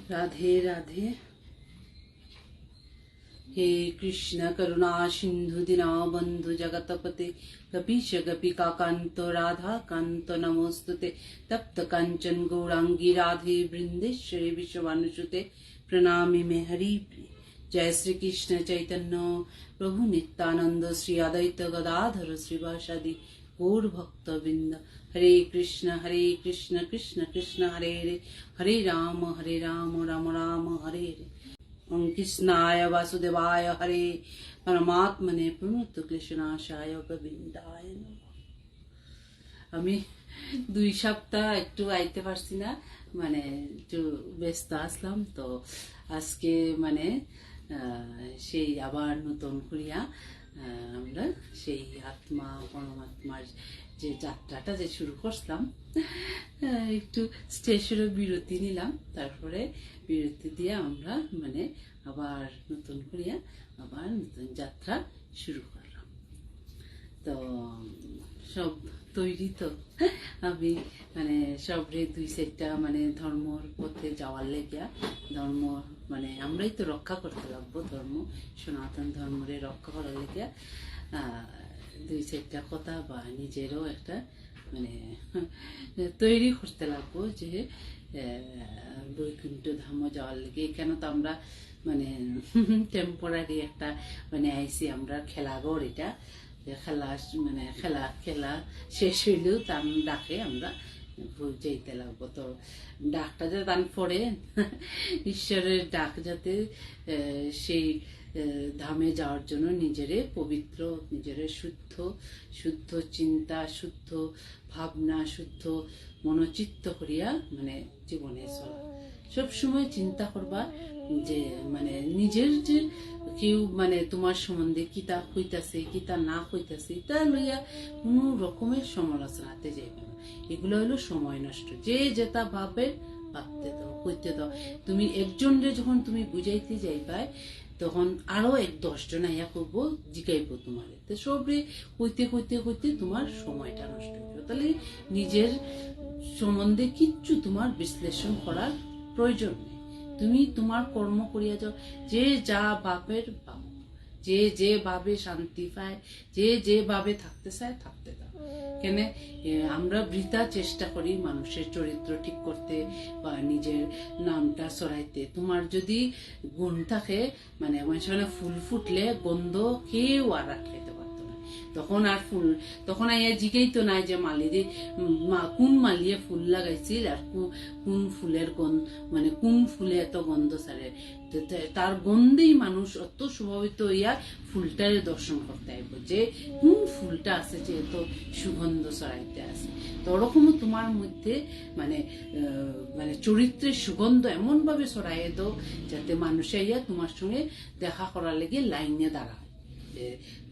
राधे राधे। हे कृष्ण करुणा सिंधु दीनबंधु जगतपते कपीश गपिका कांत राधा कांत नमोस्तुते तप्त कांचन गौरांगी राधे वृंदेश्वरी विश्ववानुसुते प्रणामी मे हरि प्रिय। जय श्री कृष्ण चैतन्य प्रभु नित्यानंद श्री अद्वैत गदाधर श्रीवासादि गौर भक्त वृंद। हरे कृष्ण कृष्ण कृष्ण हरे हरे, हरे राम राम राम हरे हरे। ओम कृष्णाय वासुदेवाय हरे परमात्मने प्रणत क्लेशनाशाय गोविंदाय नमः। আমি 2 সপ্তাহ একটু আইতে পারছি না, মানে একটু ব্যস্ত আসলাম। তো আজকে মানে সেই আবার নতুন করিয়া আমরা সেই আত্মা পরমাত্মার যে যাত্রাটা যে শুরু করলাম, একটু স্টেশনে বিরতি নিলাম, তারপরে বিরতি দিয়ে আমরা মানে আবার নতুন করিয়া আবার নতুন যাত্রা শুরু করলাম। তো সব তৈরি, তো আমি মানে সবরে 2-4টা মানে ধর্মর পথে যাওয়ার লেগিয়া, ধর্ম মানে আমরাই তো রক্ষা করতে লাগবো, ধর্ম সনাতন ধর্মরে রক্ষা করার লেগিয়া 2-4টা কথা বা নিজেরও একটা মানে তৈরি করতে লাগবো যে বৈকুণ্ঠ ধাম যাওয়ার লেগে। এখানে তো আমরা মানে টেম্পোরারি একটা মানে আইসি আমরা খেলাঘর, এটা খেলা মানে খেলা শেষ হইলেও তার ডাকে আমরা যেতে লাগবো। তো ডাকটা যাতে তান পড়ে, ঈশ্বরের ডাক যাতে সেই ধামে যাওয়ার জন্য নিজেরে পবিত্র, নিজেরে শুদ্ধ চিন্তা, শুদ্ধ ভাবনা, শুদ্ধ মনোচিত্ত করিয়া মানে জীবনে চলা। সবসময় চিন্তা করবা যে মানে নিজের যে কেউ মানে তোমার সম্বন্ধে কিতা হইতাছে কিতা না হইতাছে, তা লইয়া কোনো রকমের সমালোচনাতে যাইবে না। এগুলো হলো সময় নষ্ট। যে যেটা ভাবে ভাবতে দাও, হইতে দাও। তুমি একজনরে যখন তুমি বুঝাইতে যাইবা, তখন আরো 10 জন আইয়া করবো, জিগাইব তোমারে। তো সবরে হইতে তোমার সময়টা নষ্ট হইবে। তাহলে নিজের সম্বন্ধে কিচ্ছু তোমার বিশ্লেষণ করার প্রয়োজন নেই। তুমি তোমার কর্ম করিয়া যাও, যে যা ভাবের ভাব, যে যে ভাবে শান্তি পায়, যে যে ভাবে থাকতে চায় থাকতে দাও। কেন আমরা বৃথা চেষ্টা করি মানুষের চরিত্র ঠিক করতে বা নিজের নামটা ছড়াইতে। তোমার যদি গুণ থাকে, মানে মানুষের ফুল ফুটলে গন্ধ কেউ আর রাখতে পারতো না, তখন আর ফুল তখন আইয়া জিগেই তো নাই যে মালিরে কোন মালিয়ে ফুল লাগাইছিল আর কোন ফুলের গন্ধ, মানে কোন ফুলে এত গন্ধ ছাড়ে। তার গন্ধেই মানুষ অত স্বভাবিত হইয়া ফুলটারে দর্শন করতে আইব যে কোন ফুলটা আছে যে এত সুগন্ধ ছড়াইতে আছে। তো ওরকমও তোমার মধ্যে মানে মানে চরিত্রের সুগন্ধ এমন ভাবে ছড়াইয়ে দাও যাতে মানুষ আইয়া তোমার সঙ্গে দেখা করার লেগে লাইনে দাঁড়ায়, যে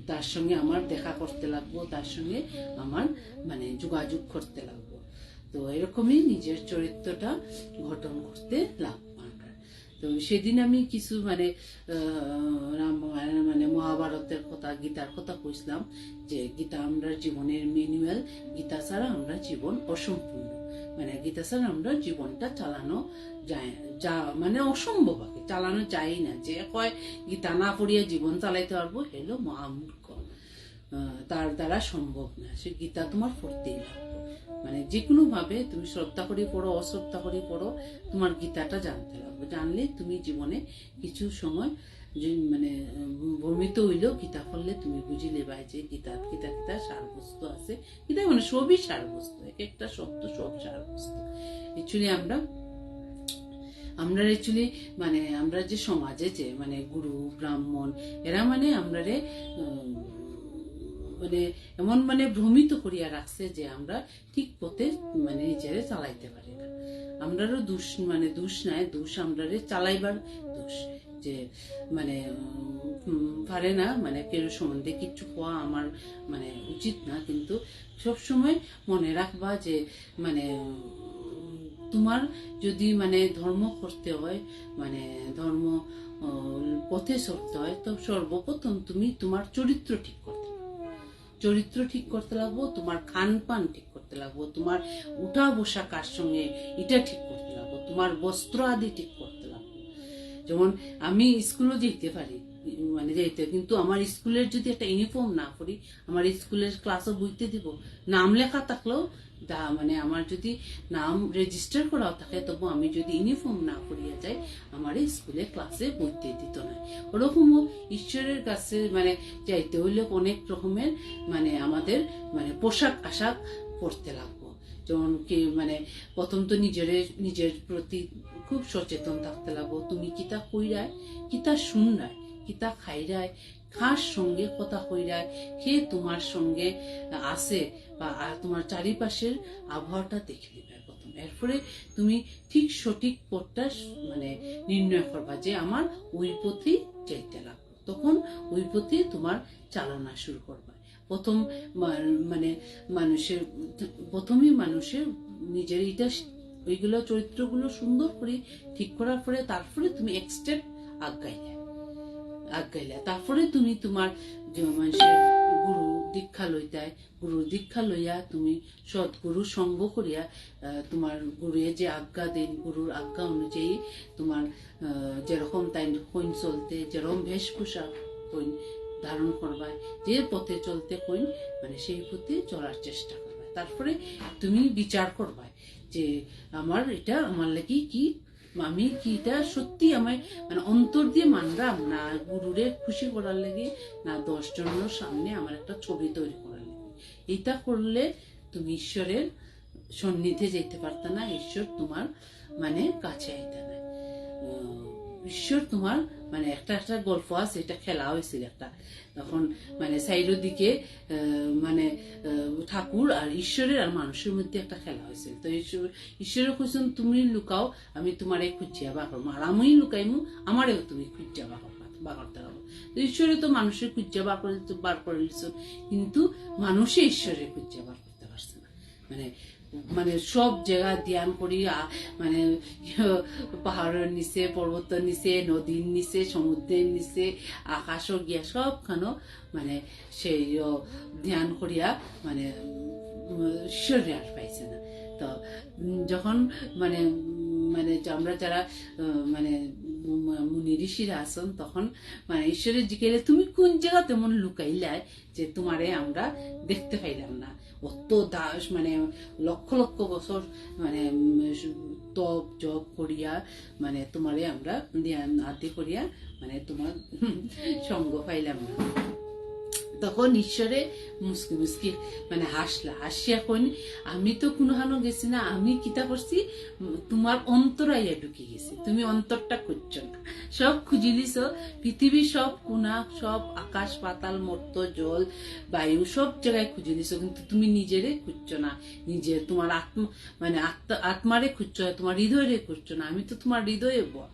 তার সঙ্গে আমার দেখা করতে লাগবো, তার সঙ্গে আমার মানে যোগাযোগ করতে লাগবো। তো এরকমই নিজের চরিত্রটা গঠন করতে লাগবো। তো সেদিন আমি কিছু মানে রামায়ণ মানে মহাভারতের কথা, গীতার কথা কইছিলাম, যে গীতা আমরা জীবনের ম্যানুয়াল। গীতা ছাড়া আমরা জীবন অসম্পূর্ণ, মানে গীতা ছাড়া আমরা জীবনটা চালানো যায় যা মানে অসম্ভব, আগে চালানো যায় না। যে কয় গীতা না পড়িয়া জীবন চালাইতে পারবো, হেলো মহামূর্খ, তার দ্বারা সম্ভব না। সে গীতা তোমার পড়তেই লাগবে, মানে যে কোনো ভাবে তুমি শ্রদ্ধা করে পড়ো, অশ্রদ্ধা করে পড়ো, তোমার গীতাটা জানতে লাগবে। জানলে তুমি জীবনে কিছু সময় মানে ভ্রমিত হইলেও গীতা পড়লে তুমি বুঝিলে ভাই যে গীতা সারবস্তু আছে। গীতা মানে সবই সারবস্তু, এক একটা শব্দ সব সারবস্তু। অ্যাকচুয়ালি আমরা অ্যাকচুয়ালি মানে আমরা যে সমাজে যে মানে গুরু ব্রাহ্মণ এরা মানে আমরা মানে এমন মানে ভ্রমিত করিয়া রাখছে যে আমরা ঠিক পথে মানে নিজেরে চালাইতে পারি না। আমরারও দোষ মানে দোষ নাই, দোষ আমরারে চালাইবার দোষ, যে মানে পারে না মানে কেউ সম্বন্ধে কিছু কোয়া আমার মানে উচিত না। কিন্তু সবসময় মনে রাখবা যে মানে তোমার যদি মানে ধর্ম করতে হয়, মানে ধর্ম পথে চলতে হয়, তো সর্বপ্রথম তুমি তোমার চরিত্র ঠিক করতে লাগবো, তোমার খান পান ঠিক করতে লাগবো, তোমার উঠা বসা কার সঙ্গে এটা ঠিক করতে লাগবো, তোমার বস্ত্র আদি ঠিক করতে যেমন আমি স্কুলও যেতে পারি, মানে যেতে, কিন্তু আমার স্কুলের যদি একটা ইউনিফর্ম না করি, আমার স্কুলের ক্লাসও বুঝতে দিব, নাম লেখা থাকলেও মানে আমার যদি নাম রেজিস্টার করাও থাকে, তবু আমি যদি ইউনিফর্ম না করিয়া যাই, আমার স্কুলে ক্লাসে বইতে দিত না। ওরকমও ঈশ্বরের কাছে মানে যাইতে হইলে অনেক রকমের মানে আমাদের মানে পোশাক আশাক পরতে লাগবো। যেমন কি মানে প্রথম তো নিজের প্রতি খুব সচেতন থাকতে লাগবো। তুমি কিতা কইরায়, কিতা শুনরায়, কিতা খাইরায়, কার সঙ্গে কথা কইরায়, কে তোমার সঙ্গে আছে, বা তোমার চারিপাশের আবহাওয়াটা দেখে নিবে প্রথম। এরপরে তুমি ঠিক সঠিক পথটা মানে নির্ণয় করবা যে আমার ওই পথেই যাইতে লাগবে, তখন ওই পথে তোমার চালনা শুরু করবা। প্রথম মানে প্রথমেই মানুষের নিজের এইটা ওইগুলো চরিত্রগুলো সুন্দর করে ঠিক করার পরে তারপরে তুমি এক স্টেপ আগাইলে, তারপরে তুমি তোমার মানুষের গুরু দীক্ষা লইতায়, গুরুর দীক্ষা লইয়া তুমি সৎগুরু সঙ্গ করিয়া তোমার গুরুয়ে যে আজ্ঞা দেন, গুরুর আজ্ঞা অনুযায়ী তোমার যেরকম তাই কইন চলতে, যেরকম বেশভূষা কইন ধারণ করবায়, যে পথে চলতে কইন মানে সেই পথে চলার চেষ্টা করবায়। তারপরে তুমি বিচার করবায় যে আমার এটা আমার লাগি কি, আমি কি এটা সত্যি আমার মানে অন্তর দিয়ে মানলাম, না গুরুরে খুশি করার লাগে, না 10 জনের সামনে আমার একটা ছবি তৈরি করার লাগে। এটা করলে তুমি ঈশ্বরের সন্নিধে যেতে পারত না, ঈশ্বর তোমার মানে কাছে আইতে না। ঈশ্বর তোমার মানে একটা গল্প আছে, এটা খেলা হয়েছিল একটা, তখন মানে সাইডের দিকে মানে ঠাকুর আর ঈশ্বরের আর মানুষের মধ্যে একটা খেলা হয়েছিল। তো ঈশ্বরের কইছেন তুমি লুকাও, আমি তোমারে খুঁজিয়া বা করবো, আর আমি লুকাইমু, আমারেও তুমি খুঁজিয়া বা করতে পারবো। তো ঈশ্বরে তো মানুষের খুঁজিয়া বার করে দিচ্ছ, কিন্তু মানুষে ঈশ্বরের খুঁজিয়া বার করতে পারছে না। মানে মানে সব জায়গা ধ্যান করি, মানে পাহাড়ের নিচে, পর্বতের নিচে, নদীর নিচে, সমুদ্রের নিচে, আকাশও গিয়া সবখানো মানে সেই ধ্যান করিয়া মানে ঈশ্বরে আর পাইছে না। তো যখন মানে মানে আমরা যারা মানে মুনি ঋষিরা আছেন, তখন মানে ঈশ্বরের জিজ্ঞেলে তুমি কোন জায়গা তেমন লুকাইলায় যে তোমারে আমরা দেখতে পাইলাম না, অত দাস মানে লক্ষ লক্ষ বছর মানে তপ জপ করিয়া মানে তোমারে আমরা ধ্যান আদি করিয়া মানে তোমার সঙ্গ পাইলাম না। তখন ঈশ্বরে মুসকি মুসকি মানে হাসিয়া কইন, আমি তো কোনো হানো গেছি না, আমি কিতা করছি তোমার অন্তরাইয়া ঢুকে গেছি, তুমি অন্তরটা খুঁজছ না, সব খুঁজি দিছ, পৃথিবীর সব কোনা, সব আকাশ পাতাল মর্ত জল বায়ু সব জায়গায় খুঁজে দিছ, কিন্তু তুমি নিজেরে খুঁজছ না, নিজে তোমার মানে আত্মারে খুঁজছ না, তোমার হৃদয়রে খুঁজছ না, আমি তো তোমার হৃদয়ে বল।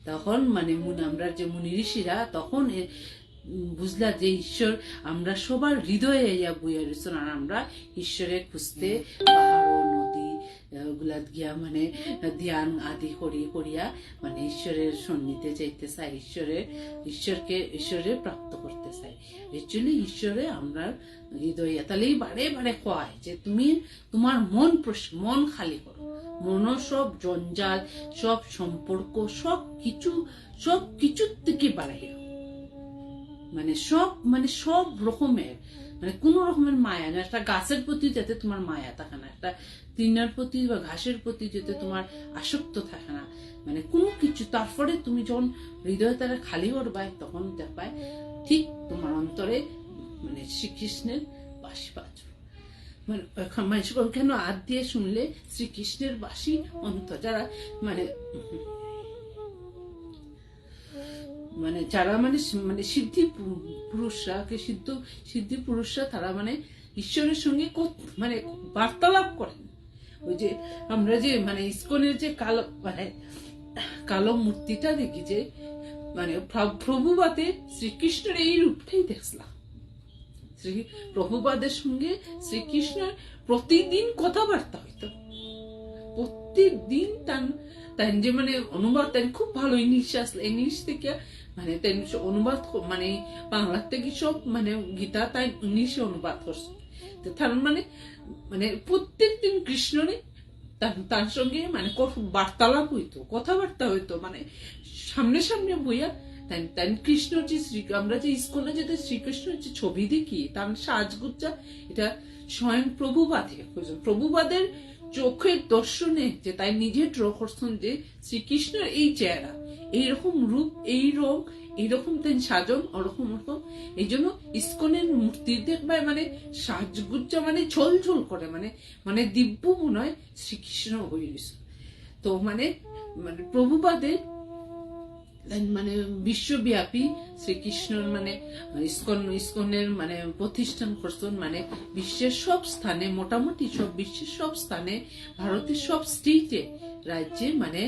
তখন মানে আমরা যে মুনি ঋষিরা তখন বুঝলা যে ঈশ্বর আমরা সবার হৃদয়ে ইয়া বইয়া রয়েছেন, আর আমরা ঈশ্বরের খুঁজতে পাহাড় নদী গুলা গিয়া মানে ধ্যান আদি করিয়া মানে ঈশ্বরের সন্নিধে যাইতে চাই, ঈশ্বরে প্রাপ্ত করতে চাই। অ্যাকচুয়ালি ঈশ্বরে আমরা হৃদয়ে তাহলেই বারে বারে কয় যে তুমি তোমার মন খালি করো, মন সব জঞ্জাল, সব সম্পর্ক, সব কিছুর থেকে বাড়াইয়া, মানে সব রকমের মানে কোন রকমের মায়া না, একটা গাছের প্রতি যাতে তোমার মায়া থাকে না, একটা তৃণের প্রতি বা ঘাসের প্রতি যাতে তোমার আসক্ত থাকে না, মানে কোনো কিছু। তারপরে তুমি যখন হৃদয় তারা খালি করবায়, তখন দেখবায় ঠিক তোমার অন্তরে মানে শ্রীকৃষ্ণের বাঁশি বাজবে। মানে মানুষ কেন হাত দিয়ে শুনলে শ্রীকৃষ্ণের বাঁশি অন্তর, যারা মানে মানে যারা মানে মানে সিদ্ধি পুরুষরা তারা মানে ঈশ্বরের সঙ্গে মানে বার্তালাপ করেন। ওই যে আমরা যে মানে ইস্কনের যে কালো মূর্তিটা দেখি, যে মানে প্রভুপাদে শ্রীকৃষ্ণের এই রূপটাই দেখলাম। প্রভুপাদের সঙ্গে শ্রীকৃষ্ণের প্রতিদিন কথাবার্তা হইতো, প্রতিদিন তাই যে মানে অনুবাদ তাই খুব ভালো ইংলিশ থেকে মানে তাই অনুবাদ মানে বাংলার থেকে সব মানে গীতা তাই ইংলিশে অনুবাদ করছে। তার মানে মানে প্রত্যেক দিন কৃষ্ণরে তার সঙ্গে মানে বার্তালাপ হইতো, কথাবার্তা হইতো, মানে সামনে সামনে বইয়া তাই তাই কৃষ্ণ যে আমরা যে ইস্কনে যেতে শ্রীকৃষ্ণের যে ছবি দেখি তার সাজগুজ্জা, এটা স্বয়ং প্রভুবাদের চোখের দর্শনে যে তাই নিজের ড্র করছেন যে শ্রীকৃষ্ণের এই চেহারা, এইরকম রূপ, এই রোগ, এইরকম তাই সাজন, ওরকম ওরকম। এই জন্য ইস্কনের মূর্তি দেখবে মানে সাজগুজ্জা মানে ঝোল ঝোল করে, মানে মানে দিব্য মনে হয় শ্রীকৃষ্ণ হয়ে গেছে। তো মানে মানে প্রভুবাদের মানে বিশ্বব্যাপী শ্রীকৃষ্ণর মানে ইস্কনের মানে প্রতিষ্ঠান করছেন, মানে বিশ্বের সব স্থানে, মোটামুটি সব বিশ্বের সব স্থানে, ভারতের সব স্টেটে, রাজ্যে মানে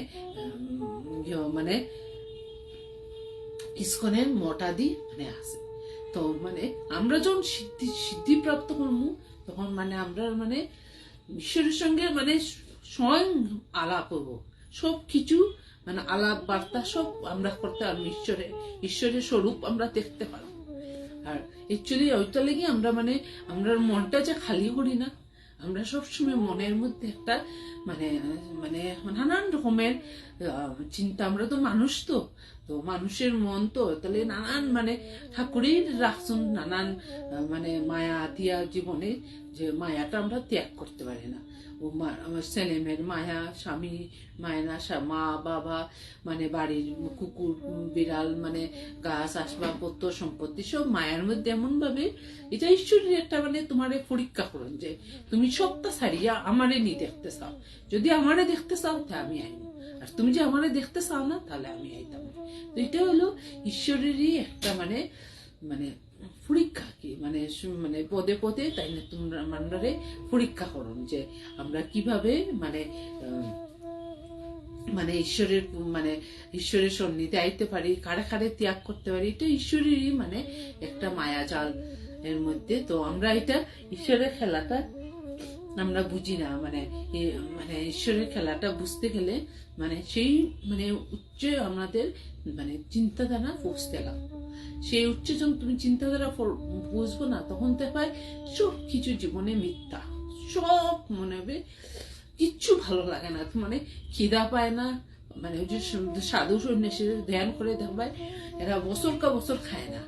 মানে ইস্কনের মঠাদি মানে আছে। তো মানে আমরা যখন সিদ্ধিপ্রাপ্ত করবো তখন মানে আমরা মানে ঈশ্বরের সঙ্গে মানে স্বয়ং আলাপ হবো, সব কিছু মানে আলাপ বার্তা সব আমরা করতে পারবো, ঈশ্বরের স্বরূপ আমরা দেখতে পারবো। আর অ্যাকচুয়ালি ওইটা লেগে আমরা মানে আমরা মনটা যে খালি করি না, আমরা সবসময় মনের মধ্যে একটা মানে মানে নানান রকমের চিন্তা, আমরা তো মানুষ, তো তো মানুষের মন, তো তাহলে নানান মানে ঠাকুরের রাখছেন নানান মানে মায়া দিয়া জীবনে, যে মায়াটা আমরা ত্যাগ করতে পারি না। ও আমার ছেলেমেয়ের মায়া, স্বামী মায়না, মা বাবা, মানে বাড়ির কুকুর বিড়াল, মানে গাছ আসবাবপত্র সম্পত্তি সব মায়ার মধ্যে এমন ভাবে, এটা ঈশ্বরের একটা মানে তোমার পরীক্ষা করুন যে তুমি সবটা ছাড়িয়া আমারে নি দেখতে চাও। যদি আমারে দেখতে চাও তাহলে আমি আইব, আর তুমি যে আমারে দেখতে চাও না তাহলে আমি আইতাম। তো এটা হলো ঈশ্বরেরই একটা মানে মানে পরীক্ষা, কি মানে মানে পদে পদে তাই না তোমরা মানুষরে পরীক্ষা করুন যে আমরা কিভাবে মানে মানে ঈশ্বরের সন্নিধে আইতে পারি, কারে কারে ত্যাগ করতে পারি। এটা ঈশ্বরেরই মানে একটা মায়াজাল এর মধ্যে। তো আমরা এটা ঈশ্বরের খেলাটা আমরা বুঝি না, মানে মানে ঈশ্বরের খেলাটা বুঝতে গেলে মানে সেই মানে উচ্চ আমাদের মানে চিন্তাধারা পৌঁছতে লাগবে। সেই উচ্চ যখন তুমি চিন্তাধারা বুঝবো না, তখন দেখায় সব কিছু জীবনে মিথ্যা, সব মনে হবে কিচ্ছু ভালো লাগে না, মানে খিদা পায় না। মানে ওই যে সাধু সন্ন্যাসীরা ধ্যান করে দেখবায় এরা বছর কা বছর খায় না,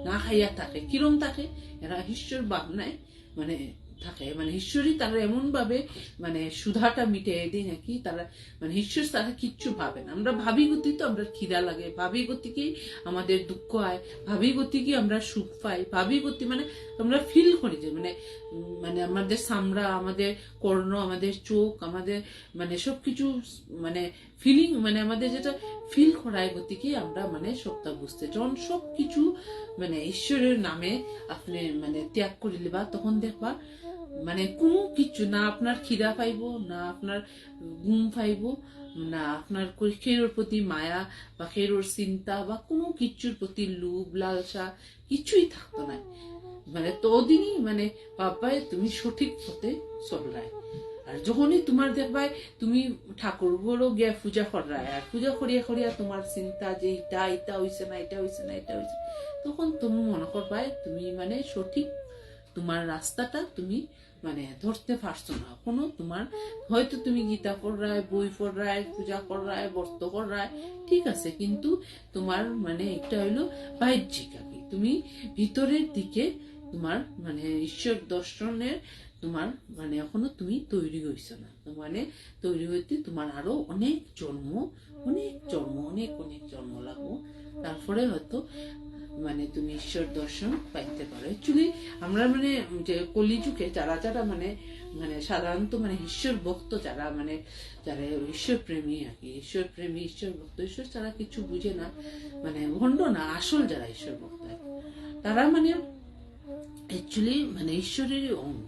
না খাইয়া থাকে, কিরম থাকে, এরা ঈশ্বর ভাবনায় মানে থাকে, মানে ঈশ্বরই তারা এমন ভাবে মানে সুধাটা মিটিয়ে দেয় নাকি, তারা মানে ঈশ্বর তারা কিচ্ছু ভাবে না। আমরা ভাবি গতি, তো আমরা খিদা লাগে, ভাবি গতিকেই আমাদের দুঃখ হয়, ভাবি গতিকে আমরা সুখ পাই, ভাবি গতি মানে আমরা ফিল করি যে মানে মানে আমাদের চামড়া, আমাদের কর্ণ, আমাদের চোখ, আমাদের মানে সবকিছু মানে ফিলিং, মানে আমাদের যেটা ফিল করায় গতিকে আমরা মানে সবটা বুঝতে, যখন সবকিছু মানে ঈশ্বরের নামে আপনি মানে ত্যাগ করিলে বা তখন দেখবা মানে কোনো কিছু না আপনার খিদা পাইব, না আপনার ঘুম পাইব, না আপনার খেরোর প্রতি মায়া বা খেরোর চিন্তা বা কোনো কিছুর প্রতি লোভ লালসা কিছুই থাকতো না। মানে তদিনই মানে বাবাই তুমি সঠিক পথে চলরায়। আর যখনই তোমার দেখবাই তুমি ঠাকুর বড় গিয়া পূজা করায়, আর পূজা করিয়া করিয়া তোমার চিন্তা যে এটা এটা হইছে না, এটা হইছে না, এটা হইছে, তখন তুমি মনে করবাই তুমি মানে সঠিক তোমার রাস্তাটা তুমি মানে ধরতে পারছো না কোনো। তোমার হয়তো তুমি গীতা পড়ায়, বই পড়ায়, পূজা করায়, ব্রত করায়, ঠিক আছে, কিন্তু তোমার মানে এটা হইলো বাহ্যিক, আর কি তুমি ভিতরের দিকে তোমার মানে ঈশ্বর দর্শনের তোমার মানে এখনো তুমি তৈরি হইছো না। মানে তৈরি হইতে তোমার আরো অনেক জন্ম, অনেক জন্ম, অনেক অনেক জন্ম লাগবো, তারপরে হয়তো মানে তুমি ঈশ্বর দর্শন পাইতে পারো। অ্যাকচুয়ালি আমরা মানে যে কলিযুগে যারা যারা মানে মানে সাধারণত মানে ঈশ্বর ভক্ত যারা, মানে যারা ঈশ্বর প্রেমী আর কি, ঈশ্বর প্রেমী, ঈশ্বর ভক্ত, ঈশ্বর ছাড়া কিছু বুঝে না, মানে ভণ্ড না, আসল যারা ঈশ্বর ভক্ত তারা মানে অ্যাকচুয়ালি মানে ঈশ্বরেরই অঙ্গ।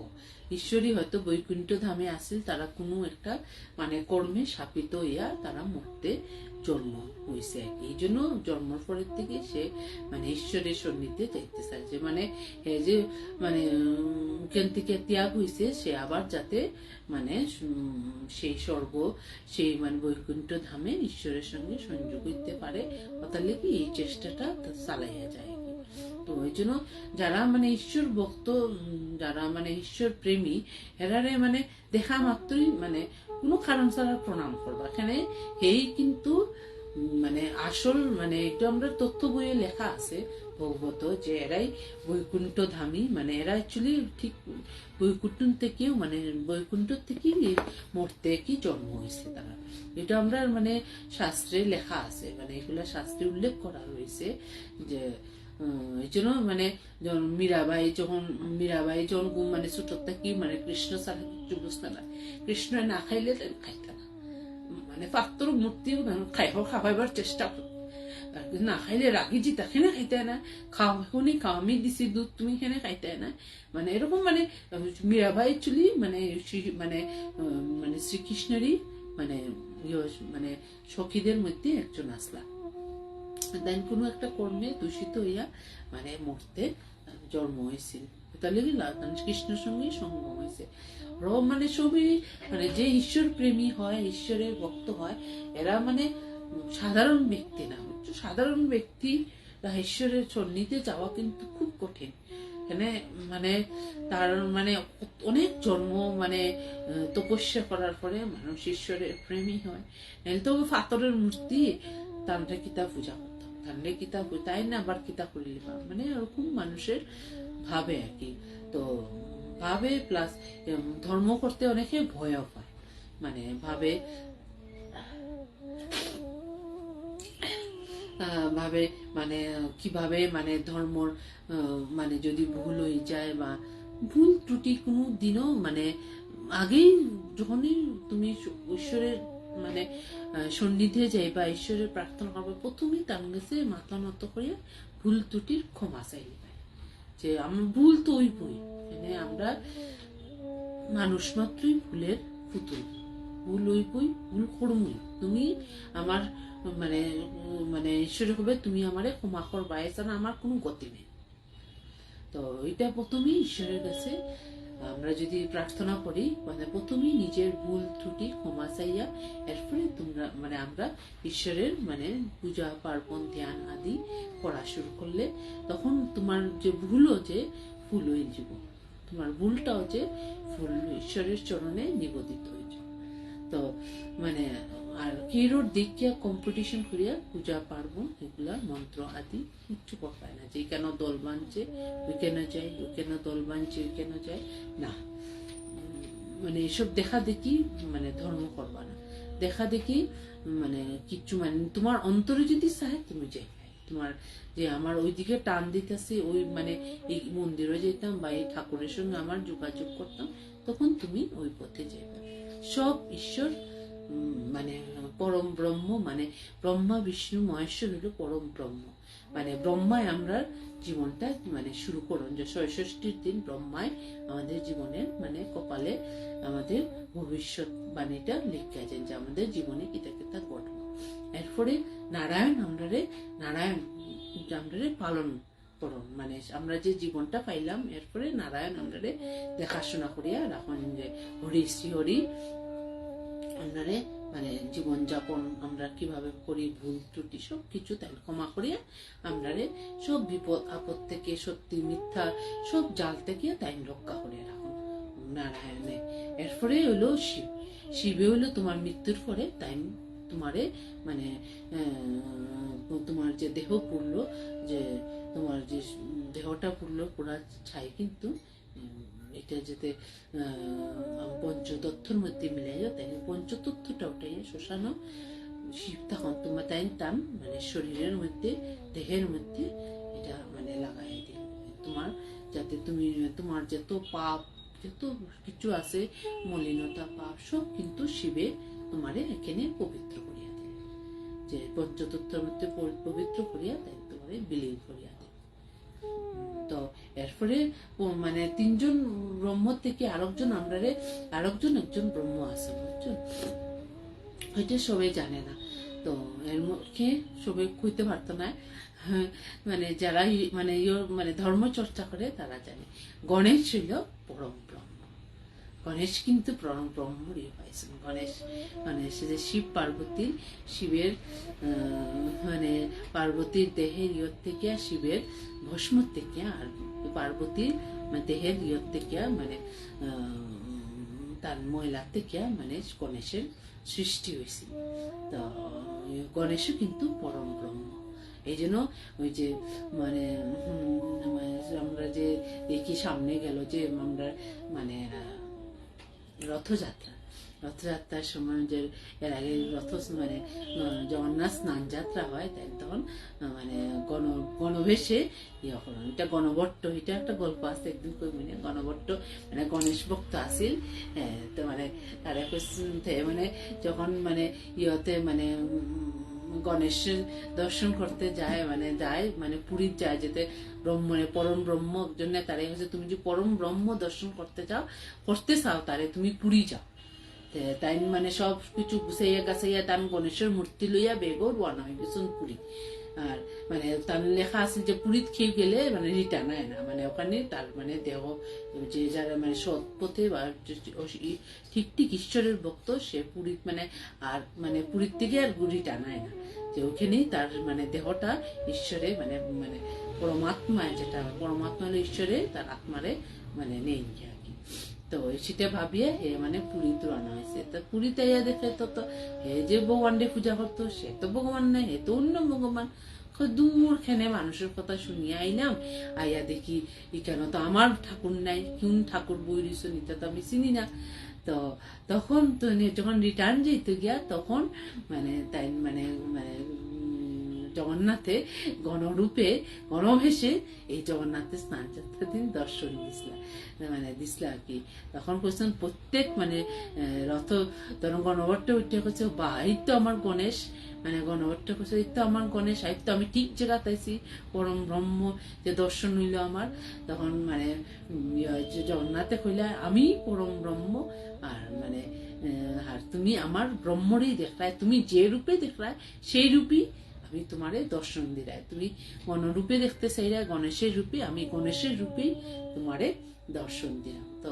ঈশ্বরই হয়তো বৈকুণ্ঠ ধামে আসিল, তারা কোনো একটা মানে কর্মে শাপিত হইয়া তারা মরতে জন্ম হয়েছে আর কি। এই জন্য জন্মর পরের থেকে সে মানে ঈশ্বরের সন্নিধে যাইতে চাইছে, মানে যে মানে জ্ঞান থেকে ত্যাগ হয়েছে, সে আবার যাতে মানে সেই স্বর্গ, সেই মানে বৈকুণ্ঠ ধামে ঈশ্বরের সঙ্গে সংযোগ হইতে পারে, তাহলে কি এই চেষ্টাটা চালাইয়া যায় আর কি। তো ওই জন্য যারা মানে ঈশ্বর ভক্ত, যারা মানে ঈশ্বর প্রেমী, এরারে মানে দেখা মাত্রই মানে কোনো কারণ ছাড়া প্রণাম করবা। এখানে এই কিন্তু মানে আসল মানে এটা আমরা তথ্য বইয়ে লেখা আছে ভগবত, যে এরাই বৈকুণ্ঠ ধামী, মানে এরা অ্যাকচুয়ালি ঠিক বৈকুণ্ঠ থেকেও মানে বৈকুণ্ঠ থেকেই মরতে কি জন্ম হয়েছে তারা। এটা আমরা মানে শাস্ত্রে লেখা আছে, মানে এগুলা শাস্ত্রে উল্লেখ করা রয়েছে। যে এই জন্য মানে মীরাবাই যখন মানে ছোট থেকে মানে কৃষ্ণ ছাড়া কিছু বুঝতে না, কৃষ্ণ না খাইলে খাইতে না, মানে পাত্র মূর্তিও খাওয়াইবার চেষ্টা করত, না খাইলে রাগি জি তাকে না খাইতে না, এখনই খাও, আমি দিছি দুধ তুমি এখানে খাইতে না, মানে এরকম মানে মীরাবাই অ্যাকচুয়ালি মানে মানে মানে শ্রীকৃষ্ণেরই মানে মানে সখীদের মধ্যে একজন আসলা। দেন কোনো একটা কর্মে দূষিত হইয়া মানে মরতে জন্ম হয়েছিল, তাহলে কৃষ্ণের সঙ্গে সঙ্গম হয়েছে। মানে সবই মানে যে ঈশ্বর প্রেমী হয়, ঈশ্বরের ভক্ত হয়, এরা মানে সাধারণ ব্যক্তি না। সাধারণ ব্যক্তি ঈশ্বরের সন্নিধে যাওয়া কিন্তু খুব কঠিন। এখানে মানে তার মানে অনেক জন্ম মানে তপস্যা করার পরে মানুষ ঈশ্বরের প্রেমী হয়। তো পাথরের মূর্তি তান্ত্রিক কিতাব পূজা করতাম, তান্ত্রিক কিতাব তাই না আবার কিতাব করিলে মানে ওরকম মানুষের ভাবে আর কি। তো ভাবে প্লাস ধর্ম করতে অনেকে ভয়ও পায়, মানে ভাবে ভাবে মানে কিভাবে মানে ধর্মর মানে যদি ভুল হয়ে যায় বা ভুল ত্রুটি কোনো দিনও মানে আগেই যখনই তুমি ঈশ্বরের মানে সন্নিধে যাই বা ঈশ্বরের প্রার্থনা করবে, প্রথমেই তার কাছে মাথা নত করিয়া ভুল ত্রুটির ক্ষমা চাইবে, যে আমার ভুল তো ওই বই, মানে আমরা মানুষ মাত্রই ভুলের পুতুল, ভুল ওই বই, ভুল করমই, তুমি আমার মানে মানে ঈশ্বরের হবে তুমি আমারে ক্ষমা করবা, এছাড়া আমার কোনো গতি নেই। তো এটা প্রথমেই ঈশ্বরের কাছে আমরা যদি প্রার্থনা করি, মানে প্রথমেই নিজের ভুল ত্রুটি ক্ষমা চাইয়া এরপরে তোমরা মানে আমরা ঈশ্বরের মানে পূজা পার্বণ ধ্যান আদি করা শুরু করলে, তখন তোমার যে ভুলও যে ফুল হয়ে যাব, তোমার ভুলটাও যে ফুল ঈশ্বরের চরণে নিবেদিত হয়ে যাবে। তো মানে আর কেউর দেখিয়া কম্পিটিশন করিয়া পূজা পার্বণ এগুলা মন্ত্র আদি কিচ্ছু পায় না, যে কেন দল বানছে ওই কেন যায়, ওই কেন দল বানছে ওই কেন যায় না, মানে এসব দেখা দেখি মানে ধর্ম করবা না, দেখা দেখি মানে কিচ্ছু মানে তোমার অন্তরে যদি চায় তুমি যাই, তোমার যে আমার ওইদিকে টান দিতেছে, ওই মানে এই মন্দিরে যেতাম বা এই ঠাকুরের সঙ্গে আমার যোগাযোগ করতাম, তখন তুমি ওই পথে যাবে। সব ঈশ্বর মানে পরম ব্রহ্ম, মানে ব্রহ্মা বিষ্ণু মহেশ্বর হলো পরম ব্রহ্ম, মানে ব্রহ্মায় আমরা জীবনটা মানে শুরু করুন, যে ৬৬টির দিন ব্রহ্মায় আমাদের জীবনের মানে কপালে আমাদের ভবিষ্যৎ বাণীটা লিখে আছেন, যে আমাদের জীবনে কিতা কিতা ঘটবে। এরপরে নারায়ণ আমরারে পালন করুন, মানে আমরা যে জীবনটা পাইলাম এরপরে নারায়ণ আমরারে দেখাশোনা করিয়া রাখুন, যে হরি শ্রী হরি আমরারে মানে জীবনযাপন আমরা কিভাবে করি, ভুল ত্রুটি সব কিছু তাই ক্ষমা করিয়া আমরারে সব বিপদ আপদ থেকে, সত্যি মিথ্যা সব জাল থেকে তাই রক্ষা করে রাখুন নারায়ণে। এরপরে হলো শিবে হলো তোমার মৃত্যুর পরে তাই তোমারে মানে তোমার যে দেহ পুরলো, যে তোমার যে দেহটা পুরলো পুরা ছাই, কিন্তু এটা যাতে পঞ্চতত্ত্বর মধ্যে মিলাই তাই পঞ্চতত্ত্বটা ওটাই শ্মশান শিব, তখন তোমার তাই টান মানে শরীরের মধ্যে দেহের মধ্যে এটা মানে লাগাই দিল, তোমার যাতে তুমি তোমার যত পাপ যত কিছু আছে মলিনতা পাপ সব কিন্তু শিবে তোমারে এখানে পবিত্র করিয়া দিল, যে পঞ্চতত্ত্বের মধ্যে পবিত্র করিয়া তাই তোমারে বিলীন করিয়া দিল। তো এরপরে মানে তিনজন ব্রহ্ম থেকে আরেকজন একজন ব্রহ্ম আছে, বুঝছেন, হয়তো সবাই জানে না, তো এর মুখে সবাই কইতে পারতো না, মানে যারা মানে মানে ধর্ম চর্চা করে তারা জানে। গণেশ ছিল পরম ব্রহ্ম, গণেশ কিন্তু ব্রহ্মরই হয়েছেন। গণেশ যে শিব পার্বতী, শিবের মানে পার্বতীর দেহের ইয়র থেকে, শিবের ভস্ম থেকে, আর পার্বতীর দেহের ইয়র থেকে মানে তার মহিলা থেকে মানে গণেশের সৃষ্টি হয়েছিল। তো গণেশও কিন্তু পরম ব্রহ্ম। এই জন্য ওই যে মানে আমরা যে দেখি সামনে গেল যে আমরা মানে রথযাত্রার সময় যে এর আগে মানে জগন্নাথ স্নান যাত্রা হয়, তাই তখন মানে গণবেশে ইয়ে করেন, এটা গণভট্ট, এটা একটা গল্প আছে একদিন কই মানে গণভট্ট মানে গণেশ ভক্ত আসিল। তো মানে তারা মানে যখন মানে ইয়তে মানে গণেশের দর্শন করতে যায় মানে পুরীর যায়, যেতে ব্রহ্মে পরম ব্রহ্ম জন্য তারাই হচ্ছে তুমি যদি পরম ব্রহ্ম দর্শন করতে চাও তারে তুমি পুরী যাও। তাই মানে সব কিছু গুছাইয়া গাছাইয়া তান গণেশের মূর্তি লইয়া বেগও রওনা হয়ে গেছেন পুরী। আর মানে তার লেখা আছে যে পুরীত খেয়ে গেলে মানে রিটার্ন হয় না, মানে ওখানে তার মানে দেহ যে যারা মানে সৎ পথে বা ঠিক ঈশ্বরের ভক্ত সে পুরীত মানে আর মানে পুরীর থেকে আর রিটার্ন হয় না, যে ওখানেই তার মানে দেহটা ঈশ্বরে মানে মানে পরমাত্মায়, যেটা পরমাত্মা হলো ঈশ্বরে তার আত্মারে মানে নেই আর কি। তো সেটা ভাবিয়ে হে মানে পুরীতে রানা হয়েছে। তো পুরীতে ইয়া দেখে তো হে যে ভগবানকে পূজা করতো সে তো ভগবান নাই, হে তো অন্য ভগবান। দূর খেনে মানুষের কথা শুনিয়ে আইলাম, আইয়া দেখি কেন তো আমার ঠাকুর নাই, কোন ঠাকুর বই রইছ নিতে তো আমি চিনি না। তো তখন তো যখন রিটার্ন যেতে গিয়া তখন মানে তাই মানে মানে জগন্নাথে গণভেসে এই জগন্নাথের স্নান যাত্রার দিন দর্শন দিসলা আর কি। তখন বলছেন প্রত্যেক মানে রথ তখন গণভট্ট উঠে করছে, বা এই তো আমার গণেশ, মানে গণভট্ট করছে এই তো আমার গণেশ, এই তো আমি ঠিক জায়গা তাইছি, পরম ব্রহ্ম যে দর্শন হইল আমার। তখন মানে জগন্নাথে কইলা আমি পরম ব্রহ্ম, আর মানে আর তুমি আমার ব্রহ্মরই দেখলায়, তুমি যে রূপে দেখলায় সেই রূপই আমি তোমারে দর্শন দিলাই, তুমি গণরূপে দেখতে চাইলে গণেশের রূপে, আমি গণেশের রূপেই তোমারে দর্শন দিলাম। তো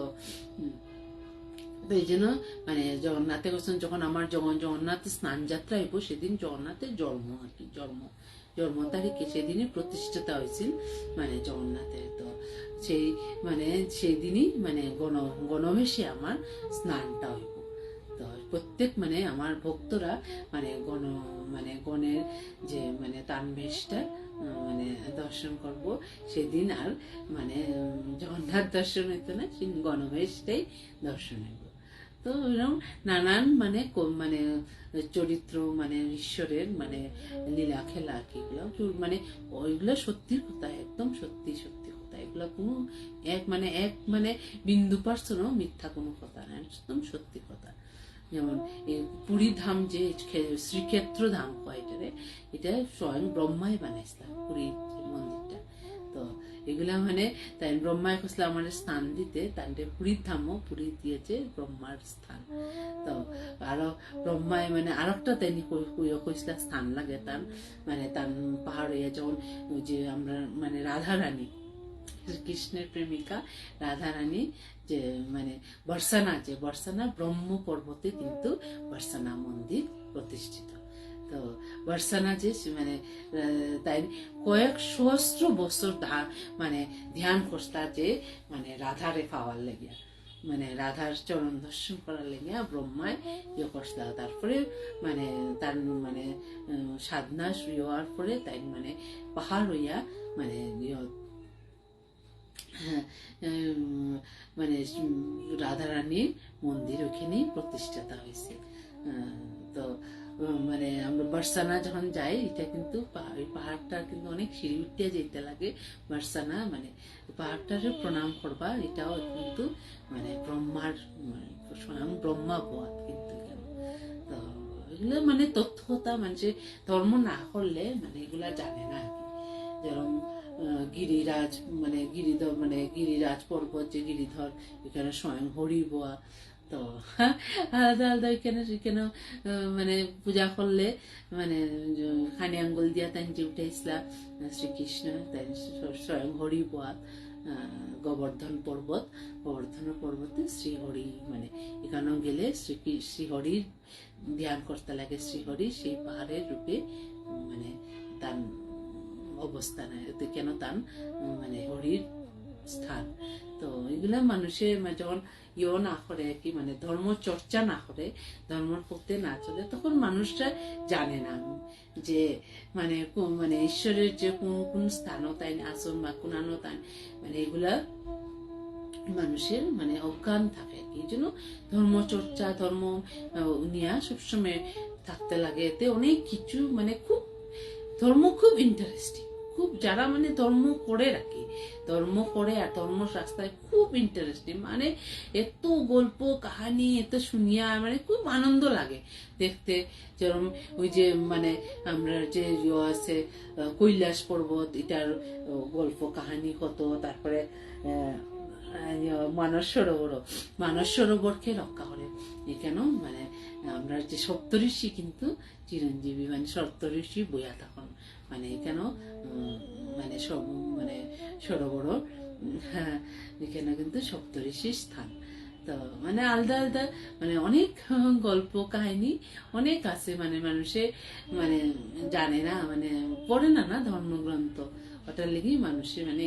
এই জন্য মানে জগন্নাথে বলছেন যখন আমার জগন্নাথের স্নান যাত্রা হইব সেদিন জগন্নাথের জন্ম আর কি, জন্ম তারিখে সেদিনই প্রতিষ্ঠাতা হয়েছিল মানে জগন্নাথের। তো সেই মানে সেই দিনই মানে গণবেশে আমার স্নানটা হইব। তো প্রত্যেক মানে আমার ভক্তরা মানে গণের যে মানে তানবেশটা মানে দর্শন করব সেদিন, আর মানে জগন্নাথ দর্শন হইতো না, সেই গণবেশটাই দর্শন হইব। তো এরকম নানান মানে মানে চরিত্র মানে ঈশ্বরের মানে লীলা খেলা আর কি, এগুলো মানে ওইগুলো সত্যি কথা, একদম সত্যি কথা, এগুলো কোনো এক মানে বিন্দু পার্সেন্টও মিথ্যা কোনো কথা না, একদম সত্যি কথা। যেমন পুরী ধাম যে শ্রীক্ষেত্র ধাম হয়, এটা স্বয়ং ব্রহ্মাই বানাইছিল পুরীর মন্দিরটা। তো এগুলা মানে তাই ব্রহ্মায় কইছিল আমার স্থান দিতে, তাই পুরীর ধামও পুরী দিয়েছে ব্রহ্মার স্থান। তো আরো ব্রহ্মায় মানে আরেকটা তাই কইছিল স্থান লাগে তার মানে তার পাহাড়ে যখন ওই যে আমরা মানে রাধারানী কৃষ্ণের প্রেমিকা রাধারানী যে মানে বর্ষানা ব্রহ্ম পর্বতে কিন্তু বর্ষানা মন্দির প্রতিষ্ঠিত। তো বর্ষানা যে মানে তাই কয়েক সহস্র বছর মানে ধ্যান করতা যে মানে রাধারে পাওয়ার লেগিয়া, মানে রাধার চরণ দর্শন করার লেগিয়া ব্রহ্মায় ইয়ে করতা। তারপরে মানে তার মানে সাধনা শুরু হওয়ার পরে তাই মানে পাহাড় হইয়া মানে মানে রাধারানীর মন্দির ওখানেই প্রতিষ্ঠাতা হয়েছে। তো মানে আমরা বর্ষানা যখন যাই, এটা কিন্তু পাহাড়টা কিন্তু অনেক সিঁড়ি উঠিয়া যেতে লাগে। বর্ষানা মানে পাহাড়টারে প্রণাম করবা, এটাও কিন্তু মানে ব্রহ্মার স্বয়ং ব্রহ্মা পথ কিন্তু। তো এগুলো মানে তথ্যতা মানে ধর্ম না করলে মানে এগুলা জানে না আর কি। যেরকম গিরিরাজ মানে গিরিরাজ পর্বত যে গিরিধর, এখানে স্বয়ং হরি বোয়া। তো আলাদা আলাদা এখানে মানে পূজা করলে মানে খানি আঙ্গুল দিয়া তাই যে উঠেছিলা শ্রীকৃষ্ণ, তাই স্বয়ং হরি বোয়া। গোবর্ধন পর্বতে শ্রীহরি মানে এখানেও গেলে শ্রীহরির ধ্যান করতে লাগে। শ্রীহরি সেই পাহাড়ের রূপে মানে তার অবস্থানে কেন তার মানে হরির স্থান। তো এগুলা মানুষের যখন না করে কি মানে ধর্ম চর্চা না করে, ধর্মের পথে না চলে, তখন মানুষরা জানে না যে মানে মানে ঈশ্বরের যে কোন স্থানও তাই আসন বা কোনানো তাই মানে এগুলা মানুষের মানে অজ্ঞান থাকে। এই জন্য ধর্ম চর্চা, ধর্ম নিয়ে সবসময় থাকতে লাগে। এতে অনেক কিছু মানে ধর্ম খুব ইন্টারেস্টিং, খুব যারা মানে ধর্ম করে রাখে, ধর্ম করে আর ধর্ম রাস্তায় খুব ইন্টারেস্টিং, মানে এত গল্প কাহানি এত শুনিয়া মানে খুব আনন্দ লাগে দেখতে। যেরকম ওই যে মানে আমরা যে আছে কৈলাস পর্বত, এটার গল্প কাহানি কত, তারপরে মানস সরোবরকে রক্ষা করে এখানে মানে আমরা যে সপ্তঋষি কিন্তু চিরঞ্জীবী, মানে সপ্তঋষি বইয়া তখন মানে এখানেও মানে সব মানে সরোবর এখানে কিন্তু সপ্তঋষির স্থান। তো মানে আলাদা আলাদা মানে অনেক গল্প কাহিনী অনেক আছে, মানে মানুষে মানে জানে না, মানে পড়ে না ধর্মগ্রন্থ, ওটার লেগেই মানুষের মানে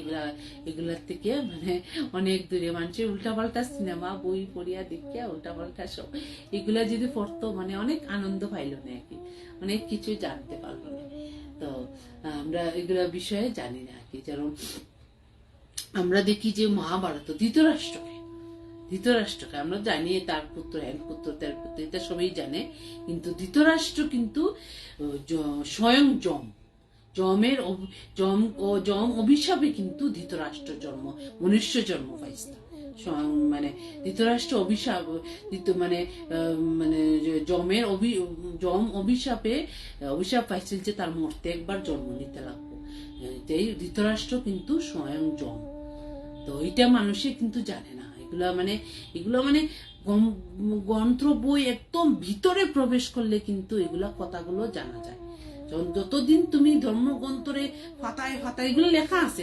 এগুলার থেকে মানে অনেক দূরে মানুষের উল্টাপাল্টা সিনেমা বই পড়িয়া দেখিয়া উল্টাপাল্টা সব এগুলা যদি পড়তো মানে অনেক আনন্দ পাইলো না, আর কি অনেক কিছু জানতে পারলো না। তো আমরা এগুলা বিষয়ে জানি না আর কি। যেমন আমরা দেখি যে মহাভারত ধৃতরাষ্ট্রকে আমরা জানি তার পুত্র এটা সবাই জানে, কিন্তু ধৃতরাষ্ট্র কিন্তু স্বয়ং যম অভিশাপে কিন্তু ধৃতরাষ্ট্র মনুষ্য জন্ম পাইছে। মানে ধৃতরাষ্ট্র অভিশাপ মানে মানে যম অভিশাপ পাইছিল যে তার মরতে একবার জন্ম নিতে লাগবে। ধৃতরাষ্ট্র কিন্তু স্বয়ং যম। তো এটা মানুষে কিন্তু জানে না। এগুলা মানে গ্রন্থ বই একদম ভিতরে প্রবেশ করলে কিন্তু এগুলা কথাগুলো জানা যায়। যতদিন তুমি ধর্মগ্রন্থরে ফাতায় এগুলো লেখা আছে,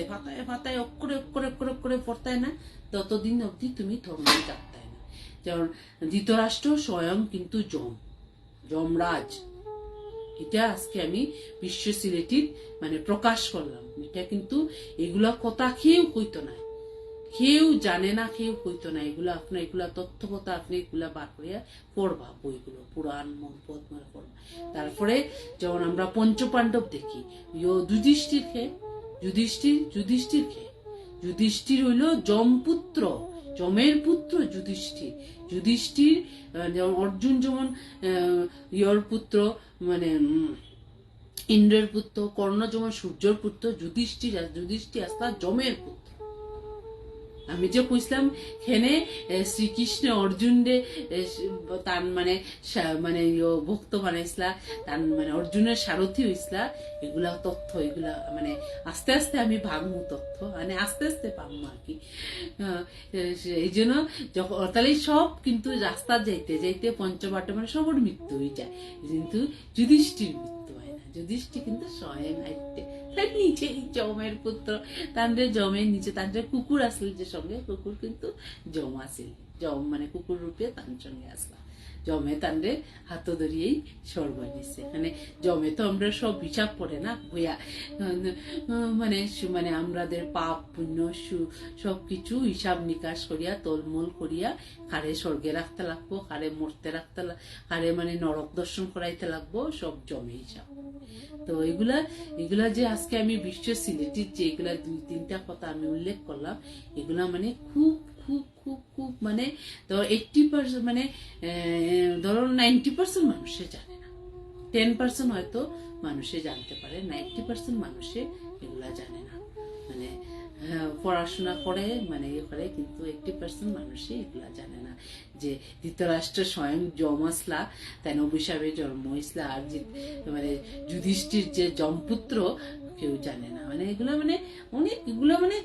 ফাতায় অক্ষরে পড়তায় না, ততদিন অবধি তুমি ধর্ম জানতায় না। যেমন ধৃতরাষ্ট্র স্বয়ং কিন্তু যমরাজ। এটা আজকে আমি বিশ্ব সিলেটির মানে প্রকাশ করলাম। এটা কিন্তু এগুলা কথা কেউ কইতো না, কেউ জানে না, কেউ কইতো না। এগুলা তথ্য কথা আপনি এগুলা বার করিয়া পড়বা, বইগুলো পুরাণ মহাভারত পড়বা। তারপরে যেমন আমরা পঞ্চপাণ্ডব দেখি, যুধিষ্ঠির হইল যমের পুত্র যুধিষ্ঠির যেমন অর্জুন যেমন ইয়র পুত্র মানে ইন্দ্রের পুত্র, কর্ণ যেমন সূর্যের পুত্র, যুধিষ্ঠির আসলা যমের পুত্র। আমি যে কইছিলাম এখানে শ্রীকৃষ্ণ অর্জুন রে তার মানে মানে ভক্ত বানাইছিলা, তার মানে অর্জুনের সারথি হইছিলা। এগুলা তথ্য, এগুলা মানে আস্তে আস্তে আমি ভাঙবো তথ্য, মানে আস্তে আস্তে পাবো আর কি। এই জন্য যখন তাহলে সব কিন্তু রাস্তা যাইতে পঞ্চপাণ্ডব মানে সবার মৃত্যু হয়ে যায়, কিন্তু যুধিষ্ঠির মৃত্যু হয় না। যুধিষ্ঠির কিন্তু স্বয়ং হাইতে নিচে যমের পুত্র, তান্ডে জমের নিচে তান্ডে কুকুর আসল, যে সঙ্গে কুকুর কিন্তু জম আসিল, জম মানে কুকুর রূপে তার সঙ্গে আসলা। জমে তান্ডে হাত ধরিয়েই স্বর্গ নিচ্ছে। মানে জমে তো আমরা সব হিসাব পড়ে না বইয়া, মানে মানে আমাদের পাপ পুণ্য সবকিছু হিসাব নিকাশ করিয়া তোলমোল করিয়া কারে স্বর্গে রাখতে লাগবো, কারে মরতে রাখতে, কারে মানে নরক দর্শন করাইতে লাগবো, সব জমে হিসাব। তো এগুলা যে আজকে আমি বিশ্ব সিলেটির যে এগুলা 2-3টা কথা আমি উল্লেখ করলাম, এগুলা মানে খুব খুব খুব খুব মানে 80% মানে ধরো 90% মানুষে জানে না, 10% হয়তো মানুষে জানতে পারে, 90% মানুষে এগুলা জানে না। মানে পড়াশোনা করে মানে করে, কিন্তু 80% মানুষে এগুলা জানে না যে ধৃতরাষ্ট্র স্বয়ং যম আসলা, তাই অভিশাপে জন্ম হয়েছিল। আর মানে যুধিষ্ঠির যে যমপুত্র কেউ জানে না। মানে এগুলো মানে অনেক এগুলো মানে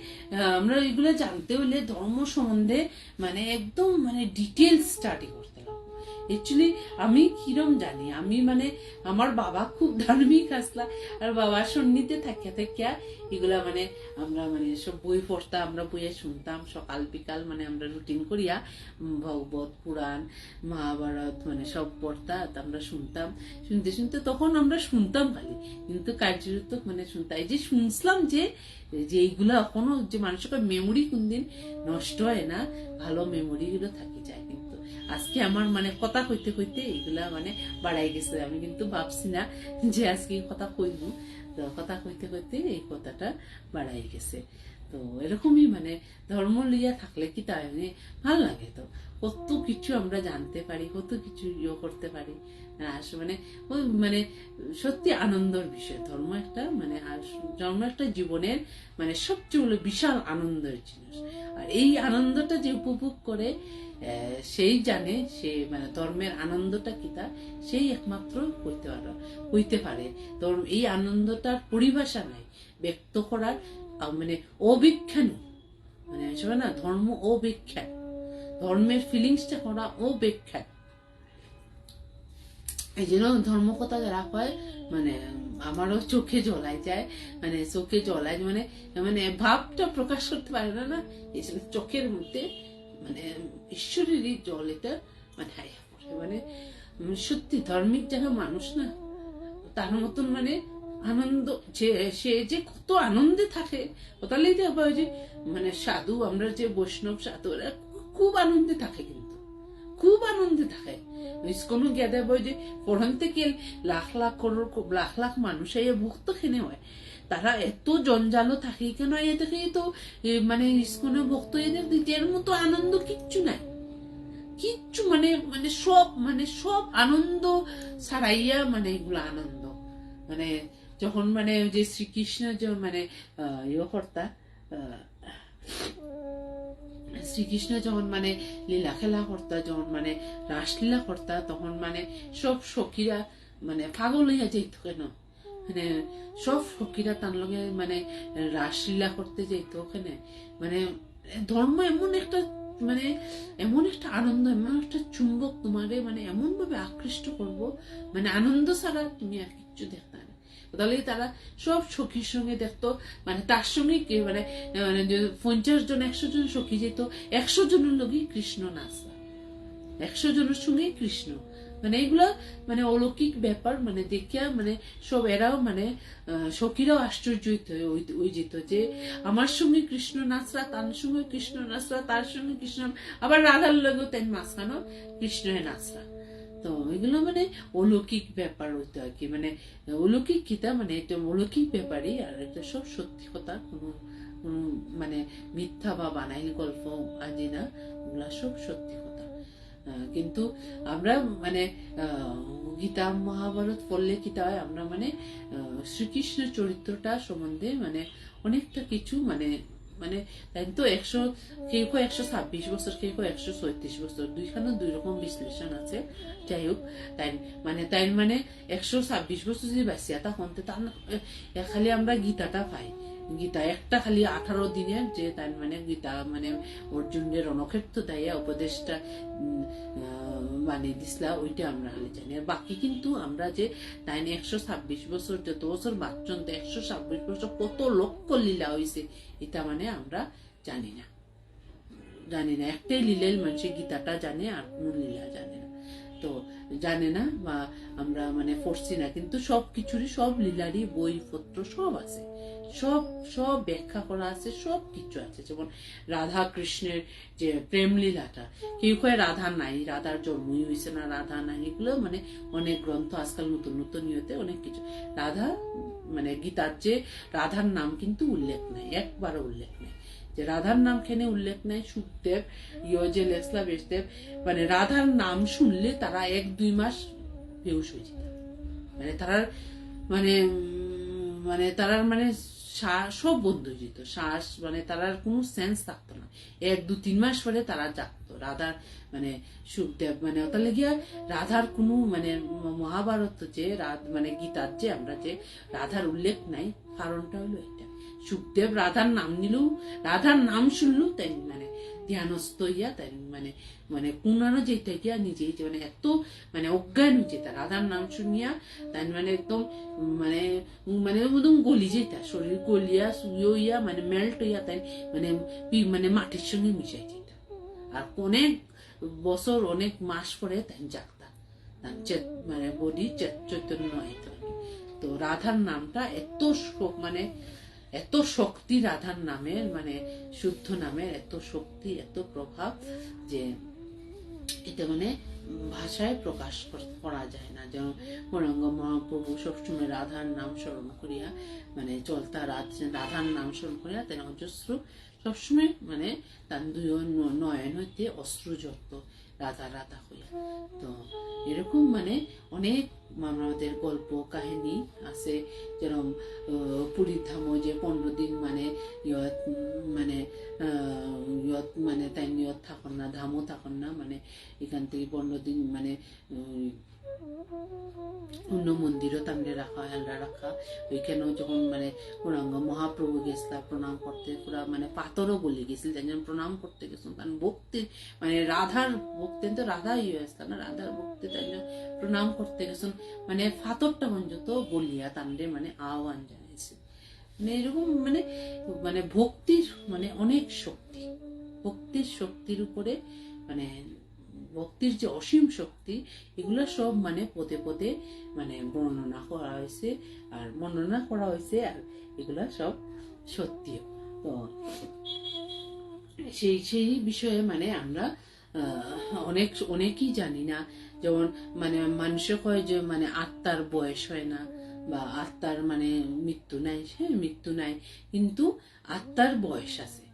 আমরা এগুলো জানতে হলে ধর্ম সম্বন্ধে মানে একদম মানে ডিটেলস স্টাডি করতে লাগবে। অ্যাকচুয়ালি আমি কিরম জানি, আমি মানে আমার বাবা খুব ধার্মিক আসলা, আর বাবার সন্নিতে থাকিয়া থাকিয়া এগুলা মানে আমরা মানে সব বই পড়তাম, আমরা বইয়ে শুনতাম সকাল বিকাল, মানে আমরা রুটিন করিয়া ভগবত পুরাণ মহাভারত মানে সব পড়তা, আমরা শুনতাম, শুনতে শুনতে তখন আমরা শুনতাম খালি, কিন্তু কার্যরত মানে শুনতাম। এই যে শুনছিলাম যে যে এইগুলা এখনো যে মানুষের মেমোরি কোনদিন নষ্ট হয় না, ভালো মেমোরি গুলো থাকি যায়। কিন্তু আজকে আমার মানে কথা কইতে কইতে এইগুলা মানে বাড়াই গেছে, আমি কিন্তু ভাবছি না যে আজকে কথা কইব, তো কথা কইতে কইতে এই কথাটা বাড়াই গেছে। তো এরকমই মানে ধর্ম লইয়া থাকলে কি তাই ভাল লাগে, তো কত কিছু আমরা জানতে পারি, কত কিছু করতে পারি। মানে ওই মানে সত্যি আনন্দের বিষয় ধর্ম একটা, মানে ধর্ম একটা জীবনের মানে সবচেয়ে হলো বিশাল আনন্দের জিনিস। আর এই আনন্দটা যে উপভোগ করে সেই জানে, সে মানে ধর্মের আনন্দটা কি তা সেই একমাত্র হইতে পারে। ধর্ম এই আনন্দটার পরিভাষা নাই ব্যক্ত করার, মানে অবিখ্যান, মানে না ধর্ম অবিখ্যান, ধর্মের ফিলিংসটা করা অবিখ্যান। এই জন্য ধর্ম কথা যারা কয় মানে আমারও চোখে জ্বলাই যায়, মানে চোখে জ্বলাই, মানে মানে ভাবটা প্রকাশ করতে পারে না, না এই চোখের মধ্যে মানে ঈশ্বরেরই জল এটা মানে হাইয়া পড়ে। মানে সত্যি ধার্মিক যারা মানুষ না, তার মতন মানে আনন্দ, যে সে যে কত আনন্দে থাকে, তাহলেই দেখবো যে মানে সাধু, আমরা যে বৈষ্ণব সাধু, ওরা খুব আনন্দে থাকে, কিন্তু খুব আনন্দে থাকে। ইস্কনও গিয়ে দেব যে পড়ান থেকে লাখ লাখ লাখ লাখ মানুষ এই ভুক্ত খেনে হয়, তারা এত জঞ্জালও থাকে কেন, এ থেকে তো মানে ইস্কনের ভক্ত এদের মতো আনন্দ কিচ্ছু নাই, কিচ্ছু মানে মানে সব আনন্দ ছাড়াইয়া, মানে এগুলো আনন্দ। মানে যখন মানে যে শ্রীকৃষ্ণ যে মানে কর্তা, শ্রীকৃষ্ণ যখন মানে লীলা খেলা করতা, যখন মানে রাসলীলা করতা, তখন মানে সব সখীরা মানে পাগল হইয়া যেত কেন, মানে সব সখীরা তার লগে মানে রাসলীলা করতে যেত ওখানে। মানে ধর্ম এমন একটা মানে এমন একটা আনন্দ, এমন একটা চুম্বক, তোমারে মানে এমন ভাবে আকৃষ্ট করবো, মানে আনন্দ ছাড়া তুমি আর কিচ্ছু দেখতে না। তাহলে তারা সব সখীর সঙ্গে দেখতো, মানে তার সঙ্গে মানে 50 জন 100 জন সখী যেত, 100 জনের লোকই কৃষ্ণ নাচা, 100 জনের সঙ্গেই কৃষ্ণ, মানে এগুলা মানে অলৌকিক ব্যাপার, মানে দেখিয়া মানে সব এরাও মানে সখীরাও আশ্চর্য হয়ে যেত যে আমার সঙ্গে কৃষ্ণ নাচরা, তার সঙ্গে কৃষ্ণ নাচরা, তার সঙ্গে কৃষ্ণ, আবার রাধার লগেও তাই মাঝখানো কৃষ্ণের নাচরা। তো এগুলো মানে অলৌকিক ব্যাপার হইতো আর কি, মানে অলৌকিক কিতা মানে এটা অলৌকিক ব্যাপারই, আর এটা সব সত্যি কথা, কোনো মানে মিথ্যা বা বানাইল গল্প আজি না, এগুলা সব সত্যি কথা। কিন্তু আমরা মানে গীতা মহাভারত পড়লে কিতা হয়, আমরা মানে শ্রীকৃষ্ণের চরিত্রটা সম্বন্ধে মানে অনেকটা কিছু মানে মানে তাই তো 100 কেউ 126 বছর, কেউ 136 বছর, দুইখানে দুই রকম বিশ্লেষণ আছে। যাই হোক, তাই মানে 126 বছর যদি বাঁচিয়া তখন তার খালি আমরা গীতাটা পাই, গীতা একটা খালি 18 দিনের যে তাই মানে গীতা মানে অর্জুনের রণক্ষেত্র দেয়া উপদেশটা মানে দিসলা, ওইটা আমরা খালি জানি। আর বাকি কিন্তু আমরা যে তাই 126 বছর, যত বছর বাচ্চন 126 বছর কত লক্ষ লীলা হয়েছে, এটা মানে আমরা জানি না, একটাই লীলার মানুষের গীতাটা জানে, আর কোন লীলা জানে না, তো জানে না বা আমরা মানে পড়ছি না, কিন্তু সব কিছুরই সব লীলারই বইপত্র সব আছে, সব সব ব্যাখ্যা করা আছে, সব কিছু আছে। যেমন রাধা কৃষ্ণের যে প্রেম লীলাটা, কেউ কয় রাধা নাই, রাধার জন্মই হয়েছে না, রাধা নাই, এগুলো মানে অনেক গ্রন্থ আজকাল নতুন নতুন ইয়েতে অনেক কিছু। রাধা মানে গীতার যে রাধার নাম কিন্তু উল্লেখ নাই, একবারও উল্লেখ নেই, যে রাধার নাম খেনে উল্লেখ নাই। সুখদেব যে লেসলা বেশদেব মানে রাধার নাম শুনলে তারা 1-2 মাস বেহুশ হয়ে যেত, মানে তারার মানে মানে তারার মানে সব বন্ধ হয়ে যেত, শ্বাস মানে তারার কোনো সেন্স থাকতো না, 1-2-3 মাস পরে তারা জাগতো। রাধার মানে সুখদেব মানে ওটা লেগিয়া রাধার কোনো মানে মহাভারত যে মানে গীতার যে আমরা যে রাধার উল্লেখ নাই, কারণটা হলো এটা, সুখদেব রাধার নাম নিলেও, রাধার নাম শুনলেও তাই মানে ধ্যানস্থ হইয়া তাই মানে মানে কুনানো যেটা গিয়া নিজেই মানে এত মানে অজ্ঞান হয়েছে তার রাধার নাম শুনিয়া, তাই মানে একদম মানে মানে একদম গলি যেটা শরীর গলিয়া শুয়ে হইয়া মানে মেল্ট হইয়া তাই মানে মানে মাটির সঙ্গে মিশাই যেত। আর অনেক বছর অনেক মাস পরে তাই জাগতা মানে বডি চৈতন্য হইত। তো রাধার নামটা এত মানে এত শক্তি রাধার নামের মানে শুদ্ধ নামের এত শক্তি এত প্রভাব যে এটা মানে ভাষায় প্রকাশ করা যায় না। যেমন গৌরাঙ্গ মহাপ্রভু সবসময় রাধার নাম স্মরণ করিয়া মানে চলতা রাধার নাম স্মরণ করিয়া তেন অজস্র সবসময় মানে তার দুই নয়ন হইতে অশ্রু ঝরত রাধা রাধা হইয়া। তো এরকম মানে অনেক আমাদের গল্প কাহিনী আছে। যেরকম পুরীর ধামও যে 15 দিন মানে মানে মানে তাই নিয়ত থাকুন না, ধামও থাকুন না, মানে এখান থেকে 15 দিন মানে অন্য মন্দিরও তামলে রাখা হেলরা রাখা। ওইখানেও যখন মানে গৌরাঙ্গ মহাপ্রভু গেছিলাম প্রণাম করতে, পুরা মানে পাথরও বলে গেছিল যেন প্রণাম করতে গেছিলাম, কারণ ভক্তি মানে রাধার ভক্তি তো রাধা ইয়ে আসতাম না, রাধার ভক্তি তাই প্রণাম করতে গেছেন মানে পাথরটা পর্যন্ত বলিয়া তামলে মানে আহ্বান জানাইছে। মানে এরকম মানে মানে ভক্তির মানে অনেক শক্তি, ভক্তির শক্তির উপরে মানে ভক্তির যে অসীম শক্তি এগুলো সব মানে পদে পদে মানে বর্ণনা করা হয়েছে আর বর্ণনা করা হয়েছে আর এগুলা সব সত্যিও। তো সেই বিষয়ে মানে আমরা অনেকেই জানি না। যেমন মানে মানুষে কয় যে মানে আত্মার বয়স হয় না বা আত্মার মানে মৃত্যু নাই, হ্যাঁ মৃত্যু নাই, কিন্তু আত্মার বয়স আছে।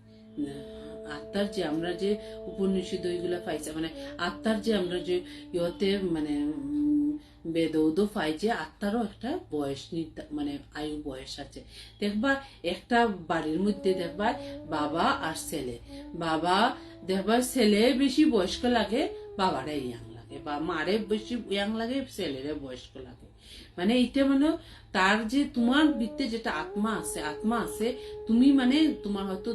আত্মার যে আমরা যে উপনিষদ ওইগুলা পাইছে মানে আত্মার যে আমরা যে ইয়তে মানে বেদৌদ পাই যে আত্মারও একটা বয়স মানে আয়ু বয়স আছে। দেখবা একটা বাড়ির মধ্যে দেখবা বাবা আর ছেলে, বাবা দেখবা ছেলে বেশি বয়স্ক লাগে বাবারা ইয়াং লাগে, বা মারে বেশি ইয়াং লাগে ছেলেরে বয়স্ক লাগে। মানে এইটা মানে তার যে তোমার ভিতরে যেটা আত্মা আছে তুমি মানে তোমার হয়তো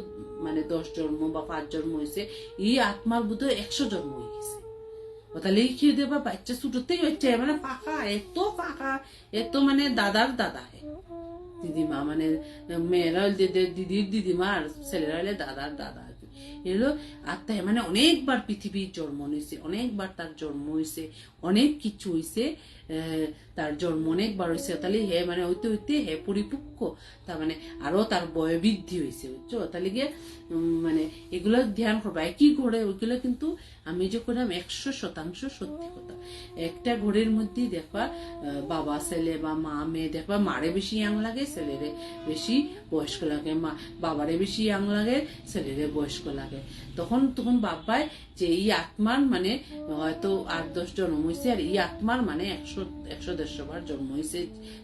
মানে 10 জন্ম বা 5 জন্ম হয়েছে, এই আত্মার বোধহয় 100 জন্ম হয়ে গেছে। তাহলে খেয়ে দেবা বাচ্চা ছুটোতেই হচ্ছে মানে পাকা এত মানে দাদার দাদা দিদিমা মানে মেয়েরা দিদির দিদিমা আর ছেলেরা হলে দাদার দাদা। এগুলো আত্মায় মানে অনেকবার পৃথিবীর জন্ম নিয়েছে, অনেকবার তার জন্ম হয়েছে, অনেক কিছু হয়েছে, তার জন্ম অনেকবার হয়েছে। তাহলে হে মানে হইতে হইতে হে পরিপক্ক, তার মানে আরো তার বয় বৃদ্ধি হয়েছে, বুঝছো? তাহলে গিয়ে মানে এগুলো ধ্যান করবা। একই ঘরে ওইগুলো কিন্তু আমি যে করলাম 100% সত্যি কথা। একটা ঘরের মধ্যে দেখবা বাবা ছেলে বা মা মেয়ে দেখবা মারে বেশি ইয়াং লাগে, ছেলেরে বেশি বয়স্ক লাগে, মা বাবারে বেশি ইয়াং লাগে, ছেলেরে বয়স্ক লাগে। তখন ভাববায় যে এই আত্মার মানে হয়তো 8-10 জন্ম হয়েছে আর এই আত্মার মানে 100-150 বার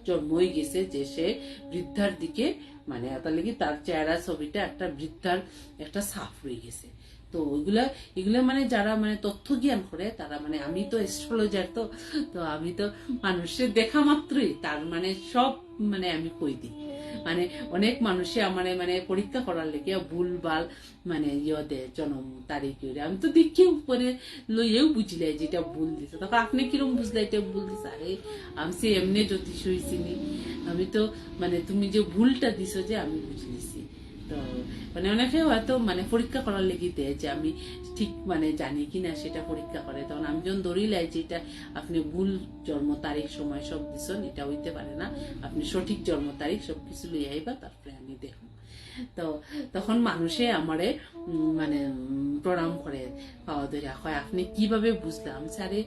জন্ম হয়ে গেছে যে সে বৃদ্ধার দিকে মানে তাহলে কি তার চেহারা ছবিটা একটা বৃদ্ধার একটা ছাপ রয়ে গেছে। তো এগুলা মানে যারা মানে তথ্য জ্ঞান করে তারা মানে আমি তো অ্যাস্ট্রোলজার, তো আমি তো মানুষের দেখা মাত্রই তার মানে সব মানে আমি কই দিই। মানে অনেক মানুষে আমার মানে পরীক্ষা করার লেগে ভুলভাল মানে দেয় জন্ম তারিখ, আমি তো দেখি উপরে লইয়েও বুঝলাই যেটা ভুল দিছে। তখন আপনি কিরম বুঝলে এটা ভুল দিছে? আরে আমি সে এমনি জ্যোতিষ হয়েছিনি, আমি তো মানে তুমি যে ভুলটা দিছো যে আমি বুঝলিছি। তো মানে অনেকে হয়তো মানে পরীক্ষা করার লেগে দেয় যে আমি ঠিক মানে জানি কিনা সেটা পরীক্ষা করে। তখন আমি যখন ধরিলাই যে এটা আপনি ভুল জন্ম তারিখ সময় সব দিচ্ছেন, এটা হইতে পারে না, আপনি সঠিক জন্ম তারিখ সবকিছু লইয়া আইবা তারপরে আমি দেখব। তো তখন মানুষে আমারে মানে প্রণাম করে পাওয়া ধরে হয় আপনি কিভাবে বুঝলাম স্যারে?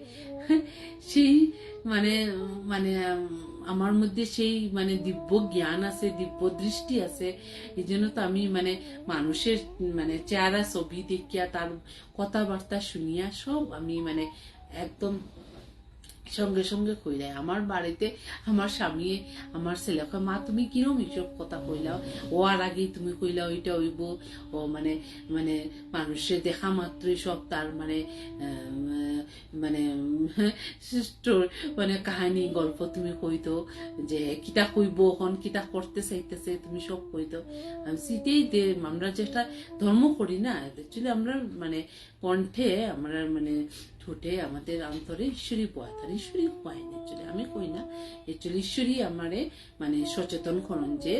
সেই মানে মানে আমার মধ্যে সেই মানে দিব্য জ্ঞান আছে, দিব্য দৃষ্টি আছে। এই জন্য তো আমি মানে মানুষের মানে চেহারা ছবি দেখিয়া তার কথাবার্তা শুনিয়া সব আমি মানে একদম সঙ্গে সঙ্গে কইলাই আমার বাড়িতে আমার স্বামী আমার ছেলে কয়, মা তুমি কিরম এইসব কথা কইলাও, ও আর আগে তুমি কইলাও এটা হইব, ও মানে মানে মানুষের দেখা মাত্রই সব তার মানে মানে মানে কাহিনী গল্প তুমি কইতো, যে কিটা কইব এখন কিটা করতে চাইতেছে তুমি সব কইতো। সেটাই আমরা যেটা ধর্ম করি না, অ্যাকচুয়ালি আমরা মানে কণ্ঠে আমরা মানে ঠোঁটে আমাদের অন্তরে ঈশ্বরী বয়াত, আর ঈশ্বরী হয় না অ্যাকচুয়ালি, আমি কই না, অ্যাকচুয়ালি ঈশ্বরী আমারে মানে সচেতন করেন যে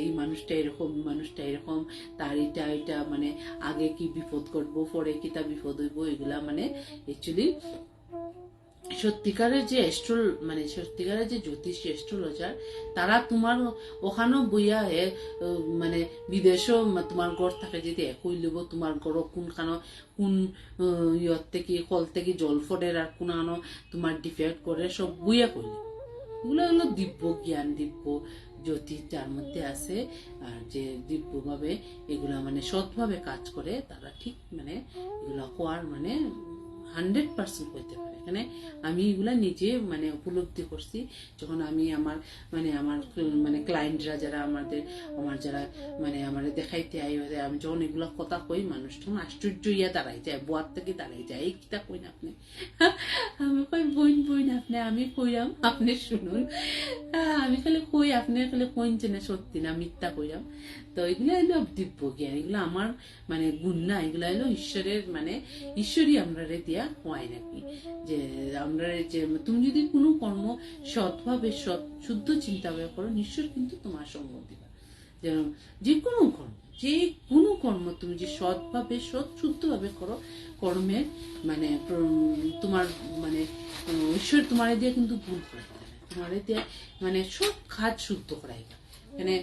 এই মানুষটা এরকম, মানুষটা এরকম, তার এটা এটা মানে আগে কি বিপদ ঘটবো, পরে কি তা বিপদ হইব, এগুলা মানে অ্যাকচুয়ালি সত্যিকারের যে মানে সত্যিকারের যে জ্যোতিষ অ্যাস্ট্রোলজার, তারা তোমার ওখানেও বইয়া মানে বিদেশেও তোমার ঘর থাকে যদি একই লব, তোমার ঘর কোনখানো কোন ইয়র থেকে কল থেকে জল ফোটের আর কোন আনো তোমার ডিফেক্ট করে সব বইয়া করলে, এগুলো হলো দিব্য জ্ঞান, দিব্য জ্যোতিষ যার মধ্যে আছে, আর যে দিব্যভাবে এগুলা মানে সৎভাবে কাজ করে, তারা ঠিক মানে এগুলা হওয়ার মানে 100% হইতে পারে। এখানে আমি এগুলা নিজে মানে উপলব্ধি করছি, যখন আমি আমার মানে ক্লায়েন্টরা যারা আমার যারা মানে আমার দেখাইতে আই, আমি যখন এগুলা কথা কই, মানুষ তখন আশ্চর্য ইয়া দাঁড়াই যায়, বোয়ার থেকে দাঁড়াই যায়, এই কিতা কই না আপনি, আমি কই বইন আপনি, আমি কইরাম আপনি শুনুন, আমি খালি কই আপনি খালি কইছে না সত্যি না মিথ্যা কইরাম। তো এগুলো হলো দিব্য জ্ঞান, এগুলো আমার মানে গুণ না, এগুলো হলো ঈশ্বরের মানে ঈশ্বরই আমরা দিয়া হয় নাকি, যে আমরা যে তুমি যদি কোনো কর্ম সৎভাবে শুদ্ধ চিন্তা ভাবনা করো, ঈশ্বর কিন্তু তোমার সঙ্গ দিবা। যেন যে কোনো কর্ম তুমি যে সৎভাবে শুদ্ধভাবে করো, কর্মের মানে তোমার মানে ঈশ্বর তোমার দিয়ে কিন্তু ভুল করাই দেবে, তোমার দিয়ে মানে সব কাজ শুদ্ধ করাই দেবে। মানে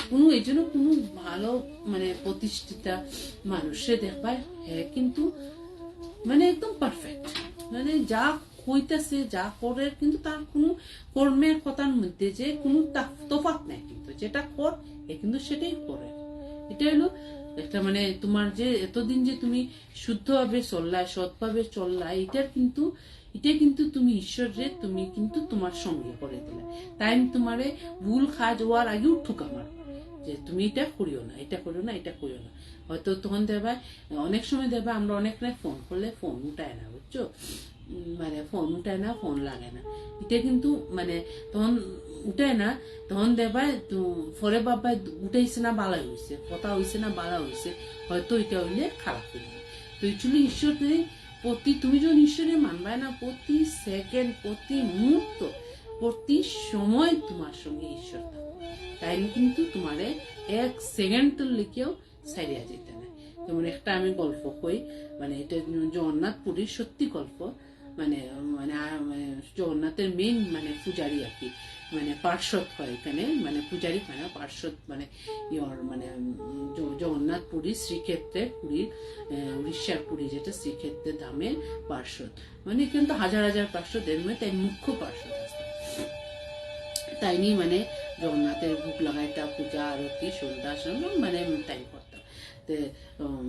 কোনো এই জন্য কোনো ভালো মানে প্রতিষ্ঠিতা মানুষে দেখবায় হ্যাঁ কিন্তু মানে একদম পারফেক্ট, মানে যা হইতেছে যা করে কিন্তু তার কোনো কর্মের কথার মধ্যে যে কোনো তফাৎ নাই, কিন্তু যেটা কর কিন্তু সেটাই করে। এটা হলো একটা মানে তোমার যে এতদিন যে তুমি শুদ্ধভাবে চললাই, সৎভাবে চললাই, এটা কিন্তু তুমি ঈশ্বরের তুমি কিন্তু তোমার সঙ্গে করে দিলে, তাই তোমারে ভুল কাজ হওয়ার আগেও ঠুকা মার যে তুমি এটা করিও না, এটা করিও না, এটা করিও না। হয়তো তখন দেবা অনেক সময় দেবা আমরা অনেক ফোন করলে ফোন উঠায় না, বুঝছো, মানে ফোন উঠায় না, ফোন লাগে না, এটা কিন্তু মানে তখন উঠায় না, তখন দেবা পরে বাবা উঠাইছে না বালা হয়েছে, কথা হয়েছে না বালা হয়েছে, হয়তো এটা হইলে খারাপ হইল। তো অ্যাকচুয়ালি ঈশ্বরের প্রতি তুমি যখন ঈশ্বরে মানবায় না, প্রতি সেকেন্ড প্রতি মুহূর্ত প্রতি সময় তোমার সঙ্গে ঈশ্বর থাকে, তাই কিন্তু তোমারে এক সেকেন্ড লিখেও সাইরিয়া যেতে না। যেমন একটা আমি গল্প কই, মানে এটা জগন্নাথ পুরীর সত্যি গল্প, মানে মানে জগন্নাথের মেইন মানে পূজারি আর কি, মানে পার্শ্বদ হয় এখানে, মানে পূজারি হয় না, পার্শ্বদ মানে ইয়র মানে জগন্নাথ পুরী শ্রীক্ষেত্রে, পুরীর উড়িষ্যার পুরী যেটা শ্রীক্ষেত্রে ধামের পার্শ্বদ, মানে কিন্তু হাজার হাজার পার্শ্বদ, এর মধ্যে তাই মুখ্য পার্শ্বদ আছে, তাই নিয়ে মানে জগন্নাথের ভোগ লাগাইতা, পূজা আরতি সন্ধ্যা মানে তাই করতাম।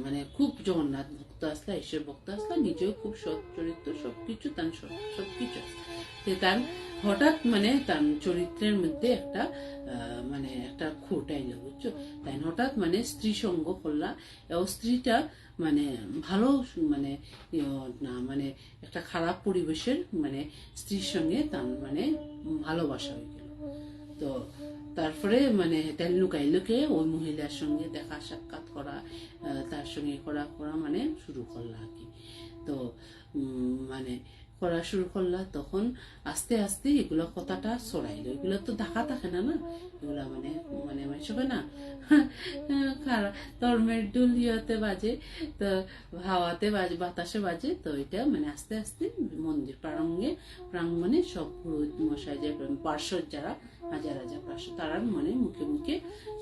মানে খুব জগন্নাথ ভক্ত আসলা, ঈশ্বর ভক্ত আসলা, নিজেও খুব সৎ চরিত্র, সবকিছু তার সবকিছু আসলে তার হঠাৎ মানে তার চরিত্রের মধ্যে একটা মানে একটা খোট আইল, বুঝছো, তাই হঠাৎ মানে স্ত্রী সঙ্গ করলা, এবং স্ত্রীটা মানে ভালো মানে না মানে একটা খারাপ পরিবেশের মানে স্ত্রীর সঙ্গে তার মানে ভালোবাসা হয়ে গেল। তো তারপরে মানে তার লুকাইলোকে ওই মহিলার সঙ্গে দেখা সাক্ষাৎ করা, তার সঙ্গে করা মানে শুরু করলা আর কি। তো মানে করা শুরু করলা, তখন আস্তে আস্তে এগুলো কথাটা ছড়াইলো, এগুলো তো ঢাকা থাকে না, এগুলা মানে মানে সবে না ধর্মের ডুল ইয়েতে বাজে, তো হাওয়াতে বাজে, বাতাসে বাজে, তো এটা মানে আস্তে আস্তে মন্দির প্রাঙ্গণে সব পুরোহিত মশাই যে পার্শ্বদ যারা হাজার হাজার পার্শ্বদ, তারা মানে মুখে মুখে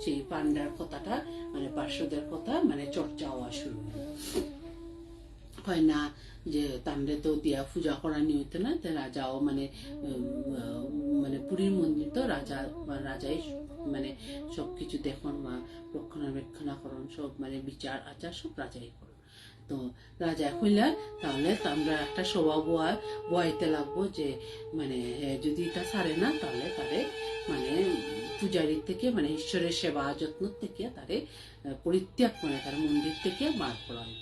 সেই পান্ডার কথাটা মানে পার্শ্বদের কথা মানে চর্চা হওয়া শুরু হয় না, যে তান্ডে তো দিয়া পূজা করা নিয়ত না, রাজাও মানে মানে পুরীর মন্দির তো রাজাই মানে সবকিছু দেখুন বা রক্ষণাবেক্ষণাকরণ সব মানে বিচার আচার সব রাজাই করেন। তো রাজা কইলা তাহলে তো আমরা একটা সভা বয়াইতে লাগবো যে মানে যদি এটা ছাড়ে না তাহলে তারে মানে পূজারীর থেকে মানে ঈশ্বরের সেবা যত্ন থেকে তারে পরিত্যাগ করে তার মন্দির থেকে বার করা হইব।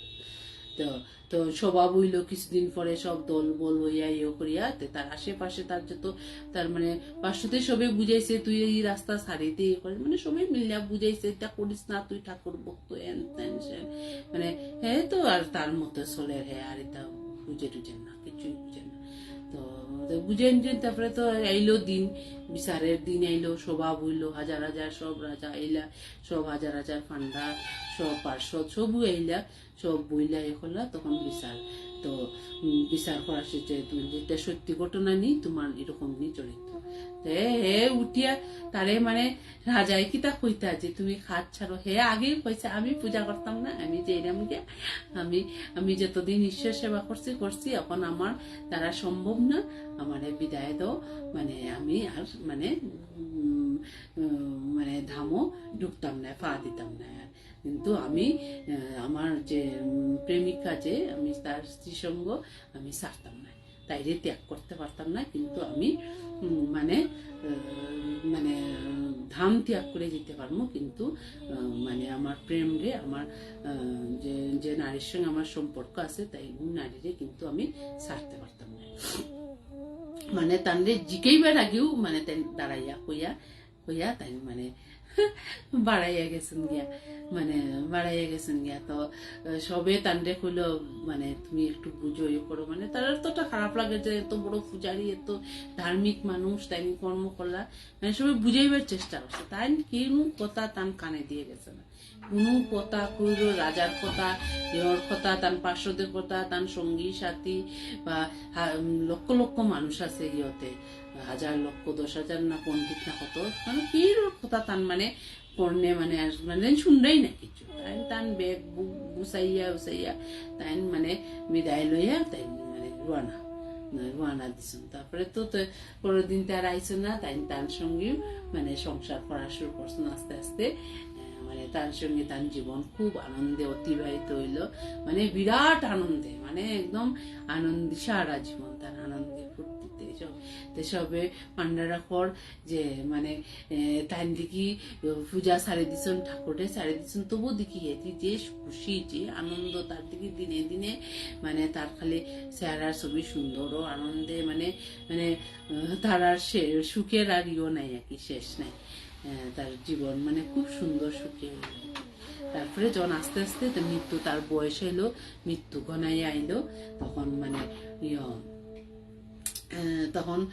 তো তো সভা বইল কিছুদিন পরে সব দল বল হইয়া ইয়ে করিয়া তার আশেপাশে তার যত তার মানে পার্শ্বতে সবাই বুঝাইছে তুই এই রাস্তা ছাড়িতে ইয়ে করে মানে সবাই মিলিয়া বুঝাইছে এটা করিস না তুই ঠাকুর ভক্ত এন তেন সেন মানে হ্যাঁ তো আর তার মতো চলে হ্যাঁ আর এটা বুঝে টুঝেন না কিছুই বুঝেন না। তো বুঝেন যে তারপরে তো আইলো দিন বিচারের দিন আইলো সভা বইলো হাজার হাজার সব রাজা আইলা সব হাজার হাজার ফান্ডা সব পার্শ্বদ সবু আইলা সব বইলা এ করলা তখন বিচার তো বিচার করা যে তুমি যেটা সত্যি ঘটনা নেই তোমার এরকম নেই চরিত্র হে উঠিয়া তারে মানে রাজাই কি তা কইতা যে তুমি খাত ছাড়ো হে আগেই কইছে আমি পূজা করতাম না আমি যে এরম গে আমি যতদিন ঈশ্বর সেবা করছি এখন আমার দ্বারা সম্ভব না আমারে বিদায় দাও মানে আমি আর মানে মানে ধামও ঢুকতাম না পা দিতাম না আর কিন্তু আমি আমার যে প্রেমিকা যে আমি তার স্ত্রী সঙ্গ আমি ছাড়তাম না তাইরে ত্যাগ করতে পারতাম না কিন্তু আমি মানে মানে ধাম ত্যাগ করে যেতে পারবো কিন্তু মানে আমার প্রেম রে আমার যে নারীর সঙ্গে আমার সম্পর্ক আছে তাই নারীরে কিন্তু আমি ছাড়তে পারতাম না মানে তানরে জিকেইবার আগেও মানে তাই দাঁড়াইয়া কইয়া তাই মানে বাড়াইয়া গেছেন গিয়া তো সবে তান্ডে কইলো মানে তুমি একটু বুঝো ইয়ে করো মানে তার এতটা খারাপ লাগে যে এত বড় পূজারী এত ধার্মিক মানুষ তাই কর্ম করলা মানে সবাই বুঝাইবার চেষ্টা করছে তাই কোনো কথা তান কানে দিয়ে গেছে না কোনো কথা কইল রাজার কথা ইয়র কথা তার পার্শ্বদের কথা তার সঙ্গী সাথী বা লক্ষ লক্ষ মানুষ আছে ইয়তে হাজার লক্ষ 10,000 না পণ্ডিত না কত মানে কি কথা তান মানে পড়নে মানে মানে শুনরাই না কিছু তাই তান বেগ গুছাইয়া তাই মানে বিদায় লইয়া তাই মানে রোয়ানা দিছেন তারপরে তো পরের দিন তার আইছে না তাই তার সঙ্গেও মানে সংসার করা শুরু করছেন আস্তে আস্তে মানে তার সঙ্গে তার জীবন খুব আনন্দে অতিবাহিত হইল মানে বিরাট আনন্দে মানে একদম আনন্দে সারা জীবন তার আনন্দে ফুর্তিতে সবে পান্ডারা কর যে মানে তাই দেখি পূজা সারি দিছেন ঠাকুরে সারি দিছেন তবু দেখি এটি যে খুশি যে আনন্দ তার দিকে দিনে দিনে মানে তার খালি চেহারার ছবি সুন্দর ও আনন্দে মানে মানে তার আর সুখের আর ইও নাই আর কি শেষ নাই তার জীবন মানে খুব সুন্দর সুখে তারপরে যখন আস্তে আস্তে মৃত্যু তার বয়স এলো মৃত্যু ঘনাইয়া আইলো তখন মানে তখন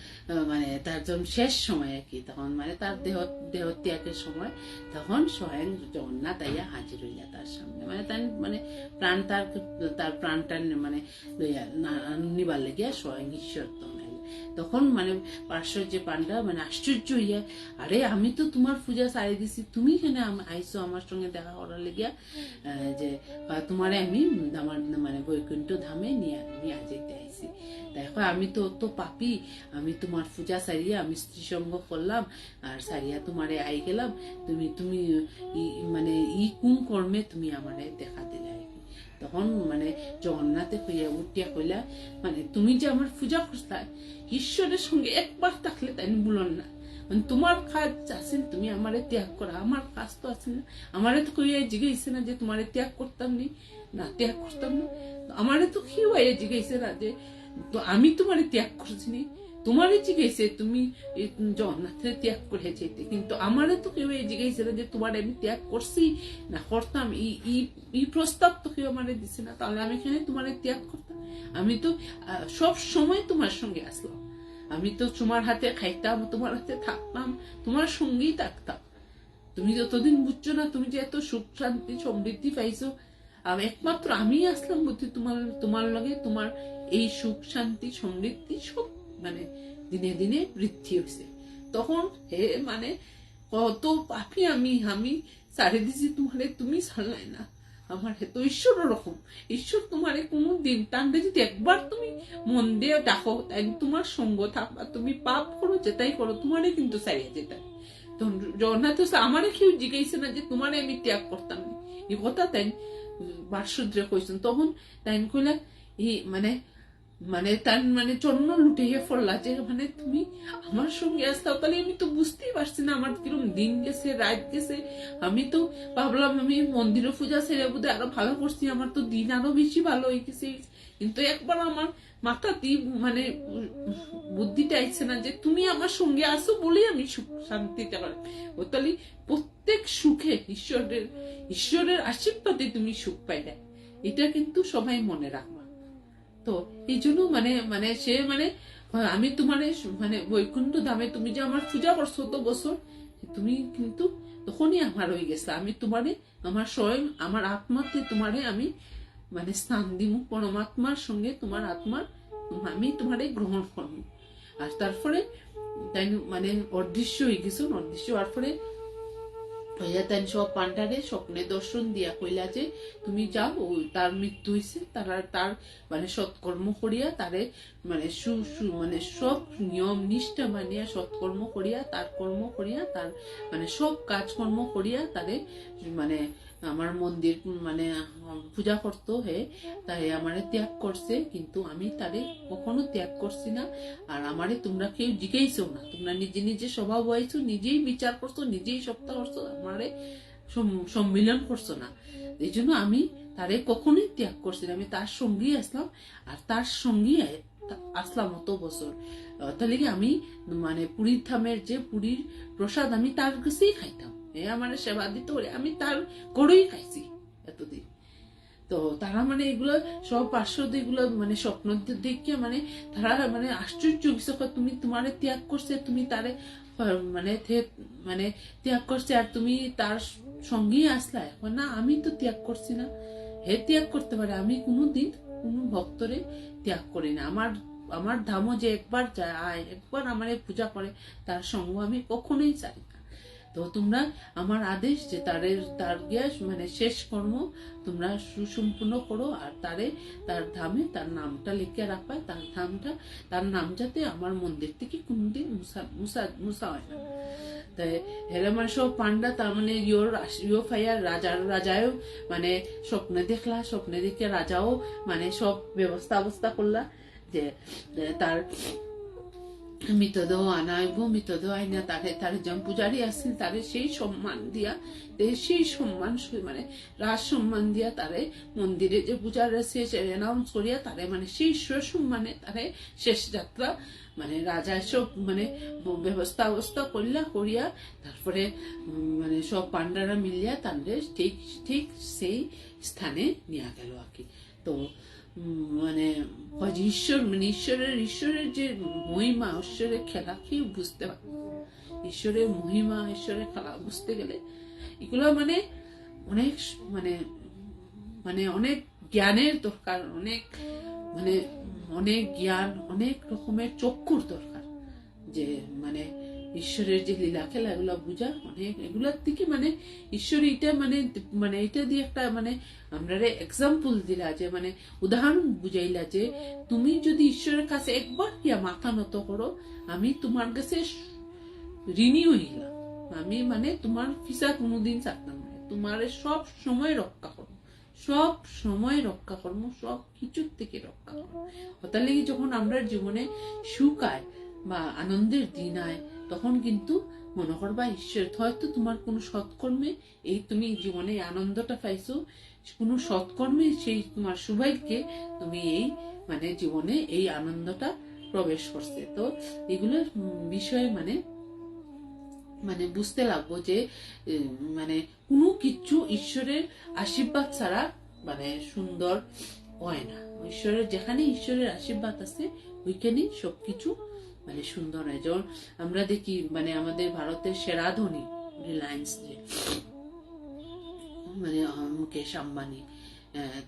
মানে তার যখন শেষ সময় আর কি তখন মানে তার দেহ ত্যাগের সময় তখন স্বয়ং জগন্নাথ আইয়া হাজির হইয়া তার সামনে মানে তার মানে প্রাণ তার প্রাণটা মানে নিবার লেগিয়া স্বয়ং ঈশ্বর তখন মানে পার্শ্ব যে পান্ডা মানে আশ্চর্য হইয়া আরে আমি তো তোমার পূজা সারি দিছি তুমি কেন আইসো আমার সঙ্গে দেখা করার লেগিয়া যে তোমারে আমি আমার মানে বৈকুণ্ঠ ধামে নিয়ে যেতে আইছি দেখো আমি তো অত পাপি আমি তোমার পূজা সারিয়া আমি স্ত্রী সঙ্গ করলাম আর সারিয়া তোমারে আই গেলাম তুমি মানে কোন কর্মে তুমি আমারে দেখা দিলে তখন মানে জগন্নাথে উঠিয়া কইলা মানে তুমি যে আমার পূজা করতা ঈশ্বরের সঙ্গে একবার থাকলে তাই বলুন না মানে তোমার কাজ আছেন তুমি আমারে ত্যাগ করা আমার কাজ তো আছে না আমারে তো কইয়া জিজ্ঞাসা না যে তোমারে ত্যাগ করতাম না ত্যাগ করতাম না আমারে তো কি হয়ে জিজ্ঞাসা না যে তো আমি তোমারে ত্যাগ করছি নি তোমারে জিজ্ঞাসা তুমি জগন্নাথের ত্যাগ করে যেতে কিন্তু আমারে তো কেউ জিজ্ঞাসা না যে তোমার আমি ত্যাগ করছি না করতাম এই প্রস্তাব তো কেউ আমারে দিছে না তাহলে আমি এখানে তোমারে ত্যাগ করতাম আমি তো সব সময় তোমার সঙ্গে আসলাম আমি তো তোমার হাতে খাইতাম তোমার হাতে থাকতাম তোমার সঙ্গেই থাকতাম তুমি যতদিন বুঝছো না তুমি যে এত সুখ শান্তি সমৃদ্ধি পাইছো একমাত্র আমি আসলাম বুদ্ধি তোমার লগে তোমার এই সুখ শান্তি সমৃদ্ধি সব মানে দিনে দিনে বৃদ্ধি হয়েছে তখন হে মানে কত পাপি আমি ছাড়ে দিছি তোমারে তুমি ছাড়লাই না আমার তো ঈশ্বর ওরকম ঈশ্বর তোমারে কোনো দিন টানতে যদি একবার তুমি মন দিয়ে ডাকো তাই তোমার সঙ্গ থাকবা তুমি পাপ করো যেটাই করো তোমারে কিন্তু ছাড়িয়ে যেতে তখন জগন্নাথ আমারে কেউ জিজ্ঞাসা না যে তোমারে আমি ত্যাগ করতাম এই কথা তাই বাসুদ্রে কইছেন তখন তাই কইলা এই মানে মানে তার মানে চন্ন লুটিয়ে পড়লা যে মানে তুমি আমার সঙ্গে আসতাও, তাহলে আমি তো বুঝতেই পারছি না আমার কিরকম দিন গেছে রাত গেছে। আমি তো ভাবলাম আমি মন্দিরে পূজা ছেড়ে বোধহয় আরো ভালো করছি, আমার তো দিন আরো বেশি ভালো হয়ে গেছে। কিন্তু একবার আমার মাথাতেই মানে বুদ্ধিটা আইছে না যে তুমি আমার সঙ্গে আসো বলেই আমি সুখ শান্তিটা পাই। ও তাহলে প্রত্যেক সুখে ঈশ্বরের আশীর্বাদে তুমি সুখ পাইলে, এটা কিন্তু সবাই মনে রাখবা। তো এই জন্য মানে মানে সে মানে আমি তোমার মানে বৈকুণ্ঠ ধামে তুমি যে আমার পূজা করছো তো বছর, তুমি কিন্তু তখনই আমার হয়ে গেছে। আমি তোমারে আমার স্বয়ং আমার আত্মাতে তোমারে আমি মানে স্থান দিব, পরমাত্মার সঙ্গে তোমার আত্মার আমি তোমারে গ্রহণ করবো। আর তারপরে তাই মানে অদৃশ্য হয়ে গেছো, অদৃশ্য হওয়ার পরে হইয়া তাই সব পান্ডারে স্বপ্নে দর্শন দিয়া কইলা যে তুমি যাও, তার মৃত্যু হয়েছে, তার মানে সৎকর্ম করিয়া তারে মানে মানে সব নিয়ম নিষ্ঠা মানিয়া সৎকর্ম করিয়া তার কর্ম করিয়া তার মানে সব কাজকর্ম করিয়া তারে মানে আমার মন্দির মানে পূজা করতো হে, তাই আমারে ত্যাগ করছে, কিন্তু আমি তারে কখনো ত্যাগ করছি না। আর আমারে তোমরা কেউ জিজ্ঞাইছো না, তোমরা নিজে নিজে স্বভাব হয়েছো, নিজেই বিচার করছো, নিজেই সপ্তাহ করছো, আমারে সম্মিলন করছো না। এই জন্য আমি তারে কখনোই ত্যাগ করছি না, আমি তার সঙ্গেই আসলাম আর তার সঙ্গেই আসলাম অত বছর। তাহলে কি আমি মানে পুরীর ধামের যে পুরীর প্রসাদ আমি তার কাছেই খাইতাম, আমার সেবা দিত, আমি তার করেই খাইছি এতদিন। তো তারা মানে এগুলো সব পার্শ্বদ এগুলো মানে স্বপ্ন দেখে মানে তারা মানে আশ্চর্য কিছু, তুমি তোমারে ত্যাগ করছে, তুমি তারে মানে মানে ত্যাগ করছে আর তুমি তার সঙ্গেই আসলা। এখন না আমি তো ত্যাগ করছি না, হে ত্যাগ করতে পারে, আমি কোনোদিন কোনো ভক্তরে ত্যাগ করি না। আমার ধামও যে একবার যায়, একবার আমার পূজা করে, তার সঙ্গ আমি কখনোই চাই না। তো তোমরা আমার আদেশ যে তার গ্যাস মানে শেষ কর্ম তোমরা সুসম্পূর্ণ করো, আর তার ধামে তার নামটা লিখে রাখবা, তার নাম যাতে আমার মন্দির থেকে কোনদিন মুসা হয় না। তাই হেরে মানে সব পান্ডা তার মানে ইয়ো ফাইয়ার রাজাও মানে স্বপ্নে দেখলা, স্বপ্নে দেখে রাজাও মানে সব ব্যবস্থা করলা যে তার মৃতদেহ আনাইব, মৃতদেহ আইনা তারে যেমন পূজারি আসছিল তারে সেই সম্মান দিয়া, সেই সম্মান মানে রাজ সম্মান দিয়া তারে মন্দিরে যে পূজার শেষ অ্যানাউন্স করিয়া তারে মানে সেই সম্মানে তারে শেষ যাত্রা মানে রাজা সব মানে ব্যবস্থা করিয়া তারপরে মানে সব পান্ডারা মিলিয়া তাদের ঠিক সেই স্থানে নিয়ে গেল আর কি। তো মানে ঈশ্বরের যে মহিমা, ঈশ্বরের খেলা কেউ বুঝতে পারে, ঈশ্বরের মহিমা ঈশ্বরের খেলা বুঝতে গেলে এগুলো মানে অনেক মানে মানে অনেক জ্ঞানের দরকার, অনেক জ্ঞান, অনেক রকমের চক্ষুর দরকার, যে মানে ঈশ্বরের যে লীলা খেলা এগুলো বুঝা অনেক, এগুলোর থেকে মানে ঈশ্বর এটা মানে এটা দিয়ে একটা মানে আমরা এক্সাম্পল দিলা, যে মানে উদাহরণ বুঝাইলা যে তুমি যদি ঈশ্বরের কাছে একবার গিয়া মাথা নত করো, আমি তোমার কাছে ঋণী হইলাম, আমি মানে তোমার ফিসা কোনোদিন চাকতাম না, তোমার সব সময় রক্ষা করবো, সব সময় রক্ষা করবো, সব কিছুর থেকে রক্ষা করবো। তাহলে যখন আমরা জীবনে সুখ আয় বা আনন্দের দিন আয়, তখন কিন্তু মনে করবা ঈশ্বর হয়তো তোমার কোনো সৎকর্মে এই তুমি জীবনে আনন্দটা পাইছো, কোনো সৎকর্মে সেই তোমার সৌভাগ্যে তুমি এই মানে জীবনে এই আনন্দটা প্রবেশ করছে। তো এগুলোর বিষয়ে মানে মানে বুঝতে লাগবো যে মানে কোনো কিছু ঈশ্বরের আশীর্বাদ ছাড়া মানে সুন্দর হয় না। যেখানে ঈশ্বরের আশীর্বাদ আছে ওইখানেই সবকিছু মানে সুন্দর হয়। যেমন আমরা দেখি মানে আমাদের ভারতের সেরা ধনী রিলায়েন্স যে মানে মুকেশ আম্বানি,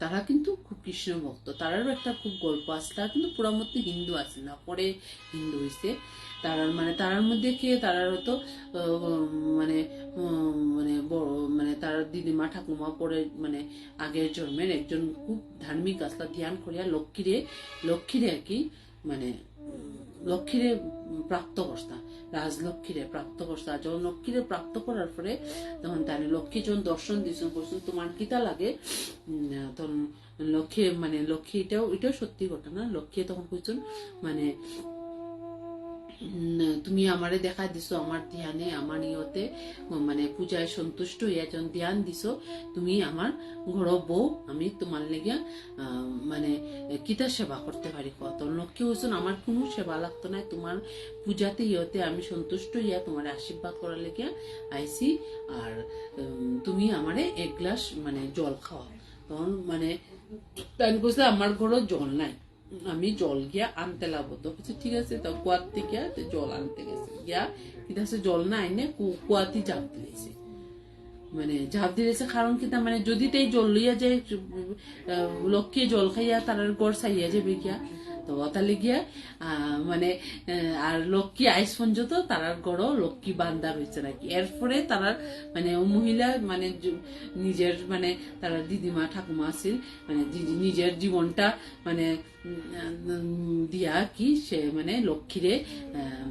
তারা কিন্তু খুব কৃষ্ণ ভক্ত, তারারও একটা খুব গল্প আছে। তারা কিন্তু পুরা মধ্যে হিন্দু আছে না, পরে হিন্দু হয়েছে। তারার মধ্যে কে তারারও তো মানে মানে বড় মানে তার দিদিমা ঠাকুমা পরে মানে আগের জন্মের একজন খুব ধার্মিক আস্থা ধ্যান করিয়া লক্ষ্মীরে আর কি মানে লক্ষ্মীরে প্রাপ্ত করতা, রাজলক্ষ্মীরে প্রাপ্ত করতা। যখন লক্ষ্মীরে প্রাপ্ত করার পরে তখন তার লক্ষ্মী যখন দর্শন দিয়েছেন, বলছেন তোমার কিতা লাগে, তখন লক্ষ্মী মানে লক্ষ্মী এটাও সত্যি ঘটনা। লক্ষ্মী তখন কইছেন মানে তুমি আমারে দেখা দিছো আমার ধ্যানে, আমার নিয়তে মানে পূজায় সন্তুষ্ট হইয়া যখন ধ্যান দিছো, তুমি আমার ঘর বউ, আমি তোমার লেগে মানে কিতা সেবা করতে পারি কত। লক্ষ্মী হয়েছেন আমার কোনো সেবা লাগতো না, তোমার পূজাতে ইয়তে আমি সন্তুষ্ট হইয়া তোমার আশীর্বাদ করার লেগে আইসি, আর তুমি আমারে এক গ্লাস মানে জল খাওয়া। তখন মানে তাই বলছে আমার ঘরও জল নাই, আমি জল গিয়া আনতে লাগবো। তো কিছু ঠিক আছে, তো কুয়ার থেকে জল আনতে গেছে, গিয়া কি আছে জল না আইনে কুয়াতি ঝাঁপ দিয়েছে, মানে ঝাঁপ দিয়েছে। কারণ কি মানে যদি তাই জল লইয়া যায়, লক্ষ্মী জল খাইয়া তার গড় চাইয়া যাবে গিয়া, তো তাহলে গিয়া মানে আর লক্ষ্মী আইস পর্যন্ত তার গড় লক্ষ্মী বান্দা রয়েছে নাকি। এরপরে তারা মানে মহিলা মানে নিজের মানে তারা দিদিমা ঠাকুমা আছিল, মানে নিজের জীবনটা মানে দিয়া কি সে মানে লক্ষ্মীরে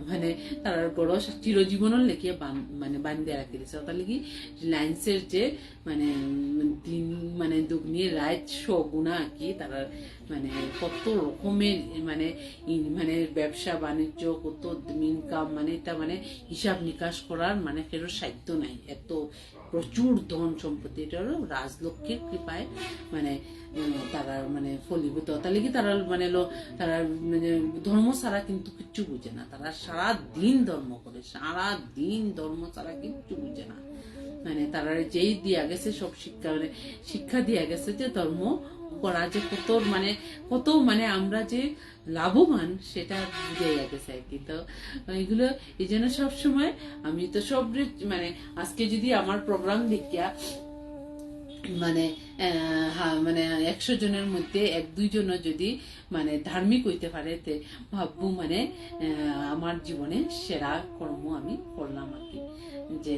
মানে তার বড় চিরজীবনের লেখিয়ে মানে বান্ধে রাখি দিয়েছে। তাহলে কি রিলায়েন্সের যে মানে দিন মানে দুগ্নি রাত শগুনা কি তারা মানে কত রকমের মানে মানে ব্যবসা বাণিজ্য কত ইনকাম, মানে এটা মানে হিসাব নিকাশ করার মানে কেউ সাধ্য নাই, এত প্রচুর ধন সম্পত্তি। এটা হলো রাজলক্ষ্মীর কৃপায় মানে তারা মানে ফলীভূত। তাহলে কি তারা মানে তারা মানে ধর্ম ছাড়া কিন্তু কিচ্ছু বুঝে না, তারা সারা দিন ধর্ম করে, সারা দিন ধর্ম ছাড়া কিচ্ছু বুঝে না। মানে তারা যেই দিয়া গেছে সব শিক্ষা মানে শিক্ষা দিয়া গেছে যে ধর্ম করা যে কত মানে আমরা যে লাভবান সেটা বুঝে গেছে আর কি। তো এগুলো এই জন্য সবসময় আমি তো সব মানে আজকে যদি আমার প্রোগ্রাম দেখিয়া মানে মানে 100 জনের মধ্যে 1-2 জন যদি মানে ধার্মিক হইতে পারে, তে ভাববো মানে আমার জীবনে সেরা কর্ম আমি করলাম আর কি। যে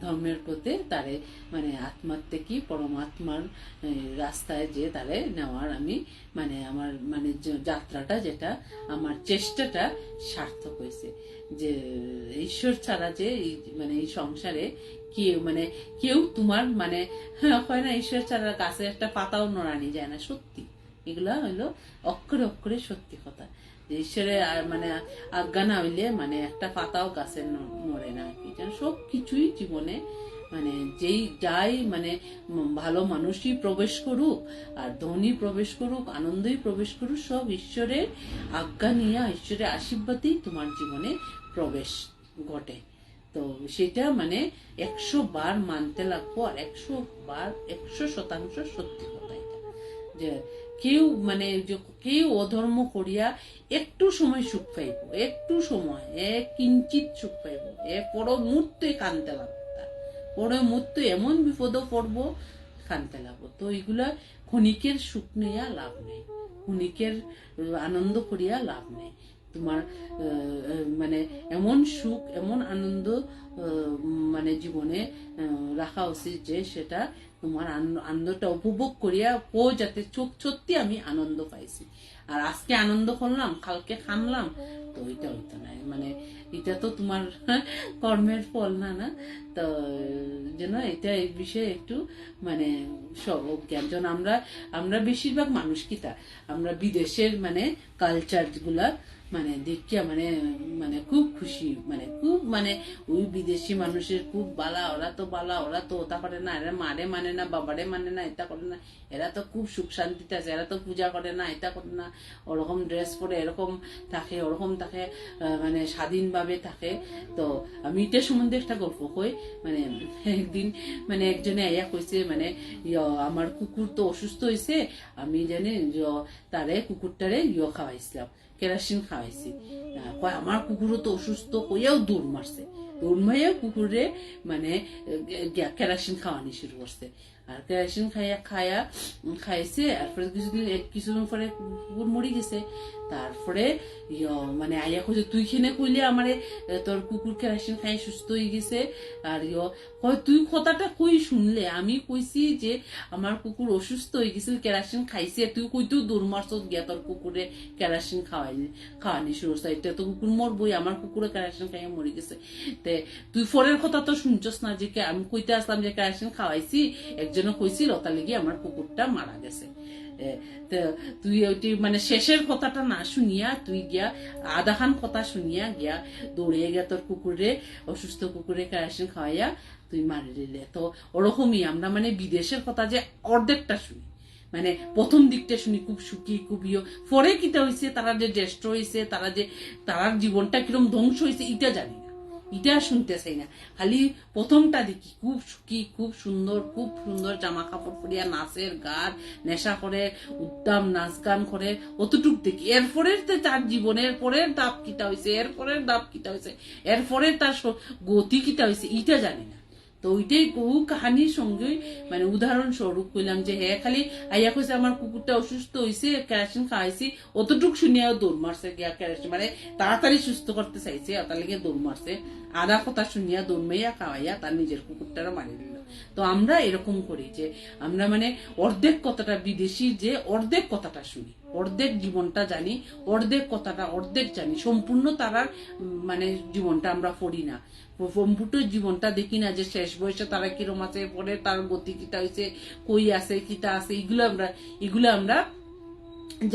ধর্মের প্রতি তারে মানে আত্মার থেকে পরমাত্মার রাস্তায় যে তারে নেওয়ার আমি মানে আমার মানে যাত্রাটা যেটা আমার চেষ্টাটা সার্থক হয়েছে। যে ঈশ্বর ছাড়া যে মানে এই সংসারে কেউ মানে কেউ তোমার মানে হয় না, ঈশ্বর ছাড়া গাছে একটা পাতাও নড়ানি যায় না, সত্যি এগুলা হইলো অক্ষরে অক্ষরে সত্যি কথা। যে ঈশ্বরের মানে আজ্ঞা না হইলে মানে একটা পাতাও গাছে নড়ে না আর কি। সব কিছুই জীবনে মানে যেই যাই মানে ভালো মানুষই প্রবেশ করুক আর ধনী প্রবেশ করুক, আনন্দই প্রবেশ করুক, সব ঈশ্বরের আজ্ঞা নিয়ে ঈশ্বরের আশীর্বাদেই তোমার জীবনে প্রবেশ ঘটে। তো সেটা মানে 100 বার মানতে লাগবো, আর 100% সত্যি কথা এটা। যে কেউ মানে কেউ অধর্ম করিয়া একটু সময় সুখ পাইব, একটু সময় কিঞ্চিত সুখ পাইব, পর মুহূর্তে কানতে লাগবো, পরে মুহূর্তে এমন বিপদও পড়বো কানতে লাগবো। তো এইগুলা ক্ষণিকের সুখ নেয়া লাভ নেই, ক্ষণিকের আনন্দ করিয়া লাভ নেই। তোমার মানে এমন সুখ এমন আনন্দ মানে জীবনে রাখা উচিত যে সেটা তোমার আনন্দটা উপভোগ করিয়া যাতে চোখ সত্যি আমি আনন্দ পাইছি, আর আজকে আনন্দ করলাম কালকে খানলাম, তো এটা হইতো না। মানে এটা তো তোমার কর্মের ফল না না। তো যেন এটা এই বিষয়ে একটু মানে জ্ঞান, যেন আমরা বেশিরভাগ মানুষ কি তা আমরা বিদেশের মানে কালচার গুলা মানে দেখিয়া মানে মানে খুব খুশি, মানে খুব মানে ওই বিদেশি মানুষের খুব বালা, ওরা তো বালা, ওরা তো ওটা করে না, এরা মারে মানে না, বাবারে মানে না, এটা করে না, এরা তো খুব সুখ শান্তিতে আছে, এরা তো পূজা করে না, এটা করে না, ওরকম ড্রেস পরে এরকম থাকে ওরকম থাকে, মানে স্বাধীনভাবে থাকে। তো আমি এটা সম্বন্ধে একটা গল্প কই। মানে একদিন মানে একজনে আইয়া কইছে মানে আমার কুকুর তো অসুস্থ হয়েছে, আমি জানি তারে কুকুরটারে খাওয়াইছিলাম, কেরাসিন খাওয়াইছি। আমার কুকুরও তো অসুস্থ কইয়াও দৌড় মারছে, দৌড় মাইয়া কুকুরে মানে কেরাসিন খাওয়ানি শুরু করছে। আর কেরাসিন খাইছে, তারপরে কিছুদিন পরে কুকুর মরি গেছে। তারপরে মানে আইয়া কইছে তুই খেনে কইলে আমারে তোর কুকুর কেরাসিন খাই সুস্থ হয়ে গেছে। আর কয় তুই কথাটা কই শুনলে? আমি কইছি যে আমার কুকুর অসুস্থ হয়ে গেছিল, কেরাসিন খাইছে, তুই কইতেও দৌড় মারছত গিয়া তোর কুকুরে কেরাসিন খাওয়ানি শুরু। এটা তো কুকুর মরবই, আমার কুকুরে কেরাসিন খাইয়া মরে গেছে। তে তুই ফরের কথা তো শুনছস না, যে আমি কইতে আসলাম যে কেরাসিন খাওয়াইছি, একজনে কইছিল তার লেগে আমার কুকুরটা মারা গেছে। তুই ওইটি মানে শেষের কথাটা না শুনিয়া তুই গিয়া আধাখান কথা শুনিয়া গিয়া দৌড়িয়ে গিয়া তোর কুকুরে, অসুস্থ কুকুরে কেরাসিন খাওয়াইয়া তুই মারি দিলে। তো ওরকমই আমরা মানে বিদেশের কথা যে অর্ধেকটা শুনি, মানে প্রথম দিকটা শুনি খুব সুখী, খুব পরে কিটা হয়েছে, তারা যে জ্যেষ্ঠ হয়েছে, তারা যে তার জীবনটা কিরম ধ্বংস হয়েছে এটা জানি না, এটা শুনতে চাই না। খালি প্রথমটা দেখি খুব সুখী, খুব সুন্দর জামা কাপড় পরিয়া নাচের গান নেশা করে, উদ্দাম নাচ গান করে, অতটুক দেখি। এরপরে তার জীবনের পরের দাপ কিটা হয়েছে, এরপরের দাপ কিটা হয়েছে, এরপরে তার গতি কিটা হয়েছে এটা জানি না। তো ওইটাই বহু কাহানির সঙ্গে মানে উদাহরণস্বরূপ কইলাম যে হ্যাঁ খালি আইয়া কইছে আমার কুকুরটা অসুস্থ হয়েছে, কেরাসিন খাওয়াইছি, অতটুক শুনিয়াও দৌড় মারছে গিয়া কেরাসিন মানে তাড়াতাড়ি সুস্থ করতে চাইছে, তার লেগে দৌড় মারছে। আধা কথা শুনিয়া দৌড় মাইয়া খাওয়াইয়া তার নিজের কুকুরটারও মারি দিল। তো আমরা এরকম করি যে আমরা মানে অর্ধেক কথাটা বিদেশির যে অর্ধেক কথাটা শুনি, অর্ধেক জীবনটা জানি, অর্ধেক কথাটা অর্ধেক জানি, সম্পূর্ণ তারার মানে জীবনটা আমরা পড়ি না, সম্পূর্ণ জীবনটা দেখি না যে শেষ বয়সে তারা কিরম আছে, পরে তার গতি কিটা হয়েছে, কই আছে কিটা আছে, এগুলো আমরা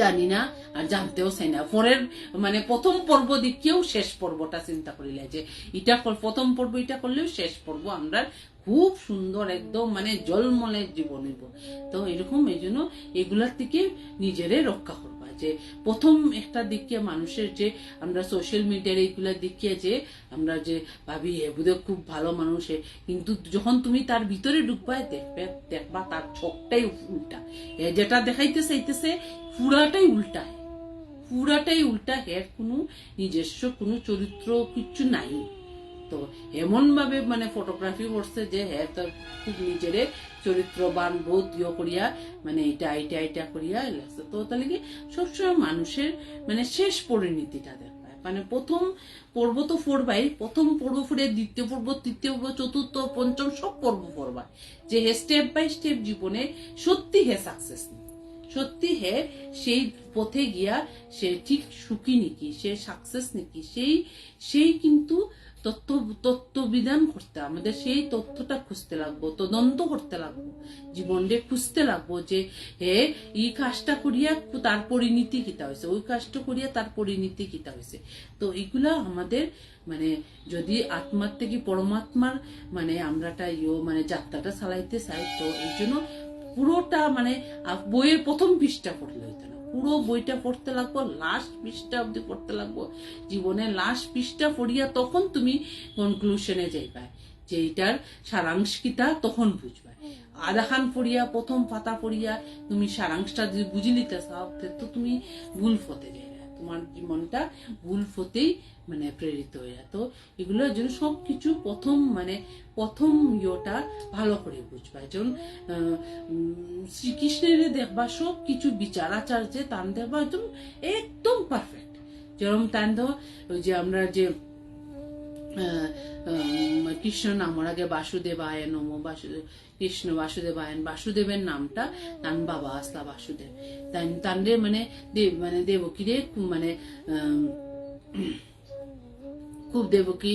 জানি না আর জানতেও চাই না। পরের মানে প্রথম পর্ব দিকেও শেষ পর্বটা চিন্তা করিলে যে এটা প্রথম পর্ব এটা করলেও শেষ পর্ব আমরা খুব সুন্দর একদম মানে জলমলের জীবন হইব। তো এরকম এই জন্য এগুলার থেকে নিজেরে রক্ষা করবা। যে প্রথম একটা দিকে মানুষের যে আমরা সোশ্যাল মিডিয়ার এইগুলা দেখিয়ে যে আমরা যে ভাবি বোধহয় খুব ভালো মানুষ, কিন্তু যখন তুমি তার ভিতরে ঢুকবা দেখবা তার চোখটাই উল্টা, যেটা দেখাইতে চাইতেছে পুরাটাই উল্টা, এর কোনো নিজস্ব কোনো চরিত্র কিচ্ছু নাই। তো এমন ভাবে মানে ফটোগ্রাফি করছে যে হ্যাঁ তার খুব নিজেরে চরিত্রবান বোধ করিয়া মানে এটা করিয়া লাগছে। তো তাহলে কি সবসময় মানুষের মানে শেষ পরিণতিটা দেখায়, মানে প্রথম পর্ব তো পড়বাই, প্রথম পর্ব ফুরে দ্বিতীয় পর্ব, তৃতীয় পর্ব, চতুর্থ, পঞ্চম সব পর্ব পড়বা, যে হে স্টেপ বাই স্টেপ জীবনে সত্যি হে সাকসেস, সত্যি হে সেই পথে গিয়া সে ঠিক সুখী নাকি, সে সাকসেস নাকি, সেই কিন্তু তত্ত্ববিধান করতে আমাদের সেই তথ্যটা খুঁজতে লাগবো, তদন্ত করতে লাগবো, জীবনে খুঁজতে লাগবো যে হে এই কাজটা করিয়া তার পরিণতি কিতা হয়েছে, ওই কাজটা করিয়া তার পরিণতি কিতা হয়েছে। তো এগুলা আমাদের মানে যদি আত্মার থেকে পরমাত্মার মানে আমরাটা মানে যাত্রাটা চালাইতে চাই, তো এই জন্য পুরোটা মানে বইয়ের প্রথম পৃষ্ঠা পড়লে হইতো না, পুরো বইটা পড়তে লাগবো, লাস্ট পৃষ্ঠা অব্দি পড়তে লাগবো। জীবনের লাস্ট পৃষ্ঠা পড়িয়া তখন তুমি কনক্লুশনে যাইবা, যে এটার সারাংশ কিটা তখন বুঝবা। আধাখান পড়িয়া প্রথম পাতা পড়িয়া তুমি সারাংশটা যদি বুঝি নিতে চাও তো তুমি ভুল পথে যাইবা, তোমার জীবনটা ভুল পথেই মানে প্রেরিত হয়ে। তো এগুলোর জন্য সবকিছু প্রথম ইয়েটা ভালো করে বুঝবা। যেমন শ্রীকৃষ্ণের দেখবা সবকিছু বিচার আচার যে তান দেখবা একদম পারফেক্ট। যেরকম তান ওই যে আমরা যে কৃষ্ণ নামের আগে বাসুদেবায় নম, কৃষ্ণ বাসুদেবায়ন, বাসুদেবের নামটা তান বাবা আসলা বাসুদেব, তানরে মানে দেবকীরে মানে খুব দেবকী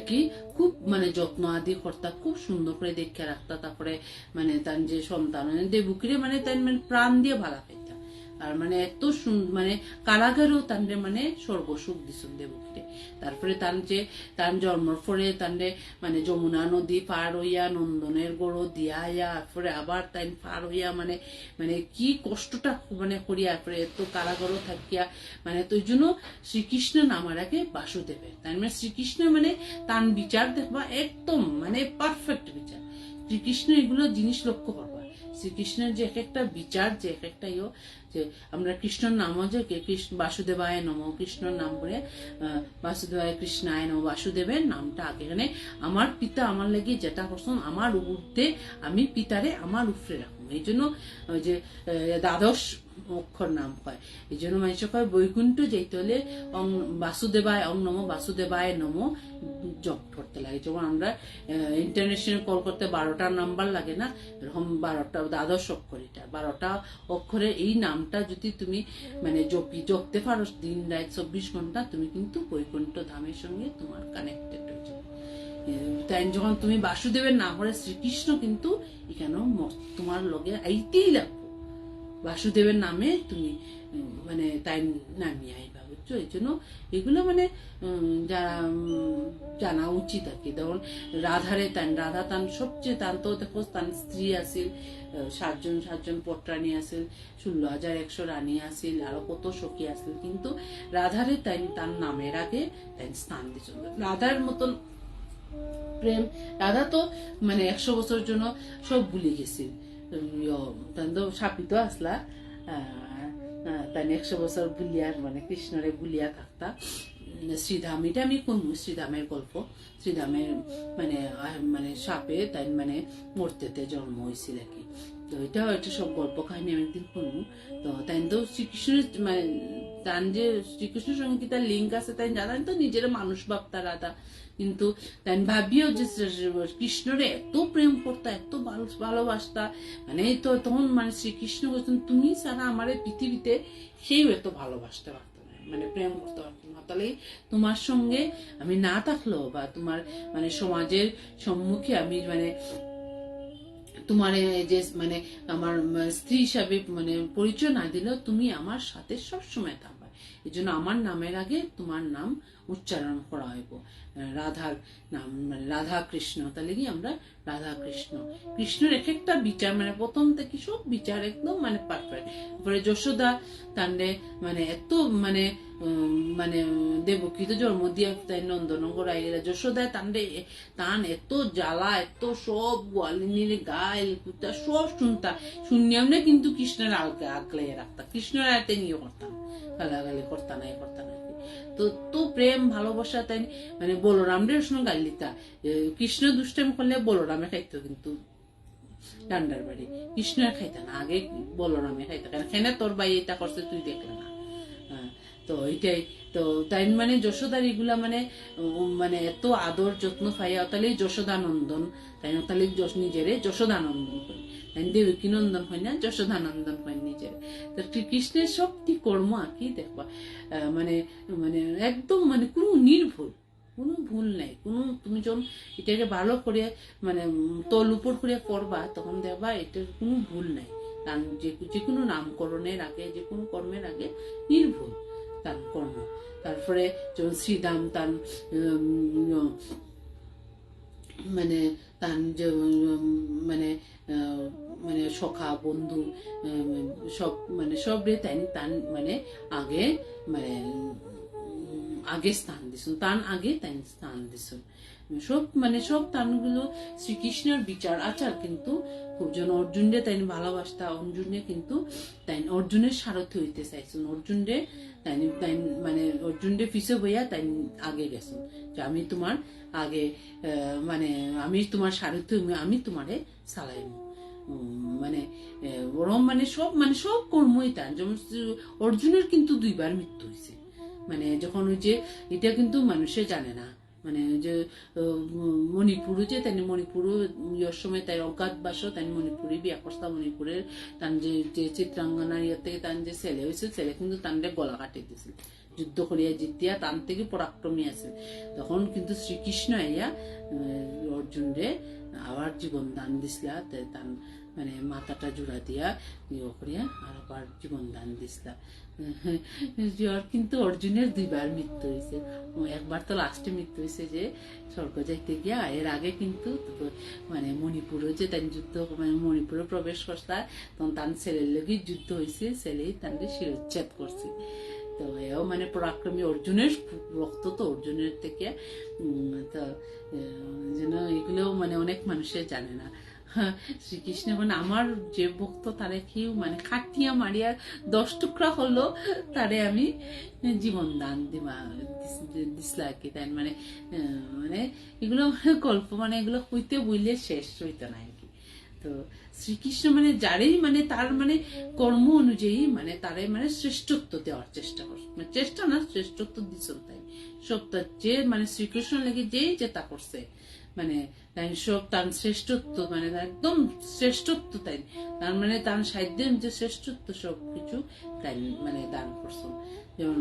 কি খুব মানে যত্ন আদি কর্তা, খুব সুন্দর করে দেখে রাখতা। তারপরে মানে তার যে সন্তান দেবকীরে মানে তাই মানে প্রাণ দিয়ে ভালা পাইতা, আর মানে এত মানে কারাগারেও তানরে মানে সর্বসুখ দিছুন দেবকীরে। তারপরে তার জন্মর পরে তানরে মানে যমুনা নদী পার হইয়া নন্দনের গড় দিয়া তারপরে আবার তাই পার হইয়া মানে কি কষ্টটা মানে করিয়া তারপরে এত কারাগারও থাকিয়া মানে তো জন্য শ্রীকৃষ্ণ নামার আগে বাসুদেবের, তাই মানে শ্রীকৃষ্ণ মানে তার বিচার দেখবা একদম মানে পারফেক্ট বিচার। শ্রীকৃষ্ণ এগুলো জিনিস লক্ষ্য করবা, শ্রীকৃষ্ণের যে এক একটা বিচার, যে এক একটা যে আমরা কৃষ্ণর নামও যে কৃষ্ণ বাসুদেবায় নম, কৃষ্ণর নাম করে বাসুদেবায় কৃষ্ণায় নমঃ, বাসুদেবের নামটা আগে। এখানে আমার পিতা আমার লাগি যেটা করছেন আমার ঊর্ধ্বে, আমি পিতারে আমার উপরে রাখুন, এই জন্য ওই যে দ্বাদশ অক্ষর নাম কয়। এই জন্য মানুষ কয় বৈকুণ্ঠ যেতে হলে বাসুদেবায় নমঃ, বাসুদেবায় নমঃ জপ করতে লাগে। যেমন আমরা ইন্টারন্যাশনাল কল করতে 12টা নাম্বার লাগে না, এরকম 12টা দ্বাদশ অক্ষর, এটা 12টা অক্ষরের এই নামটা যদি তুমি মানে জপতে পারো দিন রাত 24 ঘন্টা, তুমি কিন্তু বৈকুণ্ঠ ধামের সঙ্গে তোমার কানেক্টেড হয়ে যাবে। তাই যখন তুমি বাসুদেবের নাম করে শ্রীকৃষ্ণ কিন্তু এখানে তোমার লগে আইতেই লাগবে, বাসুদেবের নামে তুমি মানে তাই নামিয়ে আইবা, বুঝছো? এই জন্য এগুলো মানে যারা জানা উচিত আর কি। যেমন রাধারে রাধা তান সবচেয়ে তান তো দেখো তান স্ত্রী আছিল 7জন পটরানী আছিল, 16,100 রানী আছিল, আরো কত সখী আছিল, কিন্তু রাধারে তাই তার নামের আগে তাই স্থান দিয়েছিল। রাধার মতন প্রেম, রাধা তো মানে 100 বছর জন্য সব ভুলে গেছিল, তাই তো সাপিত আসলা তাই 100 বছর বুলিয়া মানে কৃষ্ণরে বুলিয়া থাকতা। শ্রীধাম, এটা আমি কোন শ্রীধামের গল্প, শ্রীধামের মানে মানে সাপে তাই মানে মূর্তিতে জন্ম হয়েছিল আর কি। তো এটা সব গল্প কাহিনী আমি একদিন শুনবো। তো তাই তো শ্রীকৃষ্ণের মানে তার যে শ্রীকৃষ্ণের সঙ্গে কি তার লিঙ্ক আছে তাই জানেন তো, নিজের মানুষ ভাবতা রাধা, কিন্তু তাই ভাবিও যে কৃষ্ণরে এত প্রেম করতা, এত ভালোবাসতা, মানে তো তখন মানে শ্রীকৃষ্ণ বলছেন তুমি ছাড়া আমার পৃথিবীতে সেও এত ভালোবাসতে পারতো না, মানে প্রেম করতে পারতো না। তাহলে তোমার সঙ্গে আমি না থাকলেও বা তোমার মানে সমাজের সম্মুখে আমি মানে তোমার যে মানে আমার স্ত্রী হিসাবে মানে পরিচয় না দিলেও তুমি আমার সাথে সবসময় থাকবে। এই জন্য আমার নামের আগে তোমার নাম উচ্চারণ করা হইব, রাধার নাম মানে রাধা কৃষ্ণ, তাহলে কি আমরা রাধা কৃষ্ণ। কৃষ্ণের এক একটা বিচার মানে প্রথম থেকে সব বিচার একদম মানে পারফেক্ট। তারপরে যশোদা তান্ডে মানে এত মানে মানে দেবকী তো জন্ম দিয়া তাই নন্দনগর আইলা, যশোদায় তান্ডে তান এত জ্বালা, এত সব গোয়ালিনীর গাইল কুতা সব শুনিয়াম না, কিন্তু কৃষ্ণের আগলাই রাখতাম, কৃষ্ণের আয়তে নিয়ে করতাম, গালাগালি করতাম না করতাম না। তো তো প্রেম ভালোবাসা তাই মানে বলরামের সঙ্গে গালিতা, কৃষ্ণ দুষ্টামি করলে বলরামে খাইতো, কিন্তু ডান্ডার বাড়ি কৃষ্ণের খাইতা না, আগে বলরামে খাইতা, কেন খেনে তোর ভাই এটা করছে তুই দেখলে না। তো এইটাই তো তাই মানে যশোদার এগুলা মানে মানে এত আদর যত্ন পাইয়া তাহলে যশোদানন্দন, তাই না? তাহলে নিজেরে যশোদানন্দন করি, তাই দেবকী নন্দন হয় না, যশোদানন্দন হয় নিজেরে। তো কৃষ্ণের সবটি কর্ম আর কি দেখবা মানে মানে একদম মানে কোনো নির্ভুল, কোনো ভুল নাই, কোনো তুমি যখন এটাকে ভালো করে মানে তল উপর করে করবা তখন দেখবা এটার কোনো ভুল নাই। তার যে কোনো নামকরণের আগে, যে কোনো কর্মের আগে নির্ভুল তার কর্ম। তারপরে যেমন শ্রীদাম তার মানে তার যে মানে মানে সখা বন্ধু সব মানে সব রে তাই তার মানে আগে মানে আগে স্থান দিছুন, তান আগে তাই স্থান দিছুন, সব মানে সব তানগুলো শ্রীকৃষ্ণের বিচার আচার। কিন্তু খুব যেন অর্জুনরে তাই ভালোবাসতা, অর্জুনে কিন্তু তাই অর্জুনের সারথি হইতে চাইছেন, অর্জুনরে তাই তাই মানে অর্জুনরে পিছে বইয়া তাই আগে গেছেন যে আমি তোমার আগে মানে আমি তোমার সারথি, আমি তোমারে চালাইব, মানে ওরম মানে সব কর্মই তার। যেমন অর্জুনের কিন্তু 2বার মৃত্যু হয়েছে, মানে যখন ওই যে এটা কিন্তু মানুষে জানে না, মানে যে মণিপুরও যে তাই মণিপুরও ইয়ের সময় তাই অজ্ঞাত বাস তাই মণিপুরে বিয়া করতা, মণিপুরের তান যে চিত্রাঙ্গনার ইয়ে থেকে তান যে ছেলে হয়েছিল, ছেলে কিন্তু তানরে গলা কাটিয়ে দিয়েছিল, যুদ্ধ করিয়া জিতিয়া তান থেকে পরাক্রমী আছে। তখন কিন্তু শ্রীকৃষ্ণ আইয়া অর্জুনরে আবার জীবন দান দিছিলা, তান মানে মাথাটা জোড়া দিয়া ইয়ে করিয়া আর আবার জীবন দান দিছিলা। কিন্তু অর্জুনের 2বার মৃত্যু হয়েছে, একবার তো লাস্টে মৃত্যু হয়েছে যে স্বর্গ যাইতে গিয়া, এর আগে কিন্তু মানে মণিপুরে যে তাই যুদ্ধ মানে মণিপুরে প্রবেশ করতা তখন তার ছেলের লগে যুদ্ধ হয়েছে, ছেলেই তাদের শিরোচ্ছেদ করছে। তো এও মানে পরাক্রমী অর্জুনের রক্ত তো অর্জুনের থেকে, তো যেন এগুলো মানে অনেক মানুষের জানে না। শ্রীকৃষ্ণ মানে আমার যে ভক্ত তারে কেউ মানে খাটিয়া মারিয়া 10 টুকরা হলো তারে আমি জীবন দান দিসলা আর কি। তাই মানে মানে এগুলো গল্প মানে এগুলো হইতে বইলে শেষ হইতো না আর কি। তো শ্রীকৃষ্ণ মানে যারেই মানে তার মানে কর্ম অনুযায়ী মানে তারে মানে শ্রেষ্ঠত্ব দেওয়ার চেষ্টা করছে, মানে চেষ্টা না শ্রেষ্ঠত্ব দিচ্ছেন। তাই সব তার যে মানে শ্রীকৃষ্ণ লাগে যেটা করছে মানে তাই সব তার শ্রেষ্ঠত্ব মানে একদম শ্রেষ্ঠত্ব তাই তার মানে তার সাহিত্যের যে শ্রেষ্ঠত্ব সব কিছু তাই মানে দান করছেন। যেমন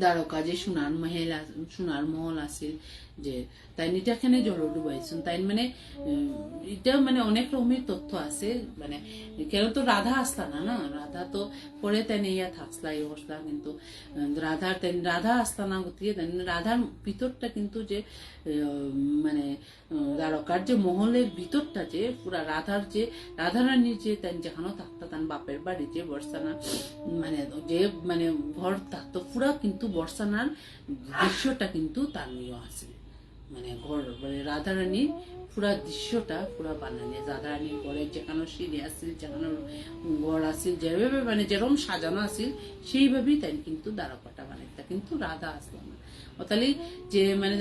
দ্বারকা যে সোনার মহল আছে যে তাই এটাখানে জল ডুবাইছেন। তাই মানে এটা মানে অনেক রকমের তথ্য আছে মানে কেন তো রাধা আসলা না রাধা তো পরে তাই ইয়া থাকসলা এই বসলা, কিন্তু রাধা আসলা না গতিকে রাধার ভিতরটা কিন্তু যে মানে দ্বারকার যে মহলের ভিতরটা যে পুরা রাধারানীর যে তাই যেখানে থাকতো তার বাপের বাড়ি যে বর্ষানা মানে যে মানে ঘর থাকতো পুরা কিন্তু বর্ষানার দৃশ্যটা কিন্তু তার নিয়ে আছে মানে ঘর মানে রাধারানীর পুরা দৃশ্যটা পুরা বানানি রাধারানীর ঘরের যেখানে সিঁড়ি আসছিল যেখানে ঘর আসছিল যেভাবে মানে যেরকম সাজানো আসছিল সেইভাবেই তাই কিন্তু দ্বারকাটা বানাইতা, কিন্তু রাধা আসলো না। তাহলে যে মানে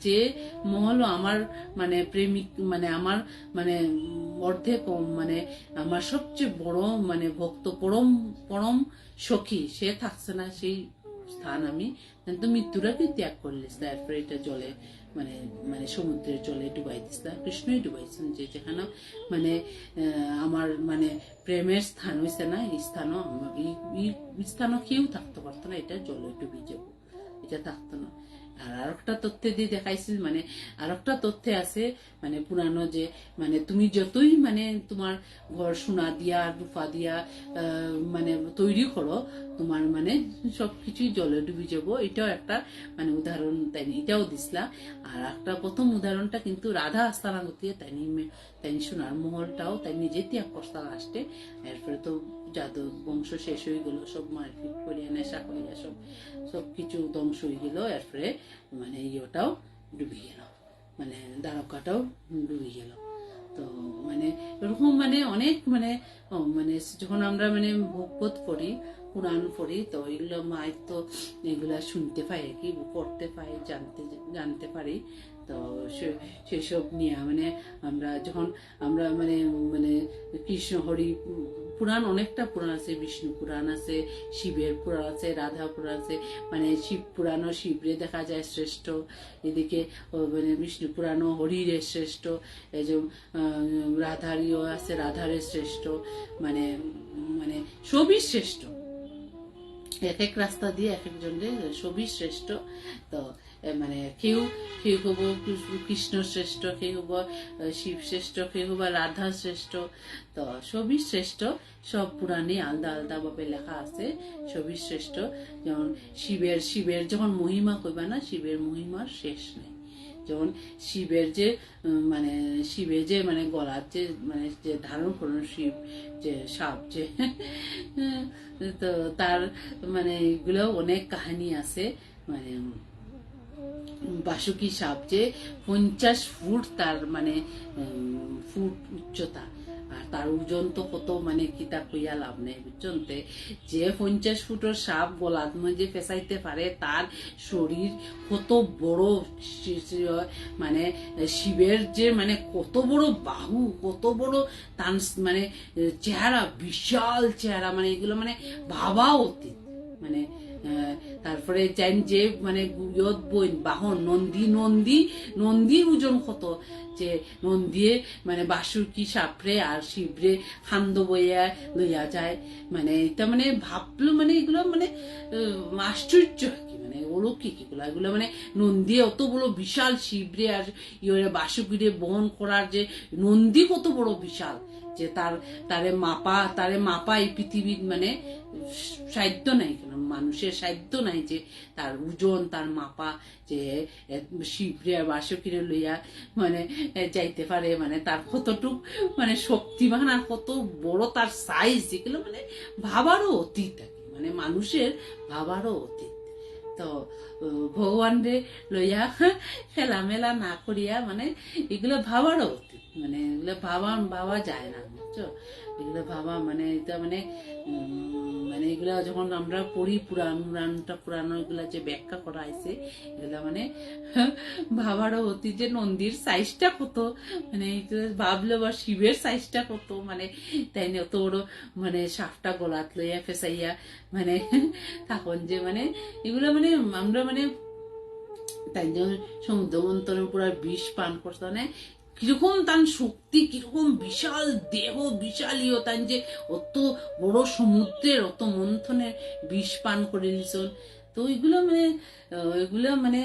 যে মহল আমার মানে প্রেমিক মানে আমার মানে অর্ধেক মানে আমার সবচেয়ে বড় মানে ভক্ত পরম সখী সে থাকছে না সেই স্থান আমি তো মৃত্যুর আগে ত্যাগ করলে তারপরে এটা জলে মানে মানে সমুদ্রের জলে ডুবাই দিচ্ছিলাম, কৃষ্ণই ডুবাইছেন যে যেখানে মানে আমার মানে প্রেমের স্থান হয়েছে না এই স্থানও এই স্থানও কেউ থাকতে পারতো না, এটা জলে ডুবি যাবো এটা থাকতো না। আর একটা তথ্যে দিয়ে দেখাইছিল মানে আর একটা তথ্যে আছে মানে পুরানো যে মানে তুমি যতই মানে তোমার ঘর সোনা দিয়া রূপা দিয়া মানে তৈরি করো তোমার মানে সবকিছুই জলে ডুবি যাবো, এটাও একটা মানে উদাহরণ তাই এটাও দিসলা। আর একটা প্রথম উদাহরণটা কিন্তু রাধা আস্তানা গতিয়ে তাই সোনার মহলটাও তাই নিজে ত্যাগ করতে আসতে, এরপরে তো যাদব বংশ শেষ হয়ে গেল, সব মারপিট করিয়া নেশা করিয়া সব কিছু ধ্বংস হয়ে গেল, এরপরে মানে ইয়েটাও ডুবে গেল মানে দ্বারকাটাও ডুবে গেল। তো মানে এরকম মানে অনেক মানে মানে যখন আমরা মানে ভগবত পড়ি পুরাণ পড়ি তো এগুলো মায়ের তো এগুলা শুনতে পাই কি পড়তে পাই জানতে পারি। তো সেসব নিয়ে মানে আমরা যখন আমরা মানে মানে কৃষ্ণ হরি পুরাণ অনেকটা পুরাণ আছে, বিষ্ণু পুরাণ আছে, শিবের পুরাণ আছে, রাধা পুরাণ আছে, মানে শিব পুরাণও শিবরে দেখা যায় শ্রেষ্ঠ, এদিকে মানে বিষ্ণু পুরাণও হরিরে শ্রেষ্ঠ, এই যে রাধারিও আছে রাধারে শ্রেষ্ঠ, মানে মানে সবই শ্রেষ্ঠ, এক এক রাস্তা দিয়ে এক একজনের সবই শ্রেষ্ঠ। তো মানে কেউ হব কৃষ্ণ শ্রেষ্ঠ, কেউ হব শিব শ্রেষ্ঠ, কেউ হব রাধা শ্রেষ্ঠ, তো সবই শ্রেষ্ঠ। সব পুরাণে আলাদা আলাদা ভাবে লেখা আছে সবই শ্রেষ্ঠ। যেমন শিবের যখন মহিমা কইবা না শিবের মহিমার শেষ নেই। যেমন শিবের যে মানে গলার যে মানে যে ধারণ করেন শিব যে সাপ যে তো তার মানে এগুলো অনেক কাহিনী আছে। মানে বাসুকি সাপ যে 50 ফুট তার মানে ফুট উচ্চতা, আর তার ওজন তো কত মানে কিতা কইয়া লাভ নেই বুঝছেন। যে 50 ফুটের সাপ গলার মধ্যে পেঁচাইতে পারে তার শরীর কত বড়, মানে শিবের যে মানে কত বড় বাহু, কত বড় তার মানে চেহারা, বিশাল চেহারা, মানে এগুলো মানে ভাবা অতীত। মানে তারপরে চাইন যে মানে বাহন নন্দীর ওজন কত, যে নন্দিয়ে মানে বাসুকি সাপরে আর শিবরে খান্দ বইয়া লইয়া যায়, মানে এটা মানে ভাবলো মানে এগুলো মানে আশ্চর্য কি মানে অলৌকিক এগুলো মানে নন্দী অত বড় বিশাল, শিবরে আর ইয়ে বাসুকিরে বহন করার যে নন্দী কত বড় বিশাল, যে তারে মাপা এই পৃথিবীর মানে সাধ্য নাই, কেন মানুষের সাধ্য নাই যে তার ওজন তার মাপা, যে শিবরে বাসুকিরে লইয়া মানে যাইতে পারে, মানে তার কতটুক মানে শক্তিবান আর কত বড় তার সাইজ, যেগুলো মানে ভাবারও অতীত, মানে মানুষের ভাবারও অতীত। তো ভগবান রে লইয়া খেলা মেলা না করিয়া মানে এগুলো ভাবারও উচিত, মানে এগুলো ভাবা যায় না, বুঝছো? এগুলো ভাবা মানে এটা মানে মানে এগুলা যখন আমরা পড়ি পুরানো এগুলা যে ব্যাখ্যা করা হয়েছে, এগুলা মানে ভাবারও অতি যে নন্দীর সাইজটা কত, মানে ভাবলো বা শিবের সাইজটা কত, মানে তাই না, অত বড় মানে সাপটা গলাত লইয়া ফেসাইয়া মানে তখন যে মানে এগুলো মানে আমরা মানে তাই জন্য সমুদ্র মন্থনের পুরো বিষ পান করতে মানে কিরকম তার শক্তি, কিরকম বিশাল দেহ, বিশালীয় তাই যে অত বড় সমুদ্রের অত মন্থনের বিষ পান করে নিছন। তো এগুলো মানে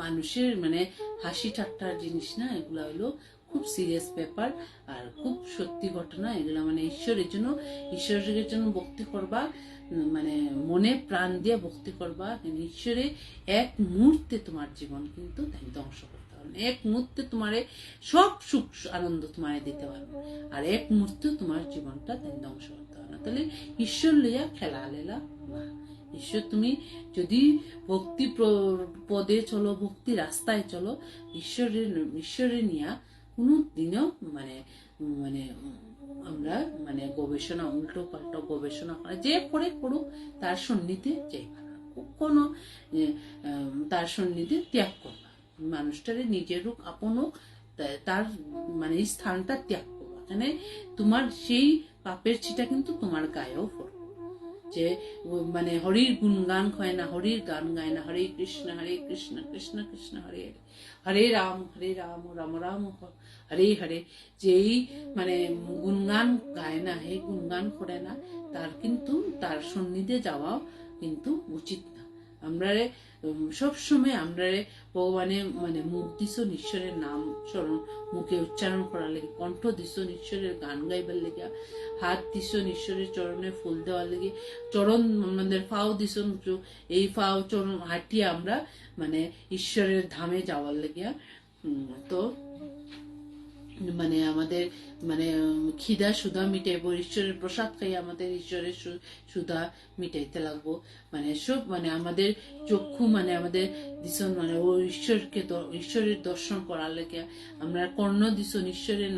মানুষের মানে হাসি ঠাট্টার জিনিস না, এগুলো হলো খুব সিরিয়াস ব্যাপার আর খুব সত্যি ঘটনা। এগুলো মানে ঈশ্বরের জন্য ভক্তি করবা, মানে মনে প্রাণ দিয়ে ভক্তি করবা। ঈশ্বরে এক মুহূর্তে তোমার জীবন কিন্তু তাই ধ্বংস করতে পারবে, এক মুহূর্তে তোমারে সব সুখ আনন্দ তোমারে দিতে পারবে, আর এক মুহূর্তে তোমার জীবনটা তাই ধ্বংস করতে পারবে না। তাহলে ঈশ্বর লইয়া খেলা লেলা না। ঈশ্বর তুমি যদি ভক্তি পদে চলো, ভক্তি রাস্তায় চলো, ঈশ্বরের নিয়া কোনো দিনও মানে মানে আমরা মানে গবেষণা উল্টো পাল্টা গবেষণা করা যে করুক তার সন্নিধে যাইবা না, কোনো তার সন্নিধে ত্যাগ করবা, মানুষটারে নিজের হোক আপন হোক তার মানে স্থানটা ত্যাগ করবা, মানে তোমার সেই পাপের ছিটা কিন্তু তোমার গায়েও পড়বে। যে মানে হরির গুণগান হয় না, হরির গান গায় না, হরে কৃষ্ণ কৃষ্ণ কৃষ্ণ হরে হরে, হরে রাম রাম রাম হরে হরে, যেই মানে গুণগান গায় না, হে গুণগান করে না, তার কিন্তু তার সন্নিধে যাওয়াও কিন্তু উচিত না। আমরা সবসময় আমরা ভগবানের মানে মুখ দিস ঈশ্বরের নাম স্মরণ মুখে উচ্চারণ করার লেগে, কণ্ঠ দিস ঈশ্বরের গান গাইবার লেগে, হাত দিস ঈশ্বরের চরণে ফুল দেওয়ার লেগে, চরণ আমাদের ফাও দিস, এই ফাও চরণ হাঁটিয়ে আমরা মানে ঈশ্বরের ধামে যাওয়ার লেগে। তো মানে আমাদের মানে খিদা সুধা মিটাইবো, ঈশ্বরের প্রসাদ খাই আমাদের ঈশ্বরের সুধা মিটাইতে লাগবো, মানে সব মানে আমাদের চক্ষু মানে আমাদের দিশন মানে ও ঈশ্বরের দর্শন করার লেগে, আমরা কর্ণ দিশন ঈশ্বরের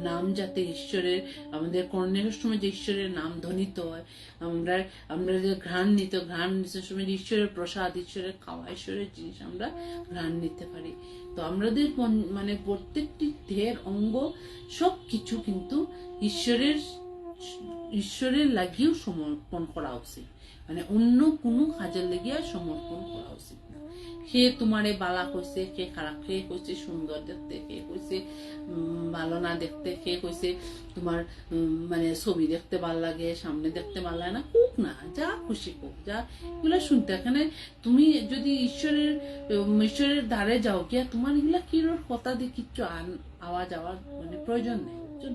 নাম যাতে ঈশ্বরের আমাদের কর্ণের সময় যে ঈশ্বরের নাম ধ্বনিত হয়, আমরা যে ঘ্রাণ নিতে সময় ঈশ্বরের প্রসাদ, ঈশ্বরের খাওয়া, ঈশ্বরের জিনিস আমরা ঘ্রাণ নিতে পারি। তো আমাদের মানে প্রত্যেকটি দেহের অঙ্গ সব কিছু কিন্তু ঈশ্বরের লাগিয়েও সমর্পণ করা উচিত, মানে অন্য কোনো কাজের লাগিয়া সমর্পণ করা উচিত না। সে তোমারে বালা কইছে, কে খারাপ, কে কইছে সুন্দর দেখতে, কে কইছে ভালো না দেখতে, কে কইছে তোমার মানে ছবি দেখতে ভাল লাগে, সামনে দেখতে ভাল লাগে না, কুক না, যা খুশি কুক, যা এগুলো শুনতে। এখানে তুমি যদি ঈশ্বরের ধারে যাও গিয়া তোমার এগুলা কিরোর কথা দিয়ে কিচ্ছু আওয়াজ মানে প্রয়োজন নেই, বুঝছেন?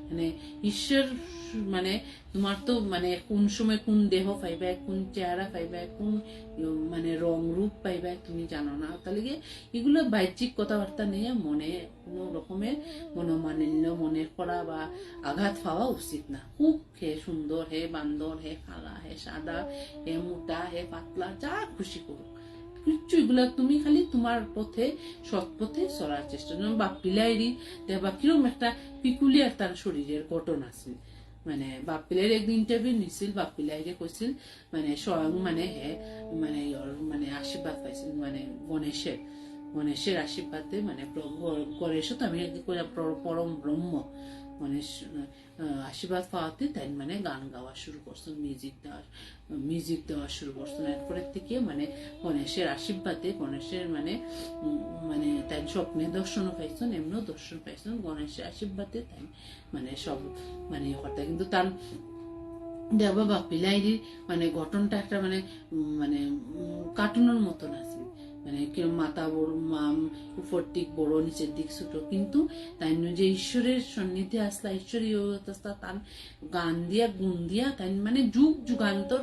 মানে ঈশ্বর মানে তোমার তো মানে কোন সময় কোন দেহ পাইবে, কোন চেহারা পাইবে, কোন মানে রং রূপ পাইবে তুমি জানো না। তাহলে গিয়ে এগুলো বাহ্যিক কথাবার্তা নিয়ে মনে কোনো রকমের মনোমালিন্য মনে করা বা আঘাত পাওয়া উচিত না। খুব হে সুন্দর, হে বান্দর, হে কালা, হে সাদা, হে মোটা, হে পাতলা, যা খুশি করুক, কিচ্ছু এগুলা তুমি খালি তোমার পথে সৎ পথে চলার চেষ্টা। যেমন বাপ্পিলাইরি দেখবা কিরকম একটা পিকুলিয়ার তার শরীরের গঠন আছে, মানে বাপ্পিলাইয়ের একদিন ইন্টারভিউ নিছিল, বাপ্পিলাইরে কইছিল মানে স্বয়ং মানে হে মানে মানে আশীর্বাদ পাইছিল মানে গণেশের আশীর্বাদে মানে গণেশ তো আমি পরম ব্রহ্ম মানে আশীর্বাদ পাওয়াতে তাই মানে গান গাওয়া শুরু করছেন, মিউজিক দেওয়া শুরু করছেন। এরপরের থেকে মানে গণেশের আশীর্বাদে গণেশের মানে মানে তাই স্বপ্নে দর্শনও পাইছেন, এমনিও দর্শন পাইছেন গণেশের আশীর্বাদে, তাই মানে সব মানে কথা। কিন্তু তার দেখবা বাপ্পিলাইরির মানে গঠনটা একটা মানে মানে কার্টুনের মতন আছে, মানে কিরকম মাথা বড়, উপর দিক বড়, নিচের দিক ছোট, কিন্তু তাই যে ঈশ্বরের সন্নিধে আসলা, ঈশ্বরীয় তার গান দিয়া গুণ দিয়া তাই মানে যুগান্তর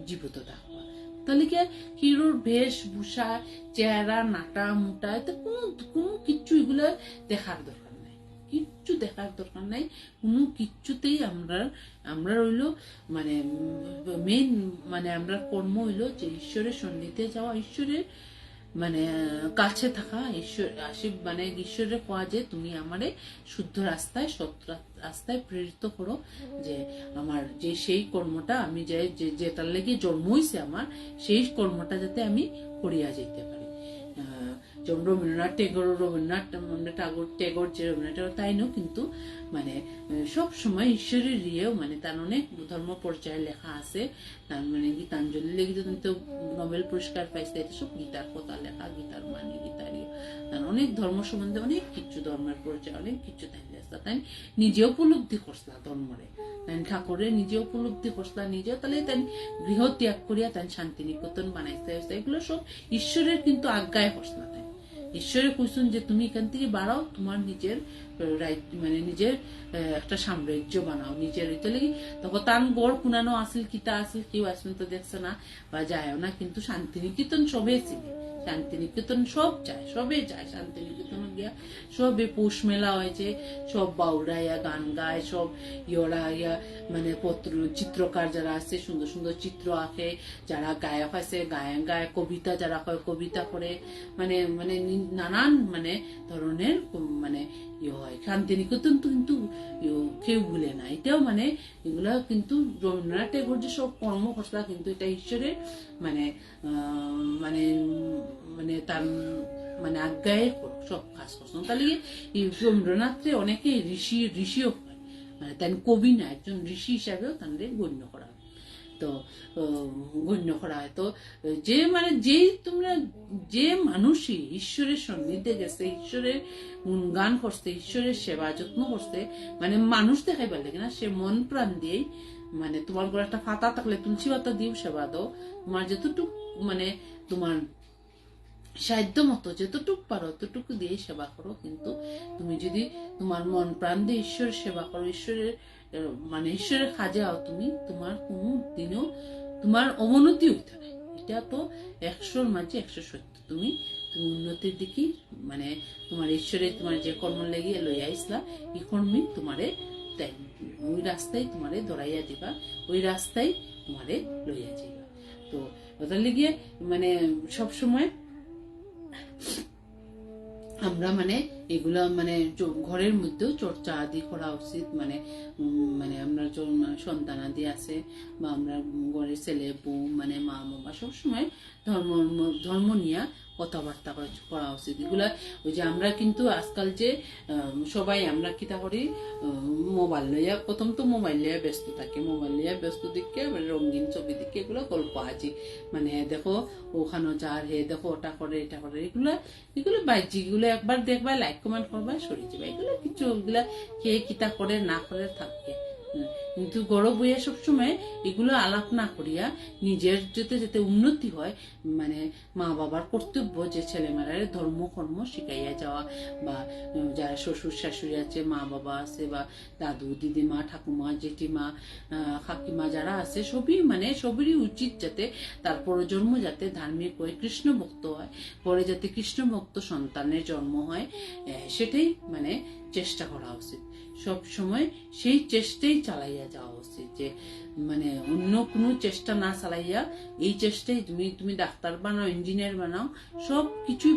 জীবিত থাকবা। তাহলে কি হিরোর বেশভূষা, চেহারা, নাটা মোটা, এতে কোনো কিচ্ছু এগুলো দেখার দরকার নাই, কিচ্ছু দেখার দরকার নাই, কোনো কিচ্ছুতেই আমরা রইল মানে মেইন মানে আমরা কর্ম হইলো যে ঈশ্বরের সন্নিধিতে যাওয়া, ঈশ্বরের মানে কাছে থাকা, ঈশ্বর মানে ঈশ্বরের কোয়া যে তুমি আমারে শুদ্ধ রাস্তায় সৎ রাস্তায় প্রেরিত করো, যে আমার যে সেই কর্মটা আমি যেটার লেগে জন্ম হয়েছে আমার, সেই কর্মটা যাতে আমি করিয়া যেতে পারি। যেমন রবীন্দ্রনাথ টেগোর যে রবীন্দ্রনাথ টেগোর তাই নো, কিন্তু মানে সব সময় ঈশ্বরের ইয়েও মানে তার অনেক ধর্ম পর্যায়ে লেখা আছে। তার মানে গীতাঞ্জলি লেগে তো নোবেল পুরস্কার পাইছে, এটা সব গীতার কথা লেখা, গীতার মানে গীতার তার অনেক ধর্ম সম্বন্ধে অনেক কিছু, ধর্মের পর্যায়ে অনেক কিছু তাই তাই নিজে উপলব্ধি করছিলা ধর্মরে, তাই ঠাকুরের নিজে উপলব্ধি করছিলা নিজে, তাহলে তাই গৃহ ত্যাগ করিয়া তাই শান্তিনিকেতন বানাইতে হয়েছে। এগুলো সব ঈশ্বরের কিন্তু আজ্ঞায় করছিলা। তাই ঈশ্বরে কইছেন যে তুমি এখান থেকে বাড়াও, তোমার নিজের মানে নিজের একটা সাম্রাজ্য বানাও নিজের। তখন তার গড় কুনানো আসিল, কিতা আসিল কেউ আসবেন তো দেখছে না বা যায় না, কিন্তু শান্তিনিকেতন সবে ছিল, শান্তিনিকেতন সব যায়, সবে যায় শান্তিনিকেতন গিয়া। সবে পৌষ মেলা হয়েছে, সব বাউরা ইয়া গান গায়, সব ইয়া মানে চিত্রকার যারা আছে সুন্দর সুন্দর চিত্র আঁকে, যারা গায়ক আছে গায়, কবিতা যারা হয় কবিতা করে, মানে মানে নানান মানে ধরনের মানে হয়। শান্তিনিকেতন তো কিন্তু কেউ ভুলে না, এটাও মানে এগুলা কিন্তু রবীন্দ্রনাথ ঠাকুর যে সব কর্ম করছিলা, কিন্তু এটা ঈশ্বরের মানে মানে মানে তার মানে আজ্ঞায় সব কাজ করছেন। তাহলে রবীন্দ্রনাথে অনেকে ঋষিও হয়, মানে তাই কবি না, একজন ঋষি হিসাবেও তাদের গণ্য করা হয়। তো গণ্য করা হয়। তো যে মানে তোমরা যে মানুষই ঈশ্বরের সন্নিধে গেছে, ঈশ্বরের গান করছে, ঈশ্বরের সেবা যত্ন করছে, মানে মানুষ দেখাইবার লাগে না, সে মন প্রাণ দিয়েই মানে তোমার ঘরে একটা ফাতা থাকলে তুলসী পাতা দিও সেবা দাও, তোমার যতটুকু মানে তোমার সাধ্য মতো যতটুকু পারো ততটুকু দিয়ে সেবা করো। কিন্তু তুমি যদি তোমার মন প্রাণ দিয়ে ঈশ্বরের সেবা করো, ঈশ্বরের মানে ঈশ্বরের কাজে আও, তুমি তোমার কোনো দিনও তোমার অবনতি হইতে না। এটা তো 100-র মাঝে 100 সত্য। তুমি উন্নতির দিকে মানে তোমার ঈশ্বরে তোমার যে কর্ম লাগিয়ে লইয়া আইসলা, এই কর্মে তোমারে ওই রাস্তায় তোমারে ধরাইয়া দিবা, ওই রাস্তায় তোমারে লইয়া যাইবা। তো ওটার লেগে মানে সবসময় আমরা মানে এগুলা মানে ঘরের মধ্যেও চর্চা আদি করা উচিত। মানে মানে আমরা সন্তান আদি আছে বা আমরা ঘরের ছেলে বউ মানে মা বাবা সবসময় ধর্ম নিয়ে কথাবার্তা করা উচিত। এগুলা ওই যে আমরা কিন্তু আজকাল যে সবাই আমরা কিতা করি, মোবাইল লইয়া প্রথম তো মোবাইল লইয়া ব্যস্ত থাকে, মোবাইল লইয়া ব্যস্ত দিকে রঙিন ছবি দিকে এগুলো গল্প আজি, মানে দেখো ওখানে যার হে দেখো ওটা করে এটা করে, এগুলো বাহ্যিক, এগুলো একবার দেখবা লাইক কমেন্ট করবা সরে যাবে, এগুলো কিছু এগুলা কে কিতা করে না করে থাকবে। কিন্তু গড় বইয়া সবসময় এগুলো আলাপ না করিয়া নিজের যাতে উন্নতি হয়, মানে মা বাবার কর্তব্য যে ছেলেমেয়েরা ধর্ম কর্ম শিখাইয়া যাওয়া, বা যারা শ্বশুর শাশুড়ি আছে, মা বাবা আছে, বা দাদু দিদিমা ঠাকুমা জেঠিমা কাকিমা যারা আছে, সবই উচিত যাতে তার পরজন্ম যাতে ধার্মিক হয়ে কৃষ্ণ ভক্ত হয়, পরে যাতে কৃষ্ণ ভক্ত সন্তানের জন্ম হয়, সেটাই মানে চেষ্টা করা উচিত। সব সময় সেই চেষ্টাই চালাইয়া যাওয়া উচিত, যে মানে অন্য কোনো চেষ্টা না চালাইয়া এই চেষ্টাই তুমি ডাক্তার বানাও, ইঞ্জিনিয়ার বানাও, সব কিছুই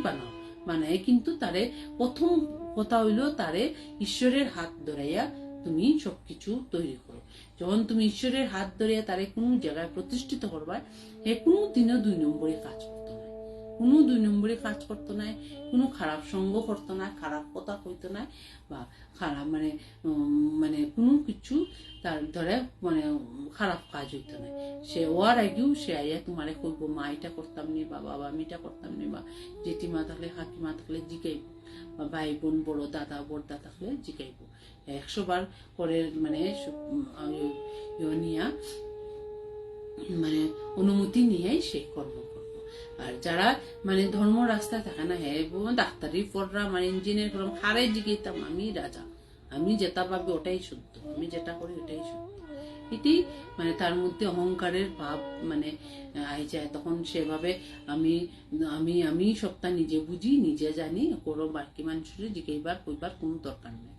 বানায়, কিন্তু তারে প্রথম কথা হইলো তারে ঈশ্বরের হাত ধরাইয়া তুমি সবকিছু তৈরি করো। যখন তুমি ঈশ্বরের হাত ধরিয়া তারে কোনো জায়গায় প্রতিষ্ঠিত করবা, হে কোনো দিনও 2 নম্বরে কাজ করতো না, কোনো 2 নম্বরে কাজ করতো না, কোনো খারাপ সঙ্গ করতো না, খারাপ কথা কইতো না, বা খারাপ মানে মানে কোনো কিছু তার ধরে মানে খারাপ কাজ হইতো না। সে ওয়ার আগেও সে আইয়া তোমারে কইব মা এটা করতাম নি, বা বাবা আমি এটা করতাম নি, বা জেঠিমা থাকলে কাকিমা থাকলে জিগাইব, বা ভাই বোন বড় দাদা বড়দা থাকলে জিগাইব। 100 বার পরে মানে নিয়া মানে অনুমতি নিয়েই সে কর্ম করবো। আর যারা মানে ধর্ম রাস্তায় থাকে না, হ্যাঁ ডাক্তারি পড়রা মানে ইঞ্জিনিয়ার করলাম, হারে জিগাইতাম আমি রাজা, আমি যেটা ভাবি ওটাই শুদ্ধ, আমি যেটা করি ওটাই শুদ্ধ। এটি মানে তার মধ্যে অহংকারের ভাব মানে আই যায়। তখন সেভাবে আমি আমি আমি সবটা নিজে বুঝি, নিজে জানি, কোনো বাকি মানুষের জিজ্ঞাসা কইবার কোনো দরকার নেই।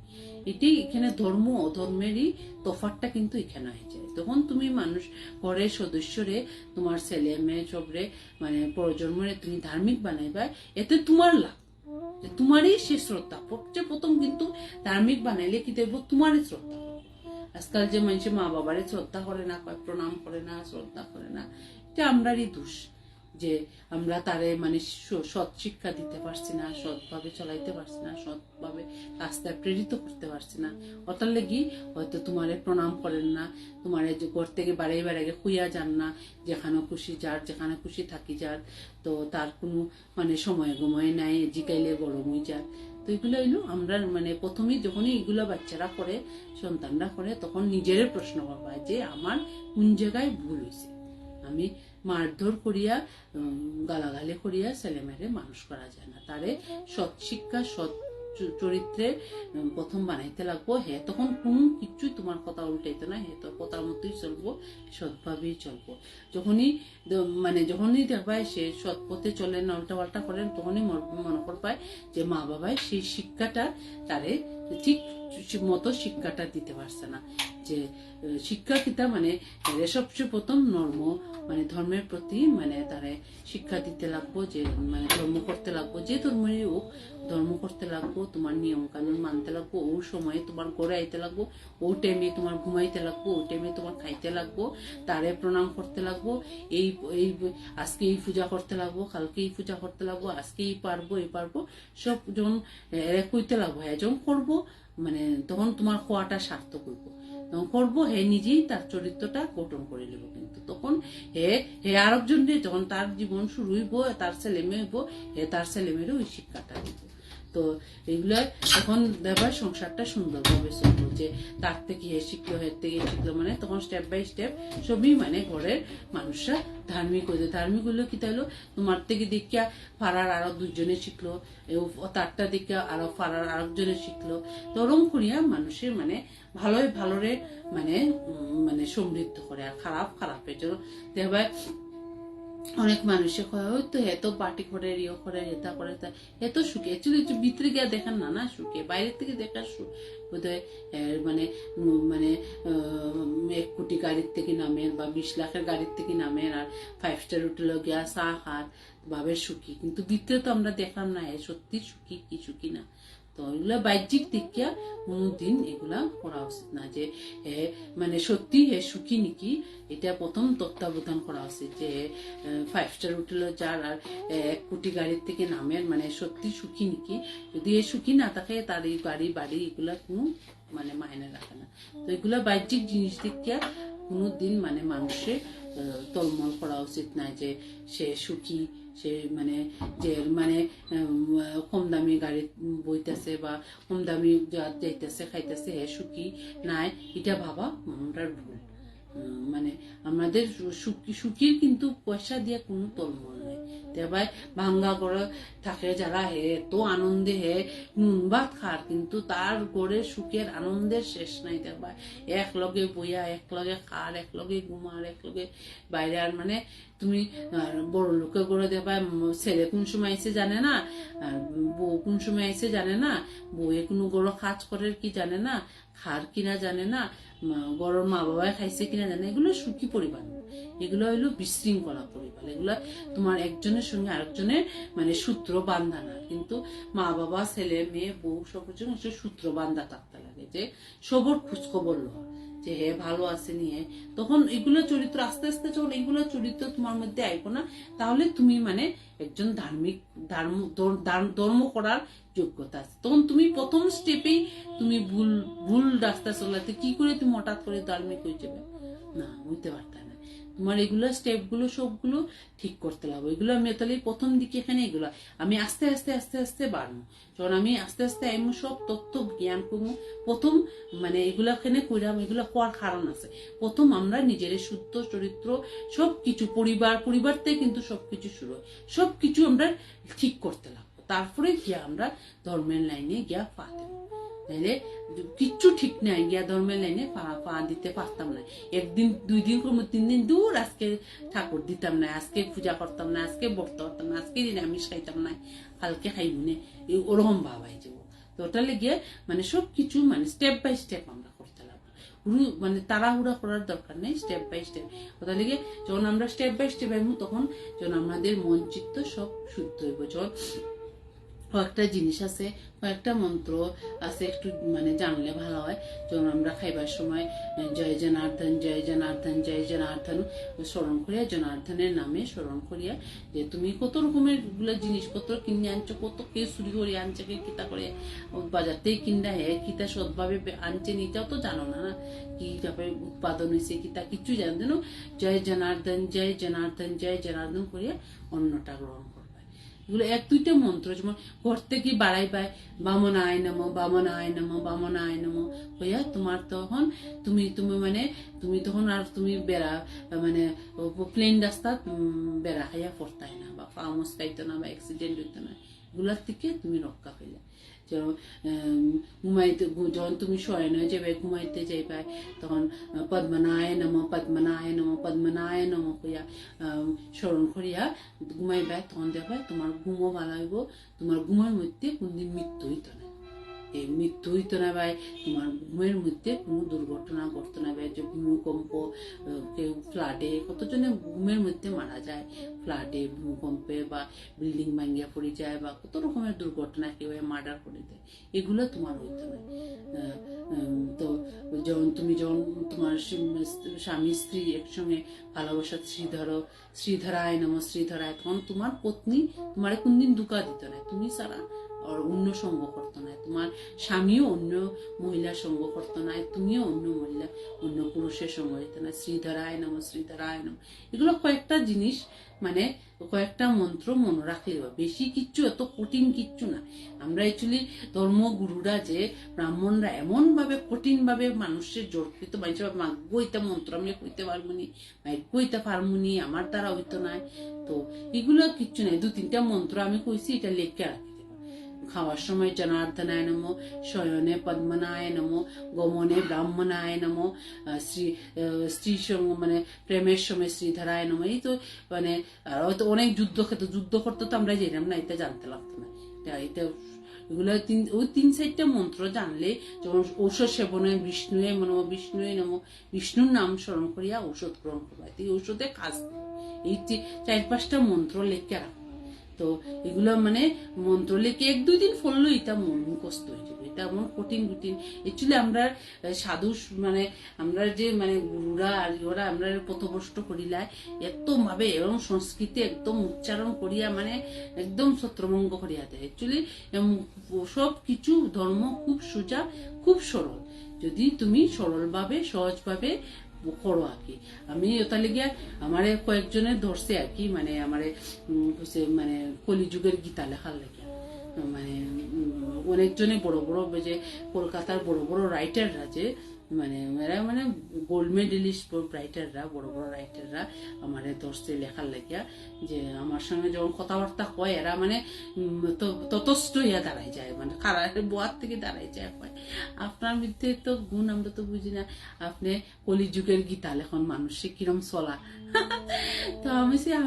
এটি এখানে ধর্ম অধর্মেরই তফাৎটা কিন্তু এখানে হয়ে যায়। তখন তুমি মানুষ ঘরের সদস্যরে, তোমার ছেলে মেয়ে সবরে মানে প্রজন্মরে তুমি ধার্মিক বানাইবা, এতে তোমার লাভ, তোমারই সে শ্রদ্ধা। সবচেয়ে প্রথম কিন্তু ধার্মিক বানাইলে কি দেখবো, তোমারই শ্রদ্ধা। আজকাল যে মানুষ মা বাবারে শ্রদ্ধা করে না, প্রণাম করে না, শ্রদ্ধা করে না, এটা আমরারই দোষ যে আমরা তারে মানে সৎ শিক্ষা দিতে পারছি না, সৎভাবে চলাইতে পারছি না, সৎভাবে রাস্তায় প্রেরিত করতে পারছি না। ওটার লেগে হয়তো তোমারে প্রণাম করেন না, তোমারে যে ঘর থেকে বাড়ি বাড়ি খুইয়া যান না, যেখানে খুশি যার, যেখানে খুশি থাকি যার, তো তার কোনো মানে সময় গময় নাই, জিকাইলে গরম হয়ে যায়। তো এগুলো হইলো আমরা মানে প্রথমেই যখনই এগুলো বাচ্চারা করে, সন্তানরা করে, তখন নিজের প্রশ্ন করবা যে আমার কোন জায়গায় ভুল হয়েছে। আমি মারধর করিয়া গালাগালি করিয়া ছেলেমেয়েরে মানুষ করা যায় না, তারে সৎ শিক্ষা সৎ চরিত্রে প্রথম বানাইতে লাগবো। হ্যাঁ, তখন কোন কিছুই তোমার কথা উল্টাইতে না, হ্যাঁ তোর কথার মতোই চলবো, সৎভাবেই চলবো। যখনই দেখবা সে সৎ পথে চলেন না, উল্টা পাল্টা করেন, তখনই মনে করবায় যে মা বাবাই সেই শিক্ষাটা তারে ঠিক মতো শিক্ষাটা দিতে পারছে না। যে শিক্ষা কিতা মানে সবচেয়ে প্রথম মানে ধর্মের প্রতি মানে তারে শিক্ষা দিতে লাগবো, যে মানে ধর্ম করতে লাগবো, যে ধর্মেরই হোক ধর্ম করতে লাগবো, তোমার নিয়ম কানুন মানতে লাগবো, ও সময়ে তোমার ঘরে আইতে লাগবো, ও টাইমে তোমার ঘুমাইতে লাগবো, ও টাইমে তোমার খাইতে লাগবো, তারে প্রণাম করতে লাগবো, এই এই আজকে এই পূজা করতে লাগবো, কালকে এই পূজা করতে লাগবো, আজকে এই পারবো সব যখন কইতে লাগবো, হ্যাঁ যখন করবো মানে তখন তোমার খোয়াটা সার্থক হইব। তখন করবো হে নিজেই তার চরিত্রটা গঠন করে নেব। কিন্তু তখন হে আরেকজনের যখন তার জীবন শুরু হইব, তার ছেলে মেয়ে হইব, হে তার ছেলে মেয়েরও ওই শিক্ষাটা দিব। তো এগুলো তখন দেবার সংসারটা সুন্দরভাবে চলবো, যে তার থেকে হে শিখলো, হের থেকে শিখলো, মানে তখন স্টেপ বাই স্টেপ সবই মানে ঘরের মানুষরা ধার্মিক হইলো। ধার্মিক হইলো কি তাইলো, তোমার থেকে দেখিয়া পাড়ার আরো দুজনে শিখলো, তারটা দেখিয়া আরো পাড়ার আরেকজনে শিখলো, তরম করিয়া মানুষের মানে ভালোরে মানে মানে সমৃদ্ধ করে। আর খারাপের জন্য দেখবা অনেক মানুষে কয় হয়তো এত পার্টি করে, রিও করে, এটা করে, এত সুখে। অ্যাকচুয়ালি ভিতরে গিয়ে দেখার না সুখে, বাইরের থেকে দেখার বোধহয় মানে মানে 1 কোটি গাড়ির থেকে নামেন বা 20 লাখের গাড়ির থেকে নামেন, আর 5 স্টার হোটেলে গিয়া চা খার ভাবের সুখী, কিন্তু ভিতরে তো আমরা দেখলাম না সত্যি সুখী কি সুখী না। তো এগুলা বাহ্যিক দিকিয়া কোনোদিন এগুলা করা উচিত না, যে মানে সত্যি হে সুখী নাকি এটা প্রথম তত্ত্বাবধান করা উচিত। যে 5 স্টার হোটেলে যার আর 1 কোটি গাড়ির থেকে নামের মানে সত্যি সুখী নাকি। যদি এ সুখী না থাকে, তার এই বাড়ি এগুলা কোনো মানে মায়না রাখে না। তো এগুলা বাহ্যিক জিনিস দেখিয়া কোনোদিন মানে মানুষের তলমল করা উচিত না, যে সে সুখী, সে মানে যে মানে কম দামি গাড়ি বইতেছে বা কম দামি যাইতেছে খাইতেছে, হে সুখী নাই, এটা ভাবা মনটার ভুল। মানে আমাদের সুখীর কিন্তু পয়সা দিয়ে কোনো তলমল নেই। তেবাই ভাঙ্গা করে থাকে যারা, হে তো আনন্দে হে নুন ভাত খার, কিন্তু তার গড়ে সুখের আনন্দের শেষ নাই। তেবাই এক লগে বইয়া, এক লগে খার, এক লগে ঘুমার, এক লগে বাইরে। আর মানে তুমি বড় লোকে করে দেবা, ছেলে কোন সময় এসে জানে না, বউ কোন সময় এসে জানে না, বউয়ে কোনো বড় কাজ করে কি জানে না, খার কিনা জানে না, গরম মা বাবাই খাইছে কিনা জানে। এগুলো সুখী পরিবার না, এগুলো হইলো বিশৃঙ্খলা পরিবার। এগুলো তোমার একজনের সঙ্গে আরেকজনের মানে সূত্র বান্ধা না, কিন্তু মা বাবা ছেলে মেয়ে বউ সবার জন্য সূত্র বান্ধা থাকতে লাগে, যে সবর খোঁজখবর লওয়া, যে হে ভালো আছে নিয়ে। তখন এগুলো চরিত্র আস্তে আস্তে যখন এগুলো চরিত্র তোমার মধ্যে আইব না, তাহলে তুমি মানে একজন ধার্মিক ধর্ম করার যোগ্যতা আছে। তখন তুমি প্রথম স্টেপেই তুমি ভুল রাস্তা চলাতে কি করে তুমি হঠাৎ করে ধার্মিক হয়ে যাবে না, হইতে পারত না। তোমার এগুলো স্টেপ গুলো সবগুলো ঠিক করতে লাগবে। এগুলো আমি তাহলে প্রথম দিকে এখানে এগুলো আমি আস্তে আস্তে আস্তে আস্তে বাড়বো, যখন আমি আস্তে আস্তে আমি সব তথ্য জ্ঞান করবো। প্রথম মানে এগুলো এখানে কইরাম, এগুলো করার কারণ আছে। প্রথম আমরা নিজের শুদ্ধ চরিত্র সবকিছু পরিবার থেকে কিন্তু সবকিছু শুরু হয়, সবকিছু আমরা ঠিক করতে লাগবো, তারপরে গিয়া আমরা ধর্মের লাইনে গিয়া পাতে। তাইলে কিচ্ছু ঠিক নাই, গিয়া ধর্মের লাইনে পা দিতে পারতাম না। একদিন 2 দিন করবো, 3 দিন দূর আজকে ঠাকুর দিতাম না, আজকে পূজা করতাম না, আজকে বর্ত করতাম না, আজকে নিরামিষ খাইতাম না, কালকে খাইব না, ওরকম ভাবাই যাব। তো ওটা লেগে মানে সবকিছু মানে স্টেপ বাই স্টেপ আমরা করতে লাগবো, মানে তাড়াহুড়া করার দরকার নেই, স্টেপ বাই স্টেপ। ওটা লেগে যখন আমরা স্টেপ বাই স্টেপ আইব, তখন যখন আমাদের মন চিত্ত সব শুদ্ধ হইব। যখন কয়েকটা জিনিস আছে, কয়েকটা মন্ত্র আছে, একটু মানে জানলে ভালো হয়। যেমন আমরা খাইবার সময় জয় জনার্দন, জয় জনার্দন, জয় জনার্দন স্মরণ করিয়া, জনার্দনের নামে স্মরণ করিয়া, যে তুমি কত রকমের গুলা জিনিসপত্র কিনে আনছো, কত কেউ চুরি করে আনছে, কে কিতা করে বাজারতেই কিনা হে কিতা সৎভাবে আনছে, নিতেও তো জানো না, কিভাবে উৎপাদন হয়েছে কিতা কিচ্ছু জানো না। জয় জনার্দন, জয় জনার্দন, জয় জনার্দন করিয়া অন্নটা গ্রহণ করবে। এগুলো 1-2টা মন্ত্র, যেমন ঘর থেকে বাড়াই পায় বামনায় নমো, বামনায় নমো, বামনায় নমো হইয়া তোমার তখন তুমি তুমি মানে তুমি তখন আর তুমি বেড়া মানে প্লেন রাস্তা বেড়া খাইয়া পড়তাই না, বা ফার্মস খাইতো না, বা অ্যাক্সিডেন্ট হইতো না, এগুলার থেকে তুমি রক্ষা পেলে। ঘুমাইতে যখন তুমি শয়ন হয়ে যাবে, ঘুমাইতে যাইবে, তখন পদ্মনায় নমো, পদ্মনায় নমো, পদ্মনায় নমো কইয়া স্মরণ করিয়া ঘুমাইবে, তখন দেখবে তোমার ঘুমও ভালো হইব, তোমার ঘুমের মধ্যে কোনদিন মৃত্যু হইতো না। এই মৃত্যু হইতো না, বা তোমার ঘুমের মধ্যে কোনো দুর্ঘটনা ঘটতো না, বা যে ভূমিকম্প, কেউ ফ্লাডে, কতজনে ঘুমের মধ্যে মারা যায়, ফ্লাডে, ভূমিকম্পে, বা বিল্ডিং ভাঙ্গিয়া পড়ে যায়, বা কত রকমের দুর্ঘটনা, কেউ মার্ডার করে দেয়, এগুলো তোমার হইতো না। তো যখন তোমার স্বামী স্ত্রী একসঙ্গে ভালোবাসা, শ্রীধরায় নম, শ্রীধরায়, তখন তোমার পত্নী তোমার কোনদিন দুঃখা দিত না, তুমি ছাড়া আর অন্য সঙ্গ করতো না, তোমার স্বামীও অন্য মহিলার সঙ্গ করতো না, তুমিও অন্য পুরুষের সঙ্গ দিত না। শ্রীধরায় নম, শ্রীধরায় নম, এগুলো কয়েকটা জিনিস, মানে কয়েকটা মন্ত্র মনে রাখলে হবে, বেশি কিচ্ছু, এত কঠিন কিচ্ছু না। আমরা অ্যাকচুয়ালি ধর্মগুরুরা যে ব্রাহ্মণরা এমন ভাবে কঠিন ভাবে মানুষের জোরকৃত মানুষের মাগ্য হইতে মন্ত্র আমি কইতে পারবো নি, মাগ্য হইতে পারবো নি, আমার দ্বারা হইতো না। তো এগুলো কিচ্ছু নাই, 2-3টা মন্ত্র আমি কইছি, এটা লেখা রাখি। খাওয়ার সময় জনার্দনায় নমো, শয়নে পদ্মনায় নমো, গমনে ব্রাহ্মণায় নমো, স্ত্রী সঙ্গ মানে প্রেমের সময় শ্রীধরায় নমো। এই তো মানে হয়তো অনেক যুদ্ধ করতে তো আমরা যেতাম না, এটা জানতে লাগতো না। এটা এগুলো ওই 3-4টা মন্ত্র জানলে, যেমন ঔষধ সেবনে বিষ্ণুয়ে নমো, বিষ্ণুয়ে নমো, বিষ্ণুর নাম স্মরণ করিয়া ঔষধ গ্রহণ করবা, এই ঔষধে কাজ নেই। এই 4-5টা মন্ত্র লেখা রাখো। তো এগুলো মানে মন্ত্র লেখে 1-2 দিন পড়লো, এটা মুখস্থ হয়ে যাবে। এটা এমন কঠিন অ্যাকচুয়ালি আমরা সাধু মানে আমরা যে মানে গুরুরা আর ওরা আমরা পথভ্রষ্ট করিলায় একদম ভাবে এবং সংস্কৃতি একদম উচ্চারণ করিয়া মানে একদম ছত্রভঙ্গ করিয়া দেয়। অ্যাকচুয়ালি সব কিছু ধর্ম খুব সোজা, খুব সরল, যদি তুমি সরলভাবে সহজভাবে করো আর কি। আমি ওটা লেগে আমারে কয়েকজনের ধরছে আর কি, মানে আমারে মানে কলিযুগের গীতা লেখার লেগে, মানে অনেকজনে বড় বড় যে কলকাতার বড় বড় রাইটাররা, যে মানে এরা মানে গোল্ড মেডেলিস্ট রাইটাররা, বড় বড় রাইটাররা আমার ধরছে লেখার লাগিয়া, যে আমার সঙ্গে যখন কথাবার্তা কয় এরা মানে ততস্থ হইয়া দাঁড়াই যায়, মানে খারাপ বোয়ার থেকে দাঁড়াই যায়, কয় আপনার মধ্যে তো গুণ আমরা তো বুঝি না, আপনি কলিযুগের গীতা লেখন মানুষে কিরম চলা। তো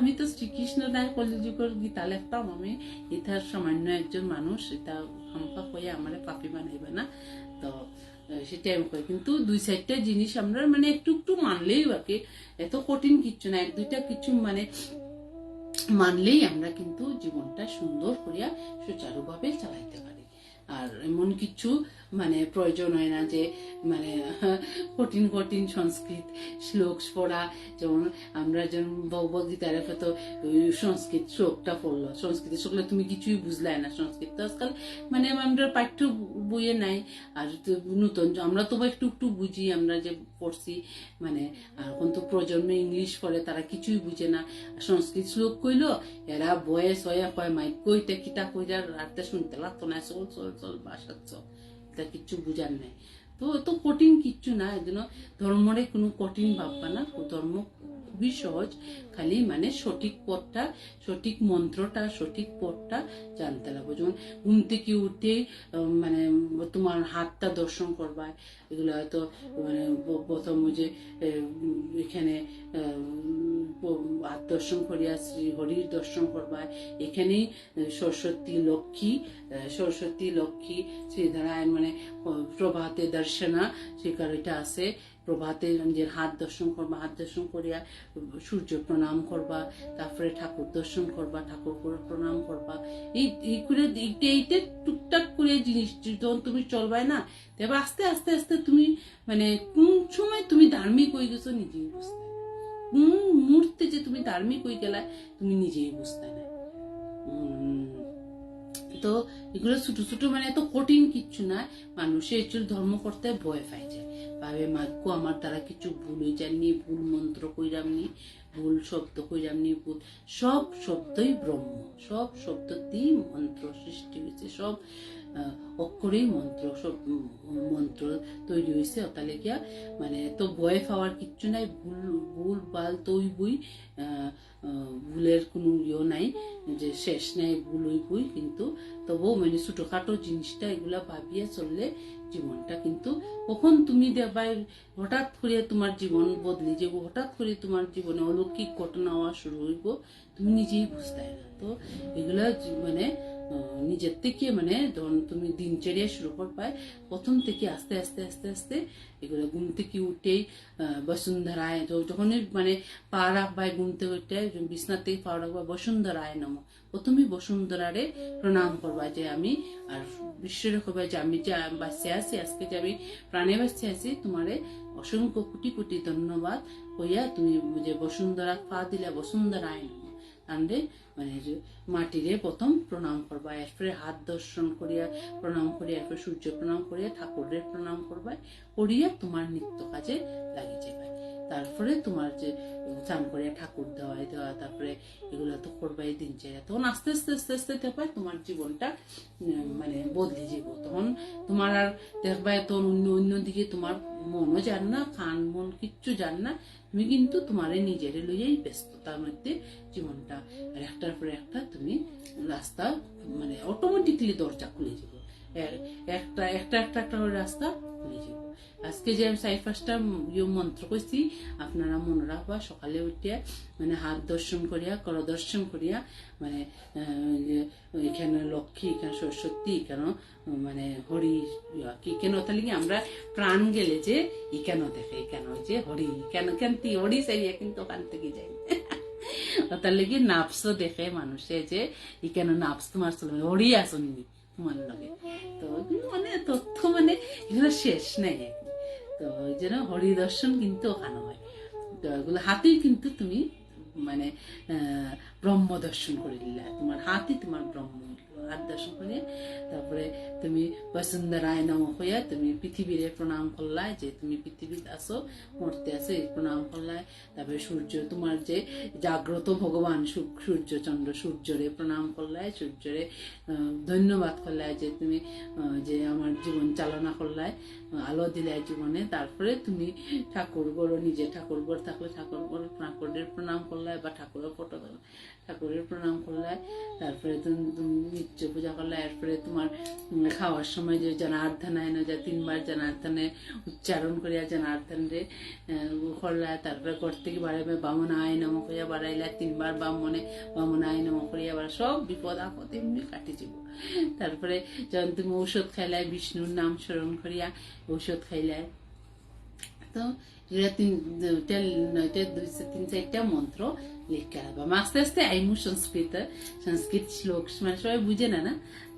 আমি তো শ্রীকৃষ্ণ নাই কলিযুগের গীতা লেখতাম, আমি ইতার সামান্য একজন মানুষ, এটা হাম্পা কইয়া আমার পাপি বানাইবে না। তো সেটাই আমি কই, কিন্তু 2-4টা জিনিস আমরা মানে একটু একটু মানলেই বাকি, এত কঠিন কিচ্ছু না, 1-2টা কিছু মানে মানলেই আমরা কিন্তু জীবনটা সুন্দর করিয়া সুচারুভাবে চালাইতে পারি। আর এমন কিছু মানে প্রয়োজন হয় না যে মানে কঠিন কঠিন সংস্কৃত শ্লোক পড়া, যেমন আমরা যেমন ভগবদ্গীতার তো সংস্কৃত শ্লোকটা পড়লো, সংস্কৃত শ্লোকলে তুমি কিছুই বুঝলাই না, সংস্কৃত তো আজকাল মানে আমরা পাঠ্য বইয়ে নাই, আর নতুন আমরা তো একটু একটু বুঝি, আমরা যে পড়ছি মানে, আর এখন তো প্রজন্মে ইংলিশ পড়ে, তারা কিছুই বুঝে না। সংস্কৃত শ্লোক কইলো, এরা বয়ে সয়া কয় মাইক কইতে কিতা কইরা রাতে শুনতে লাগতো না, চল চল চল বাসাচ্ছ, তা কিচ্ছু বুঝার নেই। তো এত কঠিন কিচ্ছু না, এজন্য ধর্মরে কোনো কঠিন ভাববা না, ধর্ম খুবই সহজ, খালি মানে সঠিক পথটা, সঠিক মন্ত্রটা, সঠিক পথটা জানতে লাগবে। যেমন ঘুম থেকে উঠে মানে তোমার হাতটা দর্শন করবা, এগুলো হয়তো মানে প্রথম যে এখানে হাত দর্শন করিয়া শ্রী হরির দর্শন করবা, এখানেই সরস্বতী লক্ষ্মী শ্রীধারায়ণ মানে প্রভাতে দর্শনা শিকার এটা আছে, প্রভাতে নিজের হাত দর্শন করবা, হাত দর্শন করিয়া সূর্য প্রণাম করবা, তারপরে ঠাকুর দর্শন করবা, ঠাকুর করে প্রণাম করবা। এই করে এইটা টুকটাক করে জিনিস যখন তুমি চলবাই না, তবে আস্তে আস্তে আস্তে তুমি মানে কোন সময় তুমি ধার্মিক হয়ে গেছো নিজেই বুঝতে, কোন মুহূর্তে যে তুমি ধার্মিক হয়ে গেলা তুমি নিজেই বুঝতে না। তো এগুলো ছোট ছোট মানে এত কঠিন কিচ্ছু না, মানুষে একচুয়ালি ধর্ম করতে ভয় পাই যায়, ভাবে মাগো আমার দ্বারা কিছু ভুল হয়ে যায়নি, ভুল মন্ত্র কইরামনি, ভুল শব্দ কইরামনি, ভুল সব শব্দই ব্রহ্ম, সব শব্দতেই মন্ত্র সৃষ্টি হয়েছে, সব অক্ষরেই মন্ত্র, সব মন্ত্র তৈরি হয়েছে। তাহলে গিয়া মানে তো ভয় পাওয়ার কিচ্ছু নাই, ভুল বাল তৈ বই, ভুলের কোনো ইয়ে নাই, যে শেষ নাই, ভুল হই বই, কিন্তু তবুও মানে ছোটখাটো জিনিসটা এগুলা ভাবিয়া চললে জীবনটা কিন্তু কখন তুমি দেখবাই হঠাৎ করে তোমার জীবন বদলে যাব, হঠাৎ করে তোমার জীবনে অলৌকিক ঘটনা হওয়া শুরু হইব, তুমি নিজেই বুঝতে না। তো এগুলা মানে নিজের থেকে মানে যখন তুমি দিনচর্যা শুরু করবাই, প্রথম থেকে আস্তে আস্তে আস্তে আস্তে এগুলো ঘুম থেকে উঠেই বসুন্ধরায় যখনই মানে পা রাখবাই, ঘুম থেকে উঠে বিছনার থেকে পা রাখবা, বসুন্ধরায় নম, প্রথমে বসুন্ধরারে প্রণাম করবা, যে আমি আর ঈশ্বরে কবা যে আমি যে বাঁচে আছি, আজকে যে আমি প্রাণে বাঁচে আছি, তোমারে অসংখ্য কোটি কোটি ধন্যবাদ কইয়া তুমি যে বসুন্ধরা পা দিলা, বসুন্ধরায় নম আনলে মানে মাটিরে প্রথম প্রণাম করবা, এরপরে হাত দর্শন করিয়া প্রণাম করিয়া, এরপরে সূর্য প্রণাম করিয়া ঠাকুরের প্রণাম করবা, করিয়া তোমার নিত্য কাজে লাগি যাবে। তারপরে তোমার যে চান করিয়া ঠাকুর দেওয়া, তারপরে এগুলো তো করবাই দিনচর্যা, তখন আস্তে আস্তে আস্তে আস্তে দেখবাই তোমার জীবনটা মানে বদলে যাব। তখন তোমার আর দেখবাই তখন অন্যদিকে তোমার মনও যান না, কান মন কিচ্ছু যান না, তুমি কিন্তু তোমার নিজের লইয়াই ব্যস্ততার মধ্যে জীবনটা আর একটার পর একটা তুমি রাস্তা মানে অটোমেটিকলি দরজা খুলে যাব, একটা একটা একটা একটা করে রাস্তা খুলে যাব। আজকে যে আমি 4-5টা মন্ত্র কইছি, আপনারা মনে রাখবা, সকালে উঠিয়া মানে হাত দর্শন করিয়া, কর দর্শন করিয়া, মানে এখানে লক্ষ্মী, এখানে সরস্বতী, এখানে মানে হরি কি কেন, তাহলে কি আমরা প্রাণ গেলে যে কেন দেখে, কেন যে হরি কেন কেন হরি চাইয়া কিন্তু ওখান থেকে যাই তার লেগে নাপসও দেখে মানুষে যে কেন নাপস তোমার চলবে, হরি আসনি তোমার লগে। তো মানে তথ্য মানে এগুলো শেষ নাই, তো ওই জন্য হরিদর্শন কিন্তু ওখানে হয়। তো এগুলো হাতেই কিন্তু তুমি মানে ব্রহ্ম দর্শন করে নিলে, তোমার হাতে তোমার ব্রহ্ম হাত দর্শন করে, তারপরে তুমি বসুন্ধরায় নম হইয়া তুমি পৃথিবীরে প্রণাম করলাই, যে তুমি পৃথিবীতে আসো, মরতে আসো, এই প্রণাম করলাই। তারপরে সূর্য, তোমার যে জাগ্রত ভগবান সূর্য চন্দ্র, সূর্যরে প্রণাম করলাই, সূর্যরে ধন্যবাদ করলাই যে তুমি যে আমার জীবন চালনা করলাই, আলো দিলাই জীবনে। তারপরে তুমি ঠাকুর গড়, নিজে ঠাকুর গড় থাকলে ঠাকুরের প্রণাম করলাই, বা ঠাকুরের ফটো ঠাকুরের প্রণাম করলাই। তারপরে তুমি নিত্য পূজা করলে, এরপরে তোমার খাওয়ার সময় যে জনার্দনায় না যা 3বার জনার্দনে উচ্চারণ করিয়া জনার্দনরে করলাই। তারপরে ঘর থেকে বাড়াইবে বামনায় নম করিয়া বাড়াইলা, 3বার বামনায় নম করিয়া বাড়া, সব বিপদ আপদ এমনি কাটি যাব। তারপরে যখন তুমি ঔষধ খাইলাই, বিষ্ণুর নাম স্মরণ করিয়া ঔষধ খাইলাই। তো এরা 3-4টা মন্ত্র লিখতে হবে। আস্তে আস্তে আইমু সংস্কৃত শ্লোক মানে সবাই বুঝে না,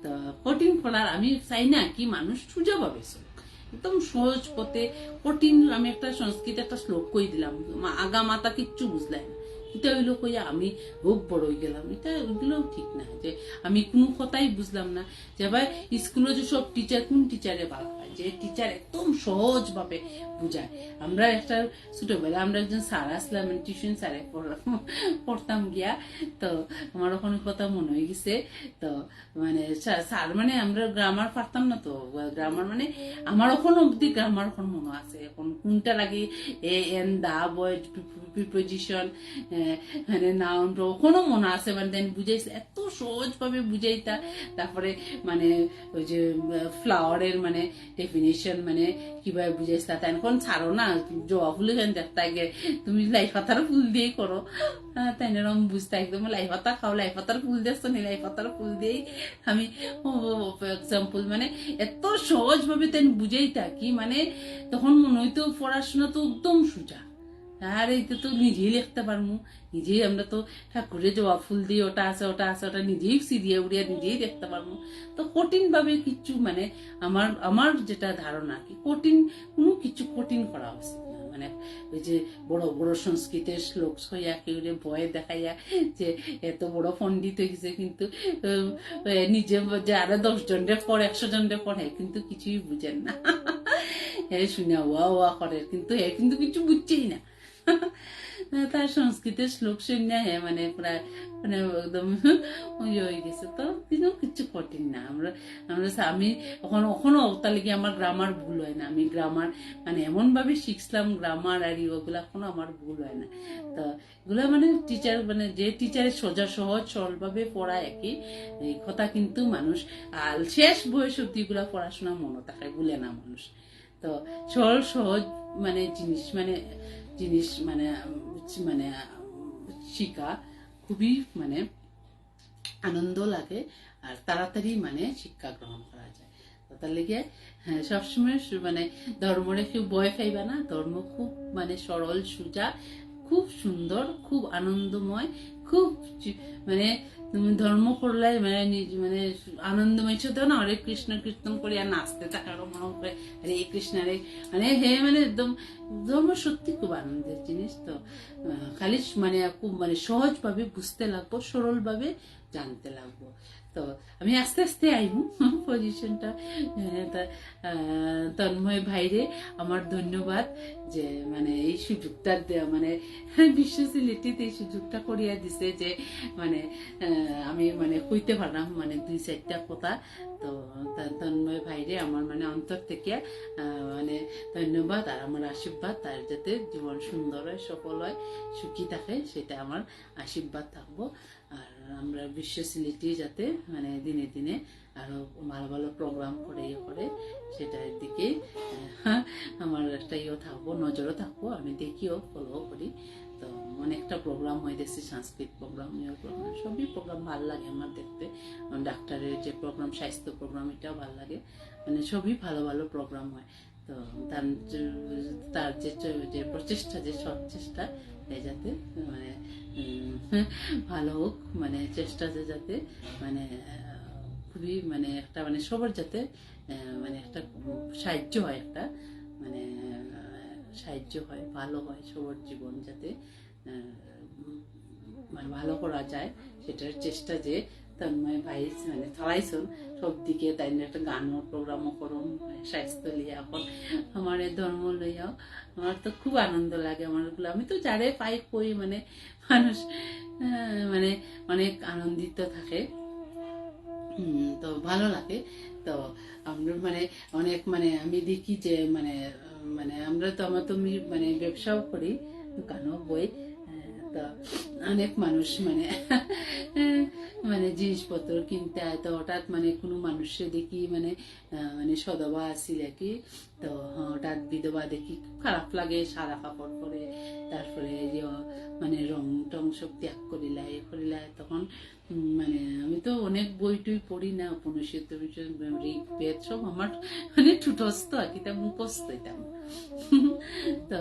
তো কঠিন ফলার আমি চাই না কি মানুষ সোজা ভাবে একদম সহজ পথে কঠিন। আমি একটা সংস্কৃত একটা শ্লোক কই দিলাম, আগা মাথা কিচ্ছু বুঝলাই না, এটা হইলো কইয়া আমি খুব বড় হয়ে গেলাম, এটা ওইগুলোও ঠিক না। যে আমি কোনো কথাই বুঝলাম না যে ভাই স্কুলে যে সব টিচার কোন টিচারে ভালো হয়, যে টিচার একদম সহজ ভাবে বুঝায়। আমরা একটা ছোটবেলা আমরা একজন স্যার আসলাম, টিউশন স্যারে পড়তাম গিয়া, তো আমার ওখানে কথা মনে হয়ে গেছে। তো মানে স্যার মানে আমরা গ্রামার পারতাম না, তো গ্রামার মানে আমার ওখানে অব্দি গ্রামার ওখানে মনে আছে, এখন কোনটা লাগে এ এন দা বয়েড প্রিপোজিশন মানে নাউন ওখানেও মনে আছে, মানে দেন বুঝাইছে এত সহজ ভাবে বুঝাইতা। তারপরে মানে ওই যে ফ্লাওয়ারের মানে ডেফিনেশন মানে কিভাবে বুঝাইছে, তাই এখন ছাড়ো না জবা ফুল এখানে দেখতে গে তুমি লাই পাতার ফুল দিয়ে করো, তাই এরকম বুঝতে একদম লাই পাতা খাও, লাই পাতার ফুল দেখছো নি, লাই পাতার ফুল দিয়েই আমি এক্সাম্পল মানে এত সহজ ভাবে তাই বুঝাই থাকি, মানে তখন মনে হইতো পড়াশোনা তো একদম সোজা, আর এইটা তো নিজেই লিখতে পারবো, নিজেই আমরা তো ঠাকুরের জবা ফুল দিয়ে ওটা আছে ওটা আছে ওটা নিজেই সিরিয়া উড়িয়া নিজেই দেখতে পারবো। তো কঠিন ভাবে কিছু মানে আমার যেটা ধারণা কি কঠিন কোনো কিছু কঠিন করা উচিত না। মানে ওই যে বড় বড় সংস্কৃতের শ্লোক হইয়া কেউ ভয়ে দেখাইয়া যে এত বড় পণ্ডিত হয়ে গেছে, কিন্তু নিজে যে আরো 10 জনের পর 100 জনের পর কিন্তু কিছুই বুঝেন না, শুনে ওয়া ওয়া করে, কিন্তু কিন্তু কিছু বুঝছেই না। তার সংস্কৃতের শ্লোক শুনে মানে প্রায় মানে একদম হয়ে গেছে। তো কিন্তু কিছু কঠিন না। আমরা আমি ওখানে তাহলে কি আমার গ্রামার ভুল হয় না, আমি গ্রামার মানে এমন ভাবে শিখছিলাম গ্রামার আর ওগুলা কোনো আমার ভুল হয় না। তো এগুলা মানে টিচার মানে যে টিচারের সোজা সহজ সরল ভাবে পড়ায় একই এই কথা, কিন্তু মানুষ আর শেষ বয়স অব্দি এগুলা পড়াশোনা মনে থাকে ভুলে না মানুষ। তো সরল সহজ মানে জিনিস মানে মানে শিখা খুবই মানে আনন্দ লাগে আর তাড়াতাড়ি মানে শিক্ষা গ্রহণ করা যায়। তো তার লেগে হ্যাঁ সবসময় মানে ধর্মরে কেউ ভয় পাইবা না, ধর্ম খুব মানে সরল সোজা, খুব সুন্দর, খুব আনন্দময়, খুব মানে তুমি ধর্ম করলে মানে মানে আনন্দময় ছোটো না, হরে কৃষ্ণ কীর্তন করি আর নাচতে থাকারও মনে করে হরে কৃষ্ণ রে মানে হে মানে একদম ধর্ম সত্যি খুব আনন্দের জিনিস। তো খালি মানে খুব মানে সহজ ভাবে বুঝতে লাগবো, সরল ভাবে জানতে লাগবো। তো আমি আস্তে আস্তে আইবো পজিশনটা। তন্ময় ভাইরে আমার ধন্যবাদ যে মানে এই সুযোগটা মানে বিশ্বসিলিটিতে এই সুযোগটা করিয়া দিছে, যে মানে আমি মানে কইতে পারলাম মানে 2-4টা কথা। তো তন্ময় ভাইরে আমার মানে অন্তর থেকে মানে ধন্যবাদ আর আমার আশীর্বাদ, তার যাতে জীবন সুন্দর হয়, সফল হয়, সুখী থাকে, সেটা আমার আশীর্বাদ থাকবো। আর আমরা বিশ্বসিলিটি যাতে মানে দিনে দিনে আরো ভালো ভালো প্রোগ্রাম করে সেটার দিকে আমার একটা থাকবো, নজরও থাকবো, আমি দেখিও ফলো করি। তো অনেকটা প্রোগ্রাম হয়ে দেখছি, সংস্কৃত প্রোগ্রাম, প্রোগ্রাম, সবই প্রোগ্রাম ভালো লাগে আমার দেখতে। ডাক্তারের যে প্রোগ্রাম, স্বাস্থ্য প্রোগ্রাম, এটাও ভালো লাগে, মানে সবই ভালো ভালো প্রোগ্রাম হয়। তো তার যে প্রচেষ্টা, যে সৎ চেষ্টা যাতে মানে ভালো হোক, মানে চেষ্টা যাতে মানে খুবই মানে একটা মানে সবার যাতে মানে একটা সাহায্য হয়, একটা মানে সাহায্য হয়, ভালো হয়, সবার জীবন যাতে মানে ভালো করা যায়, সেটার চেষ্টা যে তন্ময় ভাই মানে চালাইছেন সব দিকে। তাই একটা গানের প্রোগ্রামও করুন, স্বাস্থ্য লিয়া, এখন আমার এই ধর্ম লইয়াও আমার তো খুব আনন্দ লাগে। আমারগুলো আমি তো যারে পাই কই মানে মানুষ মানে অনেক আনন্দিত থাকে, তো ভালো লাগে। তো আমরা মানে অনেক মানে আমি দেখি যে মানে মানে আমরা তো আমার তুমি মানে ব্যবসাও করি, দোকানও বই, তো অনেক মানুষ মানে মানে জিনিসপত্র কিনতে হয়। তো হঠাৎ মানে কোনো মানুষে দেখি মানে মানে সদবা আসিল কি, তো হঠাৎ বিধবা দেখি খারাপ লাগে, সাদা কাপড় পরে, তারপরে মানে রং টং সব ত্যাগ করিলায় তখন মানে আমি তো অনেক বই টই পড়ি না, উপনিষদ ঋগ বেদ সব আমার মানে ঠুটস্থ আর কি, মুখস্থ এটা। তো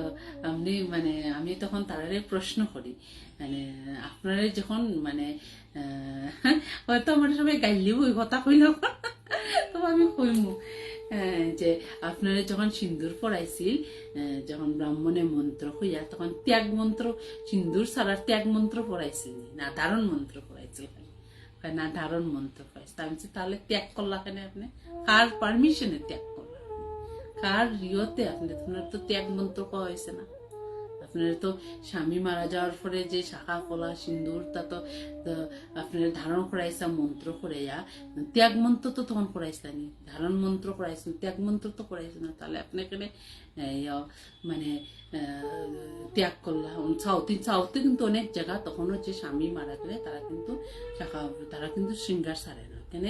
আমি তখন তারারে প্রশ্ন করি, মানে আপনারা যখন মানে হয়তো আমার সবাই গাইলেও ওই কথা কইল, তো আমি কইমু যে আপনারা যখন সিন্দুর পড়াইছিল, যখন ব্রাহ্মণে মন্ত্র হইয়া তখন ত্যাগ মন্ত্র, সিন্দুর ছাড়ার ত্যাগ মন্ত্র পড়াইছিল না ধারণ মন্ত্র পড়াইছিল, না ধারণ মন্ত্র পড়াইছিল। আমি বলছি, তাহলে ত্যাগ করলা কেন আপনি? কার পারমিশনে ত্যাগ করলা? কার রিয়তে আপনি? আপনার তো ত্যাগ মন্ত্র পাওয়া হয়েছে না। আপনার তো স্বামী মারা যাওয়ার পরে যে শাখা কলা সিন্দুর তা তো আপনার ধারণ করাইছা মন্ত্র করাইয়া, ত্যাগ মন্ত্র তো তখন করাইছিলানি, ধারণ মন্ত্র করাইছেন, ত্যাগ মন্ত্র তো করাইছে না। তাহলে আপনি এখানে মানে ত্যাগ করলা। সাউথে কিন্তু অনেক জায়গা তখন হচ্ছে স্বামী মারা গেলে তারা কিন্তু শাখা, তারা কিন্তু শৃঙ্গার ছাড়ে না। কেন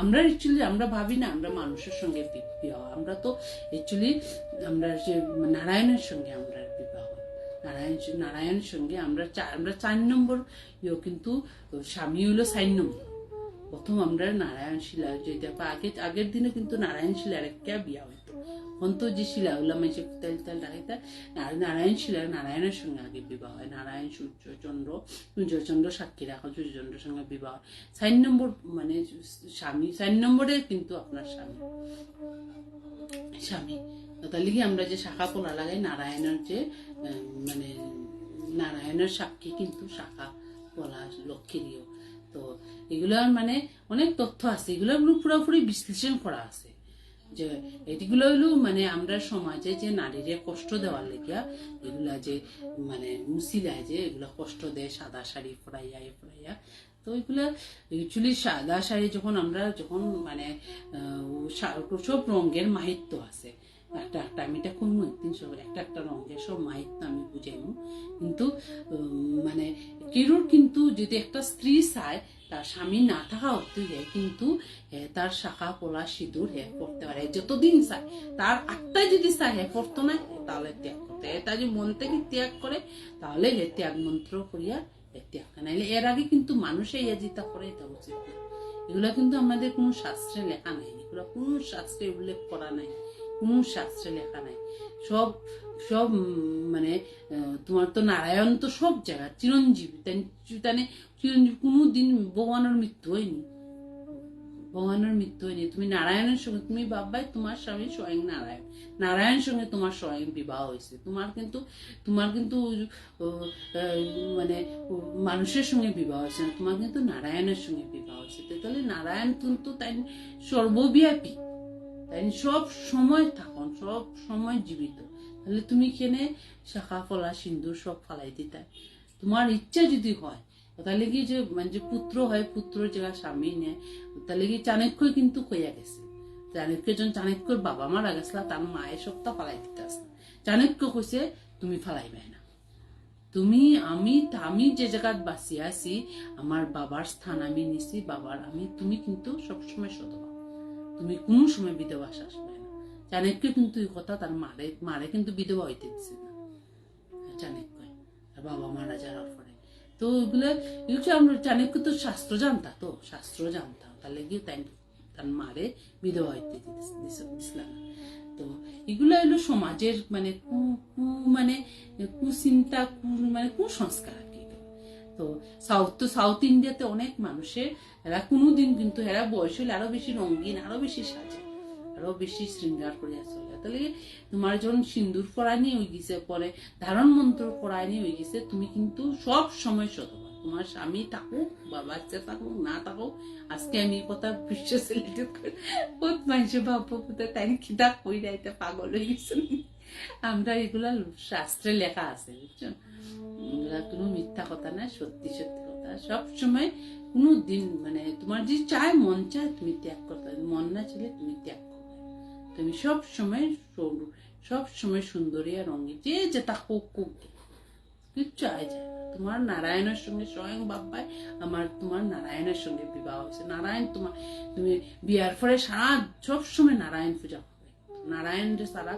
আমরা অ্যাকচুয়ালি আমরা ভাবি না আমরা মানুষের সঙ্গে বিবাহ, আমরা তো অ্যাকচুয়ালি আমরা যে নারায়ণের সঙ্গে আমরা বিবাহ, নারায়ণের সঙ্গে আমরা 4 নম্বর কিন্তু স্বামী হইলো 4 নম্বর। প্রথম আমরা নারায়ণ শিলা যেটা আগের দিনে কিন্তু নারায়ণ শিলার একটা বিয়া হইতো। এখন তো যে শিলা হইলাম তেল রাখাইতা, নারায়ণ শিলা নারায়ণের সঙ্গে আগে বিবাহ হয়। নারায়ণ সূর্যচন্দ্র সাক্ষী রাখা, সূর্যচন্দ্রের সঙ্গে বিবাহ। 4 নম্বর মানে স্বামী, 4 নম্বরে কিন্তু আপনার স্বামী। তাহলে কি আমরা যে শাখা পোলা লাগাই নারায়ণের যে মানে নারায়ণের সাক্ষী কিন্তু শাখা পোলা লক্ষ্মীরও। তো এগুলোর মানে অনেক তথ্য আছে, এগুলো পুরোপুরি বিশ্লেষণ করা আছে যে এগুলো হইলো মানে আমরা সমাজে যে নারীরে কষ্ট দেওয়ার লেগিয়া এগুলা যে মানে মুসিলায় যে এগুলা কষ্ট দেয়, সাদা শাড়ি পরাইয়া তো এগুলা অ্যাকচুয়ালি সাদা শাড়ি যখন মানে সব রঙের মাহিত্য আছে, একটা আমি এটা কোন একটা রঙের সব মাহিত্য আমি বুঝাইমু। কিন্তু মানে কেরুর কিন্তু যদি একটা স্ত্রী চায় তার স্বামী না থাকা অর্থই কিন্তু তার শাখা পোলা সিঁদুর পড়তে পারে যতদিন চায়। তার আটটায় যদি চায় পড়তো না, তাহলে ত্যাগ করতে। এটা যদি মন থেকে ত্যাগ করে তাহলে ত্যাগ মন্ত্র করিয়া ত্যাগ। নাইলে এর আগে কিন্তু মানুষে যেটা করে এটা উচিত না। এগুলা কিন্তু আমাদের কোনো শাস্ত্রে লেখা নাই, এগুলো কোনো শাস্ত্রে উল্লেখ করা নাই, কোনো শাস্ত্রে লেখা নাই। সব মানে তোমার তো নারায়ণ তো সব জায়গা চিরঞ্জীবী, চিরঞ্জীবী কোনোদিন ভগবানের মৃত্যু হয়নি, তুমি নারায়ণের সঙ্গে তুমি ভাববাই তোমার স্বামী স্বয়ং নারায়ণ সঙ্গে তোমার স্বয়ং বিবাহ হয়েছে। তোমার কিন্তু মানে মানুষের সঙ্গে বিবাহ হয়েছে না, তোমার কিন্তু নারায়ণের সঙ্গে বিবাহ হয়েছে। তাহলে নারায়ণ কিন্তু তাই সর্বব্যাপী, তাই সব সময় থাকুন, সব সময় জীবিত। তাহলে তুমি কেনে শাখা ফলা সিন্দুর সব ফালাই দিতে? তোমার ইচ্ছা যদি হয় তাহলে কি যে মানে যে পুত্র হয়, পুত্র জায়গা স্বামী নেয়। তাহলে কি চাণক্যই কিন্তু কইয়া গেছে, চাণক্যর বাবা মারা গেছিল তার মায়ের সপ্তাহ ফালাই দিতে আসছে। চাণক্য কইছে তুমি ফালাইবে না, আমি যে জায়গায় বাঁচিয়ে আছি, আমার বাবার স্থান আমি নিছি, তুমি কিন্তু সবসময় সতবা, তুমি কোন সময় বিধবা আসবে না। চাণক্য কিন্তু এই কথা তার মারে কিন্তু বিধবা হইতে দিচ্ছে না চাণক্য, আর বাবা মারা যাওয়ার পরে। তো এগুলো আমরা চাণক্য তো শাস্ত্র জানতাম, তাহলে গিয়ে তার মারে বিধবা হইতে দিছিলাম। তো এগুলো হলো সমাজের মানে কুচিন্তা, মানে কুসংস্কার আর কি। তো সাউথ ইন্ডিয়াতে অনেক মানুষের এরা কোনোদিন কিন্তু এরা বয়স হলে আরো বেশি রঙিন, আরো বেশি সাজে, আরো বেশি শৃঙ্গার করিয়া চলে। তাহলে তোমার যখন সিন্দুর পরায়নি হয়ে গেছে, পরে ধারণ মন্ত্র পরায়নি হয়ে গেছে, তুমি কিন্তু সব সময় সতবা। তোমার স্বামী থাকুক বা বাচ্চা থাকুক না থাকুক, আজকে আমি কথা বিশ্বাস মানুষের ভাববো তাই খিদা কই রাইতে পাগল হয়ে গেছে। আমরা এগুলা শাস্ত্রে লেখা আছে, বুঝছো? এগুলা কোনো মিথ্যা কথা না, সত্যি কথা। সব সময় কোনো দিন মানে তোমার যে চায়, মন চায় তুমি ত্যাগ করতে, মন না ছিল তুমি ত্যাগ করবে। তুমি সব সময় সুন্দরী আর রঙিন, যে যেটা হোক কিচ্ছু আয় যায়। তোমার নারায়ণের সঙ্গে স্বয়ং বাপ্পায় তোমার নারায়ণের সঙ্গে বিবাহ হয়েছে। নারায়ণ তুমি বিয়ার পরে সব সময় নারায়ণ পূজা করবে। নারায়ণের সারা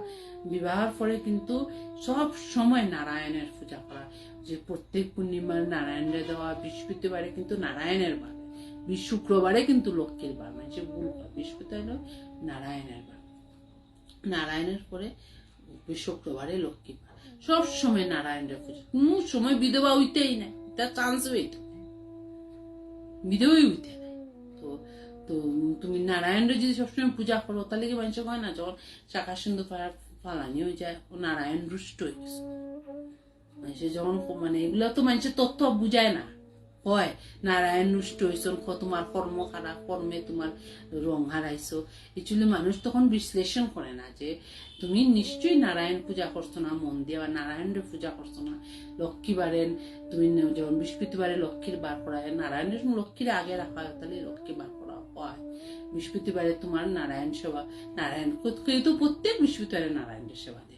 বিবাহের পরে কিন্তু সব সময় নারায়ণের পূজা করা, যে প্রত্যেক পূর্ণিমার নারায়ণের দেওয়া, বৃহস্পতিবারে কিন্তু নারায়ণের বার, শুক্রবারে কিন্তু লক্ষ্মীর বার, মানে ভুল হয়, বৃহস্পতি হলো নারায়ণের বার, নারায়ণের পরে শুক্রবারে লক্ষ্মীর বার। সব সময় নারায়ণের পুজো, কোন সময় বিধবা হইতেই নাই, এটা চান্স হইতো বিধবাই হইতে নাই। তো তুমি নারায়ণের যদি সবসময় পূজা করো তাহলে কি মানুষ হয় না যখন শাখা সিন্ধু ফালানি হয়ে যায় ও নারায়ণ রুষ্ট হয়ে গেছে মানুষের যখন মানে এগুলো তো মানুষের তথ্য বুঝায় না হয় নারায়ণ রুষ্ট হয়েছ তোমার কর্ম খারাপ কর্মে তোমার রং হারাইছো এগুলো মানুষ তখন বিশ্লেষণ করে না যে তুমি নিশ্চয়ই নারায়ণ পূজা করছো না মন দিয়ে বা নারায়ণের পূজা করছো না লক্ষ্মী বারেন তুমি যেমন বৃহস্পতিবারে লক্ষ্মীর বার করা হয় নারায়ণের লক্ষ্মীর আগে রাখা হয় তাহলে লক্ষ্মী বার করা হয় বৃহস্পতিবারে তোমার নারায়ণ সেবা নারায়ণ তো প্রত্যেক বৃহস্পতিবারে নারায়ণের সেবা দেয়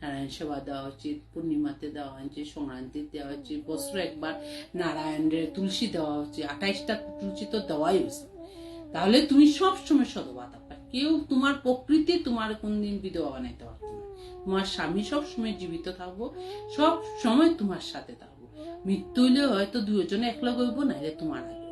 নারায়ণ সেবা দেওয়া উচিত পূর্ণিমাতে দেওয়া উচিত সংক্রান্তিতে দেওয়া উচিত বছরে একবার নারায়ণের তুলসী দেওয়া উচিত 28টা তুলসী তো দেওয়াই উচিত তাহলে তুমি সব সময় সদবা থাকবে কেউ তোমার প্রকৃতি তোমার কোনদিন বিধবা বানাইতে পারতো না তোমার স্বামী সব সময় জীবিত থাকবো সব সময় তোমার সাথে থাকবো মৃত্যু হইলে হয়তো দুজনে একলা হইব না তোমার আগে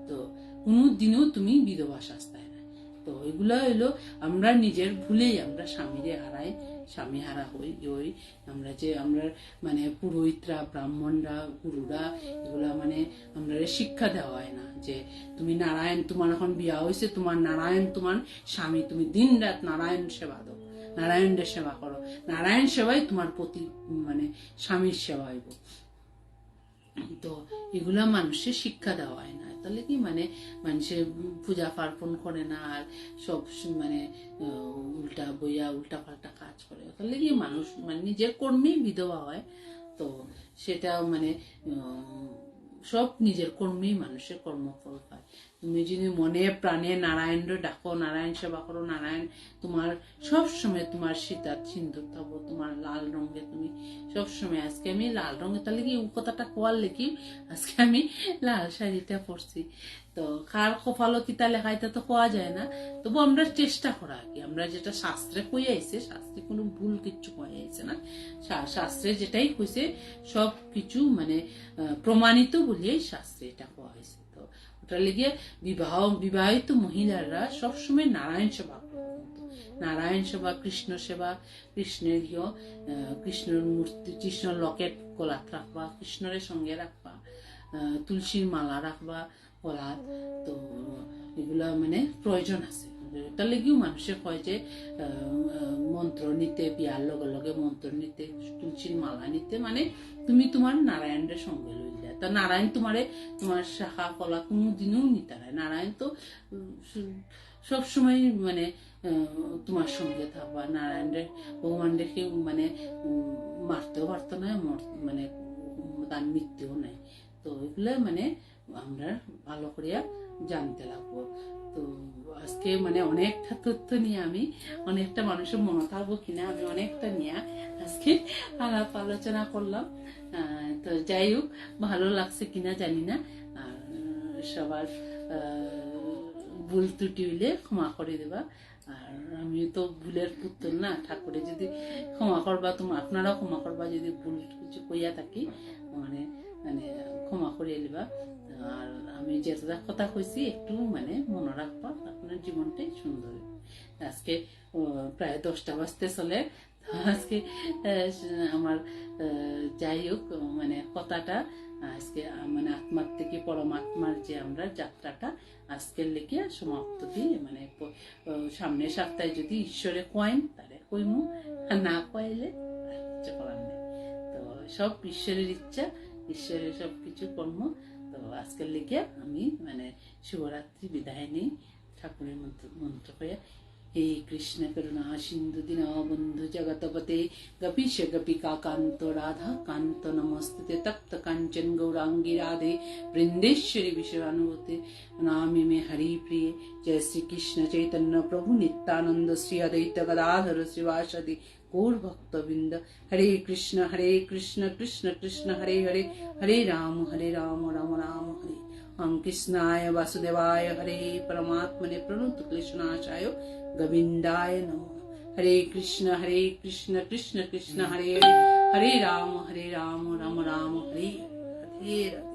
তো কোনো দিনও তুমি বিধবা শাস্তায় না তো এগুলা হইলো আমরা নিজের ভুলেই আমরা স্বামীরে হারাই স্বামী হারা হই আমরা যে আমরা মানে পুরোহিতরা ব্রাহ্মণরা গুরুরা এগুলা মানে আমরা শিক্ষা দেওয়া হয় না যে তুমি নারায়ণ তোমার এখন বিয়া হয়েছে তোমার নারায়ণ তোমার স্বামী তুমি দিন রাত নারায়ণ সেবা দাও নারায়ণের সেবা করো নারায়ণ সেবাই তোমার প্রতি মানে স্বামীর সেবা হইব তো এগুলা মানুষের শিক্ষা দেওয়া হয় না তাহলে কি মানে মানুষের পূজা পার্বণ করে না আর সব মানে উল্টা বইয়া উল্টা পাল্টা কাজ করে তাহলে কি মানুষ মানে নিজের কর্মেই বিধবা হয় তো সেটা মানে সব নিজের কর্মেই মানুষের কর্মফল পায় তুমি যদি মনে প্রাণে নারায়ণের ডাকো নারায়ণ সেবা করো নারায়ণ তোমার সব সময় তোমার সীতার সিন্দুর থাকবো তোমার লাল রঙে তুমি সব সময় আজকে আমি লাল রঙে তাহলে কি কথাটা কোয়ার লেখি আজকে আমি লাল শাড়িটা পরছি তো কার কপালতিটা লেখা এটা তো কোয়া যায় না তবু আমরা চেষ্টা করা আর কি আমরা যেটা শাস্ত্রে কই আইছে শাস্ত্রে কোনো ভুল কিচ্ছু কই আইছে না শাস্ত্রে যেটাই কইছে সব কিছু মানে প্রমাণিত বলিয়েই শাস্ত্রে এটা কোয়া হয়েছে তো ওটা লেগে বিবাহিত মহিলারা সবসময় নারায়ণ সেবা নারায়ণ সেবা কৃষ্ণ সেবা কৃষ্ণের কৃষ্ণের মূর্তি কৃষ্ণর লকেট গলাত রাখবা কৃষ্ণের সঙ্গে রাখবা তুলসীর মালা রাখবা গলাত তো এগুলা মানে প্রয়োজন আছে তার লেগেও মানুষে কয় যে মন্ত্র নিতে বিয়ার লগে লগে মন্ত্র নিতে তুলসীর মালা নিতে মানে তুমি তোমার নারায়ণের সঙ্গে লইলে তা নারায়ণ তোমার শাখা কলা কোনোদিনও নিতে হয় নারায়ণ তো সবসময় মানে তোমার সঙ্গে থাকবা নারায়ণের ভগবান রেখে মানে মারতেও পারতো না মানে তার মৃত্যুও নাই তো এগুলো মানে আমরা ভালো করিয়া জানতে লাগবো তো আজকে মানে অনেকটা তথ্য নিয়ে আমি অনেকটা মানুষের মনে থাকবো কিনা আমি অনেকটা নিয়ে আজকে আলাপ আলোচনা করলাম তো যাই হোক ভালো লাগছে কিনা জানি না আর সবার ভুল ত্রুটি হইলে ক্ষমা করে দেবা আর আমি তো ভুলের পুতুল না ঠাকুরে যদি ক্ষমা করবা আপনারাও ক্ষমা করবা যদি ভুল কিছু কইয়া থাকি মানে মানে ক্ষমা করে দিবা আর আমি যেটা কথা কইছি একটু মানে মনে রাখবা আপনার জীবনটাই সুন্দর আজকে প্রায় 10টা বাজতে চলে আজকে আমার যাই হোক মানে কথাটা আজকে মানে আত্মার থেকে পরমাত্মার যে আমরা যাত্রাটা আজকের লেগে সমাপ্ত দিই মানে সামনের সপ্তাহে যদি ঈশ্বরে কয়েন তাহলে কইমু না কইলে কিছু করার নেই তো সব ঈশ্বরের ইচ্ছা ঈশ্বরের সব কিছু কর্ম তো আজকের লেগে আমি মানে শিবরাত্রি বিদায় নেই ঠাকুরের মন্ত্র করে हे कृष्ण करुणा सिंधु दीनबंधु जगतपते गपीश गपिका कांत राधा कांत नमस्ते तप्त कांचन गौरांगी राधे वृंदेश्वरी विश्वानुभूते नामी में हरि प्रिय जय श्री कृष्ण चैतन्य प्रभु नित्यानंद श्री अद्वैत गदाधर श्रीवासदि गौर भक्तवृंद हरे कृष्ण कृष्ण कृष्ण हरे हरे हरे राम राम राम हरे हम कृष्णाय वासुदेवाय हरे परमात्मने प्रणुत क्लेशनाशाय गोविंदाय नमः हरे कृष्ण कृष्ण कृष्ण हरे हरे हरे राम राम राम हरे हरे